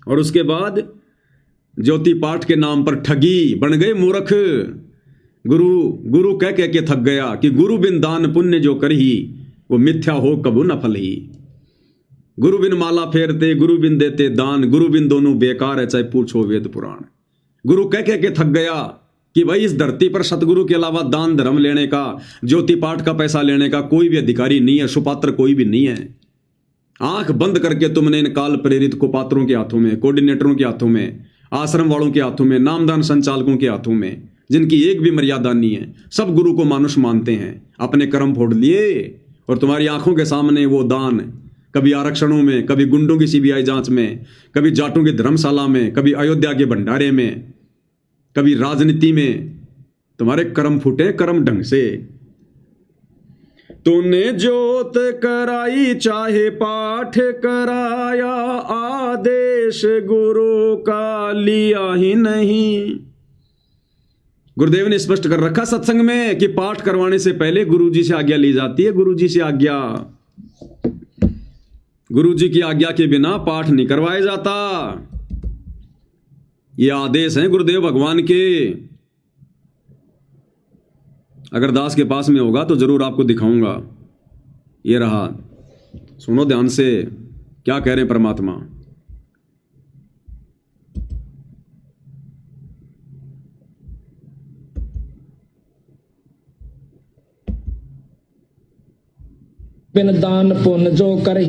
और उसके बाद ज्योति पाठ के नाम पर ठगी, बन गए मूर्ख। गुरु कह के थक गया कि गुरु बिन दान पुण्य जो करही, वो मिथ्या हो कबू न फलही। गुरु बिन माला फेरते, गुरु बिन देते दान, गुरु बिन दोनों बेकार है, चाहे पूछो वेद पुराण। गुरु कह के थक गया कि भाई इस धरती पर सतगुरु के अलावा दान धर्म लेने का, ज्योति पाठ का पैसा लेने का कोई भी अधिकारी नहीं है, सुपात्र कोई भी नहीं है। आंख बंद करके तुमने इन काल प्रेरित कुपात्रों के हाथों में, कोऑर्डिनेटरों के हाथों में, आश्रम वालों के हाथों में, नामदान संचालकों के हाथों में, जिनकी एक भी मर्यादा नहीं है, सब गुरु को मानुष मानते हैं, अपने कर्म फोड़ लिए। और तुम्हारी आंखों के सामने वो दान, कभी आरक्षणों में, कभी गुंडों की सीबीआई जांच में, कभी जाटों की धर्मशाला में, कभी अयोध्या के भंडारे में, कभी राजनीति में, तुम्हारे कर्म फूटे कर्म ढंग से। तूने जोत कराई चाहे पाठ कराया, आदेश गुरु का लिया ही नहीं। गुरुदेव ने स्पष्ट कर रखा सत्संग में कि पाठ करवाने से पहले गुरुजी से आज्ञा ली जाती है। गुरुजी से आज्ञा, गुरुजी की आज्ञा के बिना पाठ नहीं करवाया जाता। ये आदेश हैं गुरुदेव भगवान के। अगर दास के पास में होगा तो जरूर आपको दिखाऊंगा। ये रहा, सुनो ध्यान से क्या कह रहे हैं परमात्मा। बिन दान पुण्य जो करे।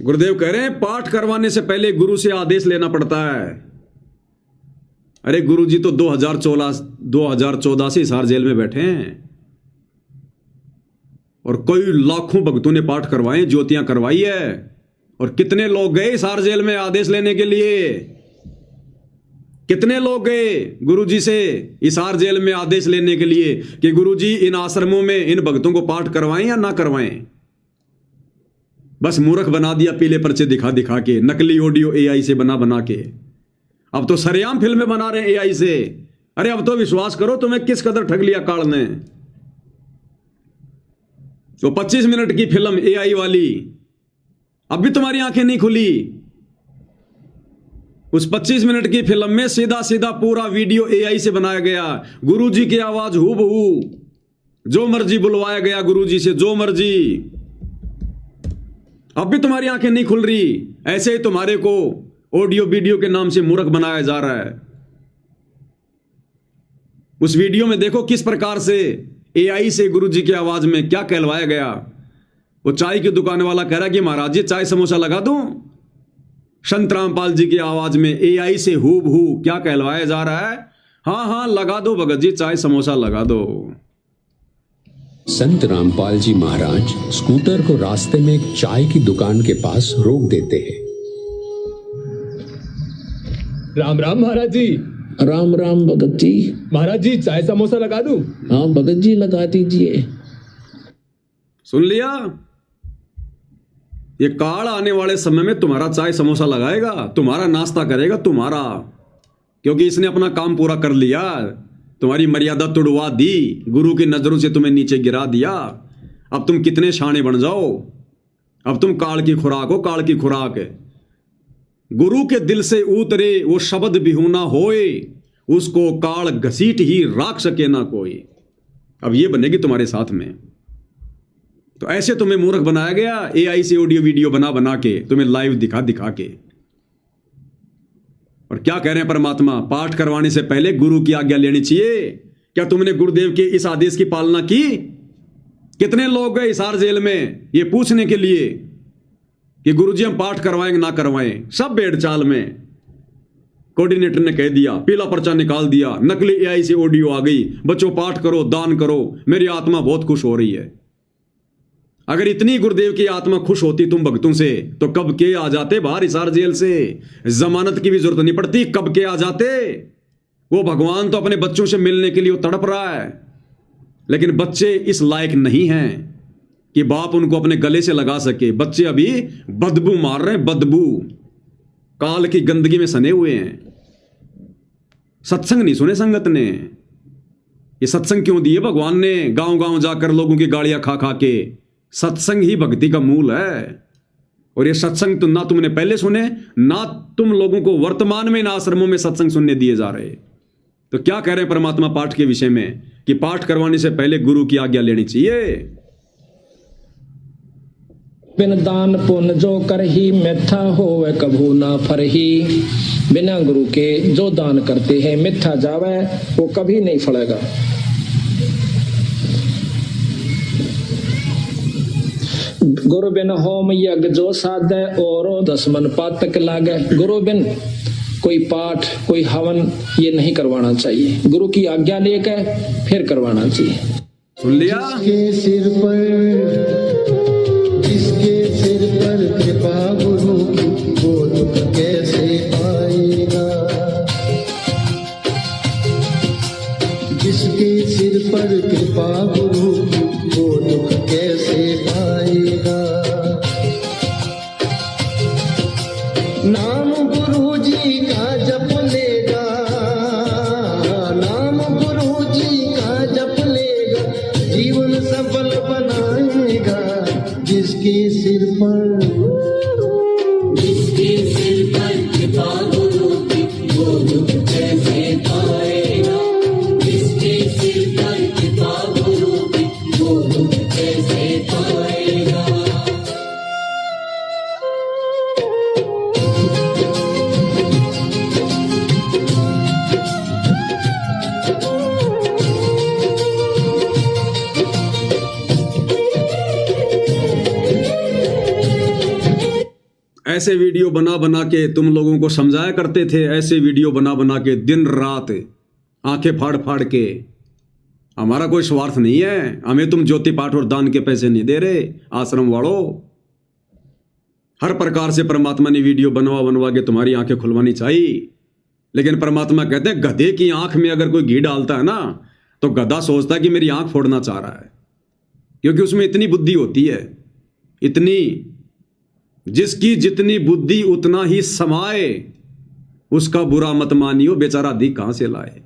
गुरुदेव कह रहे हैं पाठ करवाने से पहले गुरु से आदेश लेना पड़ता है। अरे गुरुजी तो 2014 से हिसार जेल में बैठे हैं और कई लाखों भक्तों ने पाठ करवाए, ज्योतियां करवाई है। और कितने लोग गए हिसार जेल में आदेश लेने के लिए? कितने लोग गए गुरुजी से हिसार जेल में आदेश लेने के लिए कि गुरुजी इन आश्रमों में इन भक्तों को पाठ करवाएं या ना करवाएं? बस मूर्ख बना दिया पीले पर्चे दिखा दिखा के, नकली ऑडियो एआई से बना बना के। अब तो सरेआम फिल्में बना रहे हैं एआई से। अरे अब तो विश्वास करो, तुम्हें किस कदर ठग लिया काल ने। तो 25 मिनट की फिल्म एआई वाली, अब भी तुम्हारी आंखें नहीं खुली। उस 25 मिनट की फिल्म में सीधा सीधा पूरा वीडियो एआई से बनाया गया। गुरुजी की आवाज हूबहू, जो मर्जी बुलवाया गया गुरुजी से, जो मर्जी। अब भी तुम्हारी आंखें नहीं खुल रही। ऐसे ही तुम्हारे को ऑडियो वीडियो के नाम से मूर्ख बनाया जा रहा है। उस वीडियो में देखो किस प्रकार से एआई से गुरुजी की आवाज में क्या कहलवाया गया। वो चाय की दुकान वाला कह रहा है कि महाराज जी चाय समोसा लगा दूं। संत रामपाल जी की आवाज में एआई से हूबहू क्या कहलवाया जा रहा है? हाँ हाँ लगा दो भगत जी, चाय समोसा लगा दो। संत रामपाल जी महाराज स्कूटर को रास्ते में एक चाय की दुकान के पास रोक देते हैं। राम राम महाराज जी। राम राम भगत जी। महाराज जी चाय समोसा लगा दूं? हाँ भगत जी लगा दीजिए। सुन लिया? ये काल आने वाले समय में तुम्हारा चाय समोसा लगाएगा, तुम्हारा नाश्ता करेगा, तुम्हारा, क्योंकि इसने अपना काम पूरा कर लिया। तुम्हारी मर्यादा तुड़वा दी, गुरु की नजरों से तुम्हें नीचे गिरा दिया। अब तुम कितने शाणे बन जाओ, अब तुम काल की खुराक हो, काल की खुराक। गुरु के दिल से उतरे वो शब्द बिहुना होए, उसको काल घसीट ही राख सके ना कोई। अब ये बनेगी तुम्हारे साथ में। तो ऐसे तुम्हें मूर्ख बनाया गया एआई से ऑडियो वीडियो बना बना के, तुम्हें लाइव दिखा दिखा के। और क्या कह रहे हैं परमात्मा? पाठ करवाने से पहले गुरु की आज्ञा लेनी चाहिए। क्या तुमने गुरुदेव के इस आदेश की पालना की? कितने लोग गए हिसार जेल में ये पूछने के लिए कि गुरुजी हम पाठ करवाएंगे ना करवाएं? सब भेड़ चाल में। कोऑर्डिनेटर ने कह दिया, पीला पर्चा निकाल दिया, नकली एआई से ऑडियो आ गई, बच्चों पाठ करो, दान करो, मेरी आत्मा बहुत खुश हो रही है। अगर इतनी गुरुदेव की आत्मा खुश होती तुम भक्तों से, तो कब के आ जाते बाहर हिसार जेल से। जमानत की भी जरूरत नहीं पड़ती, कब के आ जाते। वो भगवान तो अपने बच्चों से मिलने के लिए वो तड़प रहा है, लेकिन बच्चे इस लायक नहीं हैं कि बाप उनको अपने गले से लगा सके। बच्चे अभी बदबू मार रहे हैं, बदबू, काल की गंदगी में सने हुए हैं। सत्संग नहीं सुने संगत ने। ये सत्संग क्यों दिए भगवान ने? गांव गांव जाकर लोगों की गालियां खा खा के। सत्संग ही भक्ति का मूल है। और ये सत्संग तो ना तुमने पहले सुने, ना तुम लोगों को वर्तमान में इन आश्रमों में सत्संग सुनने दिए जा रहे। तो क्या कह रहे हैं परमात्मा पाठ के विषय में कि पाठ करवाने से पहले गुरु की आज्ञा लेनी चाहिए। बिन दान पुण्य जो कर ही मिथ्या होवे कभू ना फरही। बिना गुरु के जो दान करते हैं मिथ्या जावे, वो कभी नहीं फलेगा। गुरु बिन होम यज्ञ जो साधे और 10 मन पातक लागे। गुरु बिन कोई पाठ कोई हवन ये नहीं करवाना चाहिए, गुरु की आज्ञा लेकर फिर करवाना चाहिए। सुन लिया? जिसके सिर पर कृपा गुरु की, वो दुख कैसे पाएगा। जिसके सिर पर कृपा गुरु की, वो दुख कैसे पाएगा। नाम गुरु जी का जप लेगा, नाम गुरु जी का जप लेगा, जीवन सफल बनाएगा। जिसके सिर पर कृपा गुरु की, वो दुख कैसे पाएगा। जिसके सिर पर कृपा गुरु की, वो दुख कैसे पाएगा। ऐसे वीडियो बना बना के तुम लोगों को समझाया करते थे, ऐसे वीडियो बना बना के दिन रात आंखें फाड़ फाड़ के। हमारा कोई स्वार्थ नहीं है, हमें तुम ज्योति पाठ और दान के पैसे नहीं दे रहे आश्रम वालों। हर प्रकार से परमात्मा ने वीडियो बनवा बनवा के तुम्हारी आंखें खुलवानी चाहिए, लेकिन परमात्मा कहते हैं गधे की आंख में अगर कोई घी डालता है ना तो गधा सोचता है कि मेरी आंख फोड़ना चाह रहा है, क्योंकि उसमें इतनी बुद्धि होती है, इतनी, जिसकी जितनी बुद्धि उतना ही समाए, उसका बुरा मत मानियो, बेचारा अधिक कहां से लाए।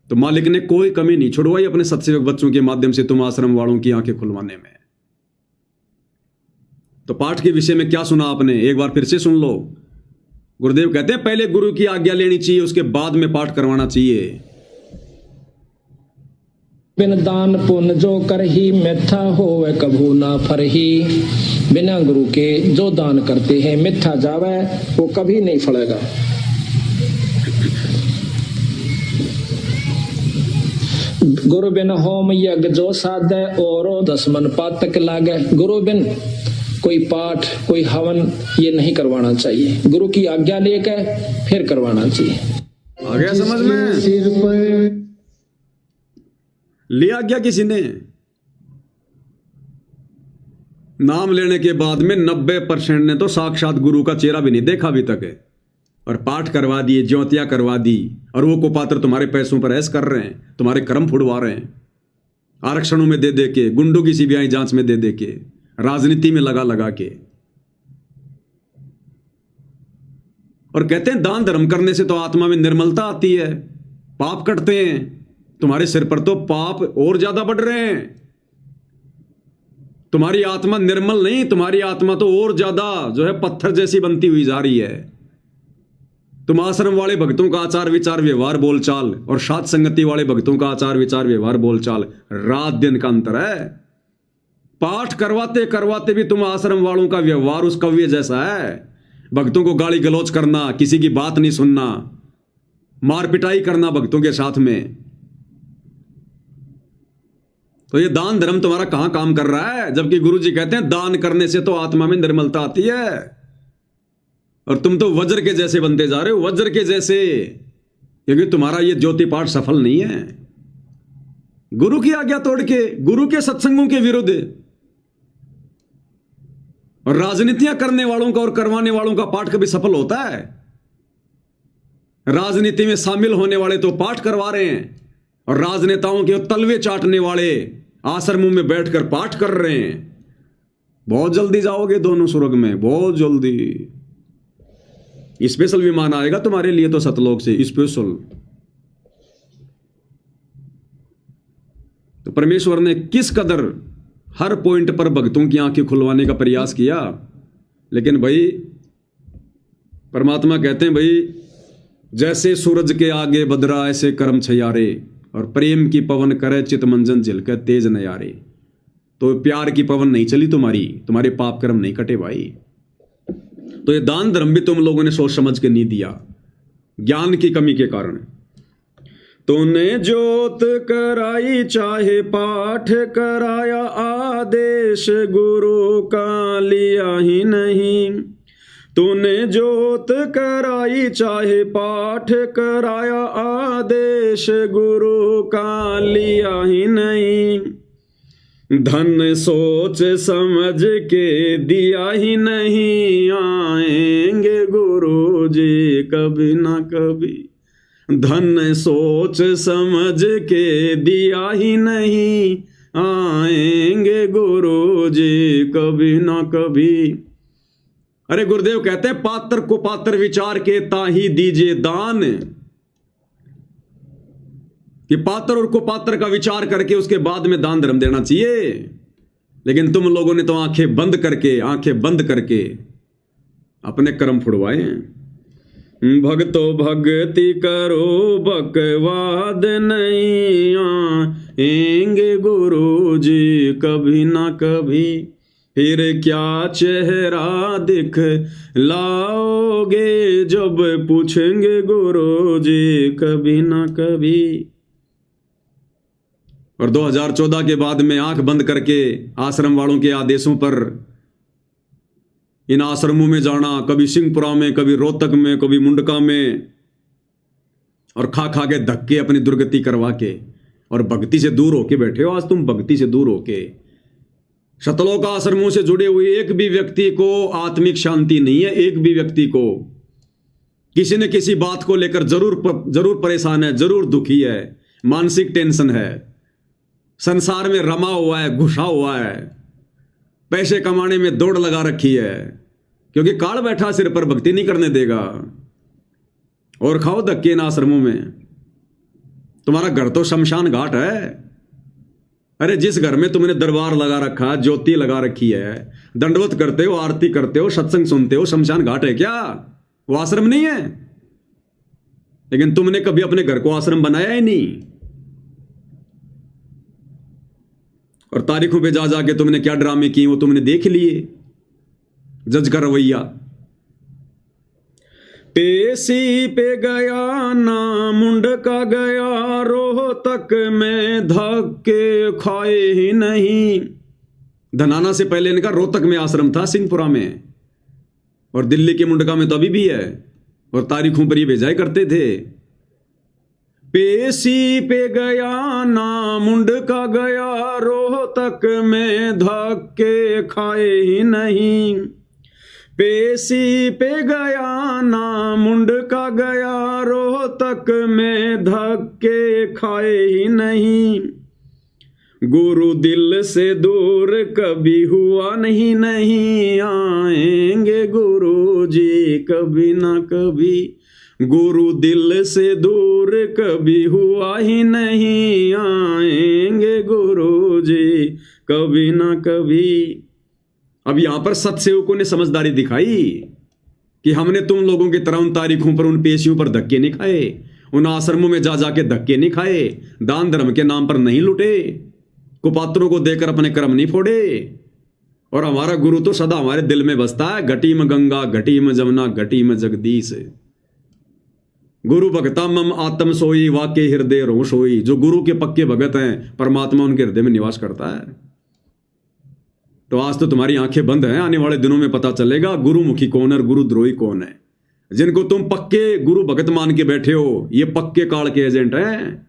तो मालिक ने कोई कमी नहीं छुड़वाई अपने सत्सेवक बच्चों के माध्यम से तुम आश्रम वालों की आंखें खुलवाने में। तो पाठ के विषय में क्या सुना आपने, एक बार फिर से सुन लो। गुरुदेव कहते हैं पहले गुरु की आज्ञा लेनी चाहिए, उसके बाद में पाठ करवाना चाहिए। बिन दान पुण्य जो करही मिथ्या होवे कभू ना फरही। बिना गुरु के जो दान करते हैं मिथ्या जावे, वो कभी नहीं फलेगा। गुरु बिन होम यज्ञ जो साधे औरो 10 मन पातक लागे। गुरु बिन कोई पाठ कोई हवन ये नहीं करवाना चाहिए, गुरु की आज्ञा लेकर फिर करवाना चाहिए। आ गया समझ में? सिर पर लिया गया किसी ने नाम लेने के बाद में 90% ने तो साक्षात गुरु का चेहरा भी नहीं देखा अभी तक है, और पाठ करवा दिए, ज्योतियां करवा दी, और वो कुपात्र तुम्हारे पैसों पर ऐश कर रहे हैं, तुम्हारे कर्म फुड़वा रहे हैं, आरक्षणों में दे दे के, गुंडों की सीबीआई जांच में दे दे के, राजनीति में लगा लगा के। और कहते हैं दान धर्म करने से तो आत्मा में निर्मलता आती है, पाप कटते हैं। तुम्हारे सिर पर तो पाप और ज्यादा बढ़ रहे हैं, तुम्हारी आत्मा निर्मल नहीं, तुम्हारी आत्मा तो और ज्यादा जो है पत्थर जैसी बनती हुई जा रही है। तुम आश्रम वाले भक्तों का आचार विचार व्यवहार बोलचाल और साथ संगति वाले भक्तों का आचार विचार व्यवहार बोलचाल रात दिन का अंतर है। पाठ करवाते करवाते भी तुम आश्रम वालों का व्यवहार उस कव्य जैसा है, भक्तों को गाली गलौज करना, किसी की बात नहीं सुनना, मार पिटाई करना भक्तों के साथ में। तो ये दान धर्म तुम्हारा कहां काम कर रहा है, जबकि गुरुजी कहते हैं दान करने से तो आत्मा में निर्मलता आती है। और तुम तो वज्र के जैसे बनते जा रहे हो, वज्र के जैसे, क्योंकि तुम्हारा ये ज्योति पाठ सफल नहीं है। गुरु की आज्ञा तोड़ के, गुरु के सत्संगों के विरुद्ध, और राजनीतियां करने वालों का और करवाने वालों का पाठ कभी सफल होता है? राजनीति में शामिल होने वाले तो पाठ करवा रहे हैं, और राजनेताओं के तलवे चाटने वाले आश्रमों में बैठकर पाठ कर रहे हैं। बहुत जल्दी जाओगे दोनों स्वर्ग में, बहुत जल्दी। स्पेशल विमान आएगा तुम्हारे लिए तो सतलोक से, स्पेशल। तो परमेश्वर ने किस कदर हर पॉइंट पर भक्तों की आंखें खुलवाने का प्रयास किया, लेकिन भाई परमात्मा कहते हैं भाई जैसे सूरज के आगे बदरा ऐसे कर्म छयारे, और प्रेम की पवन करे चित मंजन झिलके तेज नयारे। तो प्यार की पवन नहीं चली तुम्हारी, तुम्हारे पाप कर्म नहीं कटे भाई। तो ये दान धर्म भी तुम लोगों ने सोच समझ के नहीं दिया, ज्ञान की कमी के कारण। तूने जोत कराई चाहे पाठ कराया, आदेश गुरु का लिया ही नहीं। तूने जोत कराई चाहे पाठ कराया, आदेश गुरु का लिया ही नहीं। धन सोच समझ के दिया ही नहीं, आएंगे गुरु जी कभी ना कभी। धन सोच समझ के दिया ही नहीं, आएंगे गुरु जी कभी ना कभी। अरे गुरुदेव कहते हैं पात्र को पात्र विचार के ताही दीजिए दान, कि पात्र और कुपात्र का विचार करके उसके बाद में दान धर्म देना चाहिए। लेकिन तुम लोगों ने तो आंखें बंद करके अपने कर्म फुड़वाए हैं। भक्तो भक्ति करो बकवाद नहीं, आएंगे गुरु जी कभी ना कभी। फिर क्या चेहरा दिख लाओगे जब पूछेंगे गुरु जी कभी ना कभी। और 2014 के बाद में आंख बंद करके आश्रम वालों के आदेशों पर इन आश्रमों में जाना, कभी सिंहपुरा में, कभी रोहतक में, कभी मुंडका में, और खा खा के धक्के अपनी दुर्गति करवा के, और भक्ति से दूर होके बैठे हो। आज तुम भक्ति से दूर होके शतलोक आश्रमों से जुड़े हुए एक भी व्यक्ति को आत्मिक शांति नहीं है। एक भी व्यक्ति को किसी न किसी बात को लेकर जरूर परेशान है, जरूर दुखी है, मानसिक टेंशन है, संसार में रमा हुआ है, घुसा हुआ है, पैसे कमाने में दौड़ लगा रखी है, क्योंकि काल बैठा सिर पर भक्ति नहीं करने देगा। और खाओ धक्के इन आश्रमों में। तुम्हारा घर तो शमशान घाट है। अरे जिस घर में तुमने दरबार लगा रखा, ज्योति लगा रखी है, दंडवत करते हो, आरती करते हो, सत्संग सुनते हो, शमशान घाट है क्या? वो आश्रम नहीं है। लेकिन तुमने कभी अपने घर को आश्रम बनाया ही नहीं। और तारीखों पे जा जाके तुमने क्या ड्रामे किए वो तुमने देख लिए। जज का रवैया। पेशी पे गया ना मुंडका गया, रोहतक में धक्के खाए ही नहीं। धनाना से पहले इनका रोहतक में आश्रम था, सिंहपुरा में, और दिल्ली के मुंडका में तो अभी भी है, और तारीखों पर ये भेजाए करते थे। पेशी पे गया ना मुंडका गया, रोहतक में धक्के खाए ही नहीं। पेशी पे गया ना मुंडका गया, रोहतक में धक्के खाए ही नहीं। गुरु दिल से दूर कभी हुआ नहीं, नहीं आएंगे गुरु जी कभी ना कभी। गुरु दिल से दूर कभी हुआ ही नहीं, आएंगे गुरु जी कभी ना कभी। अब यहां पर सत्सेवकों ने समझदारी दिखाई कि हमने तुम लोगों की तरह उन तारीखों पर, उन पेशियों पर धक्के नहीं खाए, उन आश्रमों में जा जाके धक्के नहीं खाए, दान धर्म के नाम पर नहीं लुटे, कुपात्रों को देकर अपने कर्म नहीं फोड़े। और हमारा गुरु तो सदा हमारे दिल में बसता है। घटी में गंगा, घटी में जमुना, घटी में जगदीश। गुरु भगता मम आत्म सोई, वाके हृदय रो सोई। जो गुरु के पक्के भगत हैं, परमात्मा उनके हृदय में निवास करता है। तो आज तो तुम्हारी आंखें बंद हैं, आने वाले दिनों में पता चलेगा गुरुमुखी कौन है और गुरुद्रोही कौन है। जिनको तुम पक्के गुरु भगत मान के बैठे हो, ये पक्के काल के एजेंट हैं।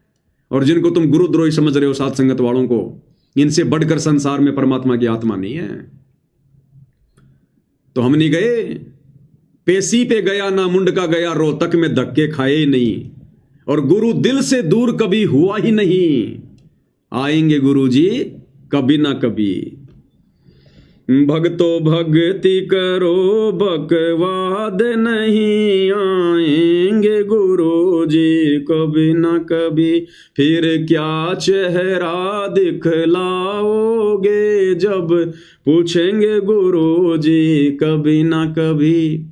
और जिनको तुम गुरुद्रोही समझ रहे हो, साथ संगत वालों को, इनसे बढ़कर संसार में परमात्मा की आत्मा नहीं है। तो हम नहीं गए। पेशी पे गया ना मुंडका गया, रोहतक में धक्के खाए ही नहीं। और गुरु दिल से दूर कभी हुआ ही नहीं, आएंगे गुरु जी कभी ना कभी। भक्तो भक्ति करो बकवाद नहीं, आएंगे गुरु जी कभी न कभी। फिर क्या चेहरा दिखलाओगे, जब पूछेंगे गुरु जी कभी न कभी।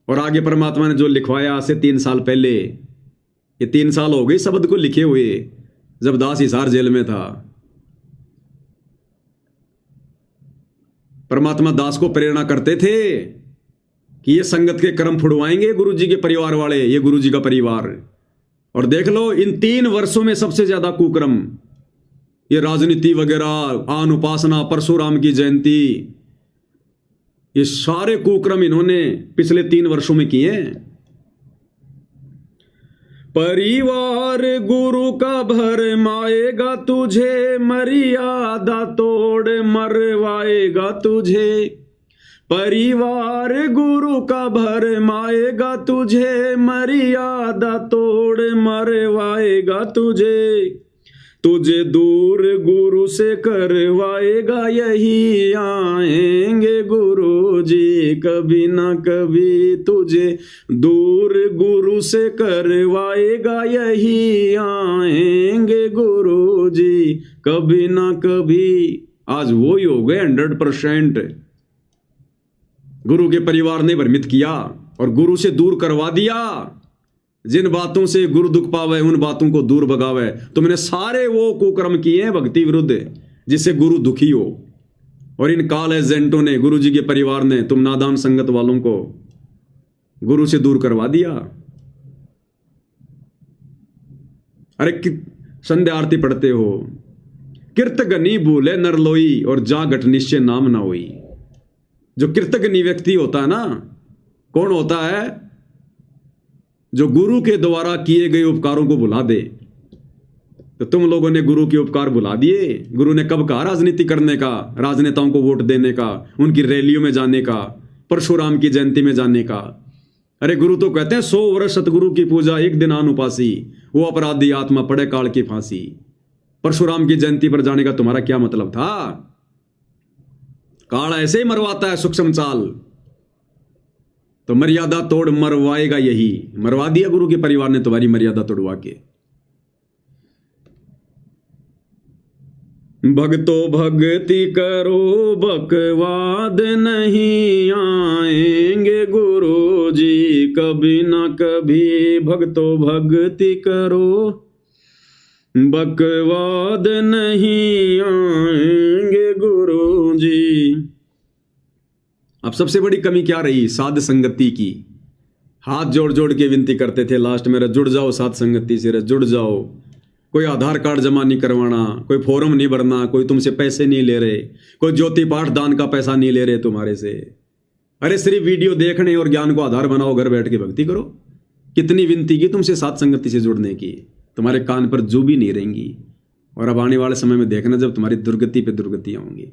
और आगे परमात्मा ने जो लिखवाया आज से 3 साल पहले, ये 3 साल हो गए शब्द को लिखे हुए, जब दास हिसार जेल में था। परमात्मा दास को प्रेरणा करते थे कि ये संगत के कर्म फुड़वाएंगे गुरु जी के परिवार वाले, ये गुरु जी का परिवार। और देख लो इन 3 वर्षों में सबसे ज्यादा कुकर्म, ये राजनीति वगैरह, आन उपासना, परशुराम की जयंती, ये सारे कुकर्म इन्होंने पिछले 3 वर्षों में किए हैं। परिवार गुरु का भरमाएगा तुझे, मर्यादा तोड़ मरवाएगा तुझे। परिवार गुरु का भरमाएगा तुझे, मर्यादा तोड़ मरवाएगा तुझे। तुझे दूर गुरु से करवाएगा यही, आएंगे गुरु जी कभी ना कभी। तुझे दूर गुरु से करवाएगा यही, आएंगे गुरु जी कभी ना कभी। आज वो ही हो गए 100%। गुरु के परिवार ने भ्रमित किया और गुरु से दूर करवा दिया। जिन बातों से गुरु दुख पावे, उन बातों को दूर भगावे। तुमने सारे वो कुकर्म किए हैं भक्ति विरुद्ध, जिससे गुरु दुखी हो। और इन काल एजेंटों ने, गुरु जी के परिवार ने, तुम नादान संगत वालों को गुरु से दूर करवा दिया। अरे संध्या आरती पढ़ते हो, किरत गनी भूले नरलोई, और जा घट निश्चय नाम ना होई। जो कृतज्ञ व्यक्ति होता है ना, कौन होता है? जो गुरु के द्वारा किए गए उपकारों को भुला दे। तो तुम लोगों ने गुरु के उपकार भुला दिए। गुरु ने कब कहा राजनीति करने का, राजनेताओं को वोट देने का, उनकी रैलियों में जाने का, परशुराम की जयंती में जाने का? अरे गुरु तो कहते हैं 100 वर्ष सतगुरु की पूजा, एक दिन अनुपासी, वो अपराधी आत्मा पड़े काल की फांसी। परशुराम की जयंती पर जाने का तुम्हारा क्या मतलब था? काल ऐसे ही मरवाता है सूक्ष्म चाल। तो मर्यादा तोड़ मरवाएगा यही। मरवा दिया गुरु के परिवार ने तुम्हारी मर्यादा तोड़वा के। भक्तो भक्ति करो बकवाद नहीं आएंगे गुरु जी कभी ना कभी। भक्तो भक्ति करो बकवाद नहीं आएंगे गुरु जी। अब सबसे बड़ी कमी क्या रही? साध संगति की। हाथ जोड़ जोड़ के विनती करते थे लास्ट में, जुड़ जाओ साध संगति से, जुड़ जाओ। कोई आधार कार्ड जमा नहीं करवाना, कोई फॉर्म नहीं भरना, कोई तुमसे पैसे नहीं ले रहे, कोई ज्योति पाठ दान का पैसा नहीं ले रहे तुम्हारे से। अरे सिर्फ वीडियो देखने और ज्ञान को आधार बनाओ, घर बैठ के भक्ति करो। कितनी विनती की तुमसे साध संगति से जुड़ने की, तुम्हारे कान पर जू भी नहीं रहेंगी। और अब आने वाले समय में देखना जब तुम्हारी दुर्गति पे दुर्गतियां होंगी।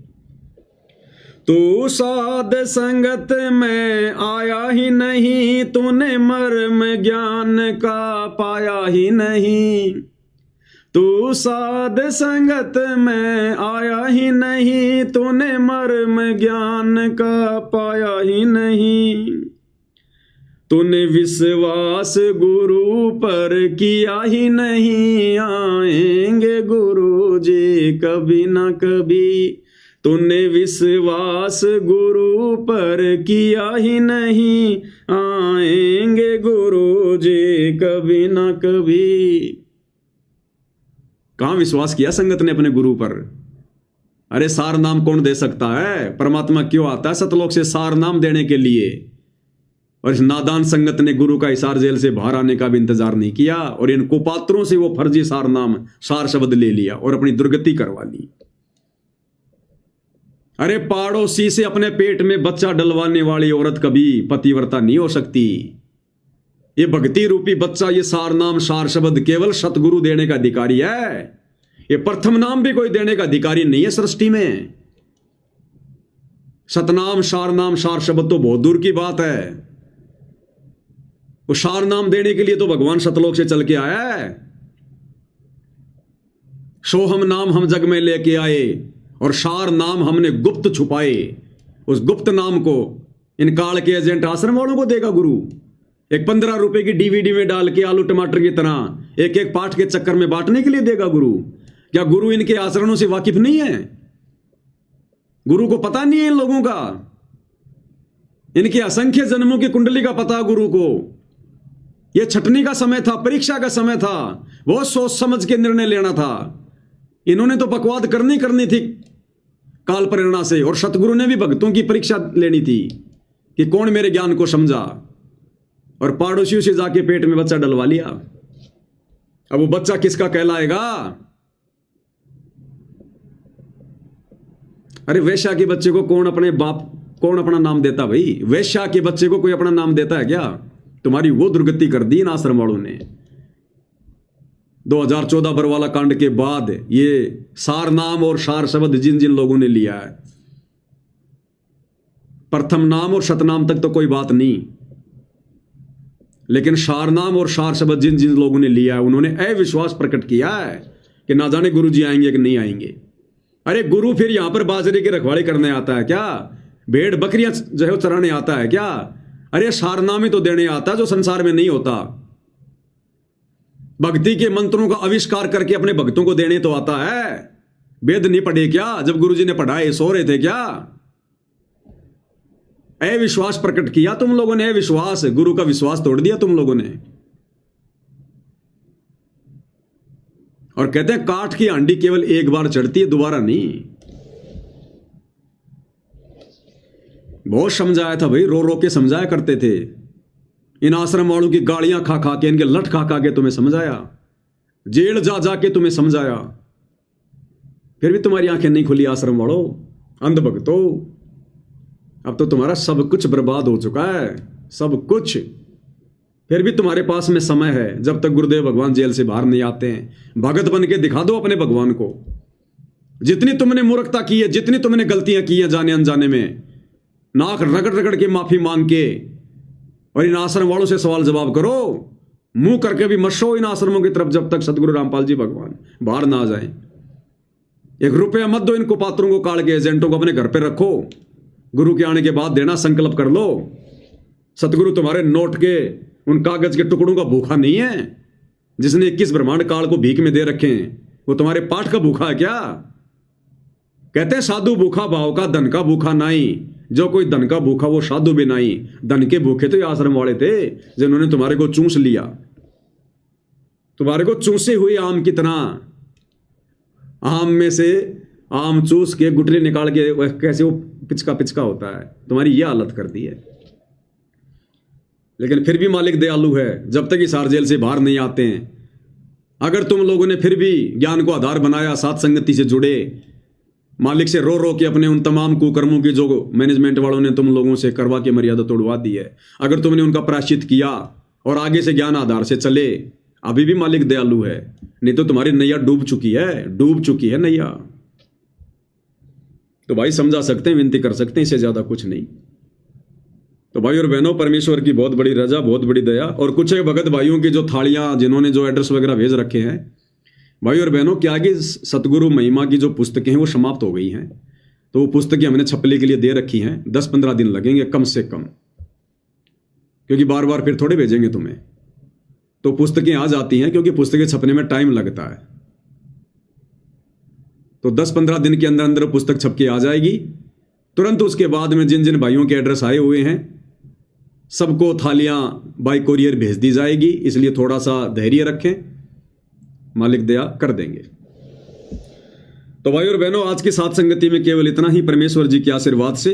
तू साध संगत में आया ही नहीं, तूने मर्म ज्ञान का पाया ही नहीं। तू साध संगत में आया ही नहीं, तूने मर्म ज्ञान का पाया ही नहीं। तूने विश्वास गुरु पर किया ही नहीं, आएंगे गुरु जी कभी ना कभी। तूने विश्वास गुरु पर किया ही नहीं, आएंगे गुरु जी कभी ना कभी। कहां विश्वास किया संगत ने अपने गुरु पर? अरे सार नाम कौन दे सकता है? परमात्मा क्यों आता है सतलोक से सार नाम देने के लिए? और इस नादान संगत ने गुरु का हिसार जेल से बाहर आने का भी इंतजार नहीं किया और इन कुपात्रों से वो फर्जी सार नाम, सार शब्द ले लिया और अपनी दुर्गति करवा ली। अरे पाड़ोसी से अपने पेट में बच्चा डलवाने वाली औरत कभी पतिव्रता नहीं हो सकती। ये भक्ति रूपी बच्चा, ये सार नाम सार शब्द केवल सतगुरु देने का अधिकारी है। ये प्रथम नाम भी कोई देने का अधिकारी नहीं है सृष्टि में। सतनाम सार नाम सार शब्द तो बहुत दूर की बात है। वो सार नाम देने के लिए तो भगवान सतलोक से चल के आया है। सोहम नाम हम जग में लेके आए और सार नाम हमने गुप्त छुपाए। उस गुप्त नाम को इन काल के एजेंट आश्रम वालों को देगा गुरु। एक 15 रुपए की डीवीडी में डाल के आलू टमाटर की तरह एक एक पाठ के चक्कर में बांटने के लिए देगा गुरु। क्या गुरु इनके आचरणों से वाकिफ नहीं है? गुरु को पता नहीं है इन लोगों का। इनके असंख्य जन्मों की कुंडली का पता गुरु को। यह छटनी का समय था, परीक्षा का समय था, बहुत सोच समझ के निर्णय लेना था। इन्होंने तो बकवाद करनी थी काल प्रेरणा से, और सतगुरु ने भी भक्तों की परीक्षा लेनी थी कि कौन मेरे ज्ञान को समझा। और पड़ोसियों से जाके पेट में बच्चा डलवा लिया। अब वो बच्चा किसका कहलाएगा? अरे वेश्या के बच्चे को कौन अपना नाम देता भाई? वेश्या के बच्चे को कोई अपना नाम देता है क्या? तुम्हारी वो दुर्गति कर दी इन आश्रम वालों ने। 2014 बरवाला कांड के बाद ये सार नाम और सार शब्द जिन जिन लोगों ने लिया है, प्रथम नाम और सतनाम तक तो कोई बात नहीं, लेकिन सार नाम और सार शब्द जिन जिन लोगों ने लिया है उन्होंने अविश्वास प्रकट किया है कि ना जाने गुरु जी आएंगे कि नहीं आएंगे। अरे गुरु फिर यहां पर बाजरे की रखवाली करने आता है क्या? भेड़ बकरियां जो है चराने आता है क्या? अरे सारनामे तो देने आता है जो संसार में नहीं होता। भक्ति के मंत्रों का आविष्कार करके अपने भक्तों को देने तो आता है। वेद नहीं पढ़े क्या? जब गुरुजी ने पढ़ाए सो रहे थे क्या? अविश्वास प्रकट किया तुम लोगों ने, अविश्वास, गुरु का विश्वास तोड़ दिया तुम लोगों ने। और कहते हैं काठ की हांडी केवल एक बार चढ़ती है, दोबारा नहीं। बहुत समझाया था भाई, रो रो के समझाया करते थे। इन आश्रम वालों की गालियां खा खा के, इनके लठ खा खा के तुम्हें समझाया, जेल जा जा के तुम्हें समझाया, फिर भी तुम्हारी आंखें नहीं खुली आश्रम वालों, अंध भक्तों। अब तो तुम्हारा सब कुछ बर्बाद हो चुका है, सब कुछ। फिर भी तुम्हारे पास में समय है, जब तक गुरुदेव भगवान जेल से बाहर नहीं आते हैं। भगत बन के दिखा दो अपने भगवान को। जितनी तुमने मूर्खता की है, जितनी तुमने गलतियां की हैं जाने अनजाने में, नाक रगड़ रगड़ के माफी मांग के, और इन आश्रम वालों से सवाल जवाब करो। मुंह करके भी मत सो इन आश्रमों की तरफ जब तक सतगुरु रामपाल जी भगवान बाहर ना आ जाए। 1 रुपया मत दो इनको पात्रों को काट के, एजेंटों को अपने घर पे रखो। गुरु के आने के बाद देना, संकल्प कर लो। सतगुरु तुम्हारे नोट के, उन कागज के टुकड़ों का भूखा नहीं है। जिसने 21 ब्रह्मांड काल को भीख में दे रखे हैं, वो तुम्हारे पाठ का भूखा है क्या? कहते हैं साधु भूखा भाव का, धन का भूखा नहीं। जो कोई धन का भूखा वो साधु भी नहीं। धन के भूखे तो ये आश्रम वाले थे जिन्होंने तुम्हारे को चूस लिया, तुम्हारे को चूसे हुए आम की तरह। आम में से आम चूस के गुठली निकाल के कैसे वो पिचका पिचका होता है, तुम्हारी ये हालत कर दी है। लेकिन फिर भी मालिक दयालु है, जब तक इस हार जेल से बाहर नहीं आते हैं। अगर तुम लोगों ने फिर भी ज्ञान को आधार बनाया, साथ संगति से जुड़े, मालिक से रो रो के अपने उन तमाम कुकर्मों की जो मैनेजमेंट वालों ने तुम लोगों से करवा के मर्यादा तोड़वा दी है, अगर तुमने उनका प्रायश्चित किया और आगे से ज्ञान आधार से चले, अभी भी मालिक दयालु है। नहीं तो तुम्हारी नैया डूब चुकी है नैया। तो भाई समझा सकते हैं, विनती कर सकते हैं, इससे ज्यादा कुछ नहीं। तो भाई और बहनों, परमेश्वर की बहुत बड़ी रजा, बहुत बड़ी दया। और कुछ भगत भाइयों की जो थालियां, जिन्होंने जो एड्रेस वगैरह भेज रखे हैं, भाई और बहनों, क्या कि सतगुरु महिमा की जो पुस्तकें हैं वो समाप्त हो गई हैं। तो वो पुस्तकें हमने छपने के लिए दे रखी हैं। 10-15 दिन लगेंगे कम से कम, क्योंकि बार बार फिर थोड़े भेजेंगे तुम्हें। तो पुस्तकें आ जाती हैं, क्योंकि पुस्तकें छपने में टाइम लगता है। तो 10-15 दिन के अंदर अंदर पुस्तक छप के आ जाएगी। तुरंत उसके बाद में जिन जिन भाइयों के एड्रेस आए हुए हैं, सबको थालियां बाई कोरियर भेज दी जाएगी। इसलिए थोड़ा सा धैर्य रखें, मालिक दया कर देंगे। तो भाई और बहनों, आज की साथ संगति में केवल इतना ही। परमेश्वर जी के आशीर्वाद से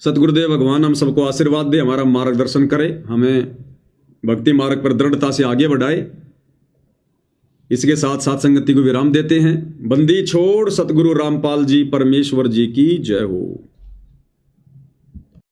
सतगुरुदेव भगवान हम सबको आशीर्वाद दे, हमारा मार्गदर्शन करे, हमें भक्ति मार्ग पर दृढ़ता से आगे बढ़ाए। इसके साथ साथ संगति को विराम देते हैं। बंदी छोड़ सतगुरु रामपाल जी परमेश्वर जी की जय हो।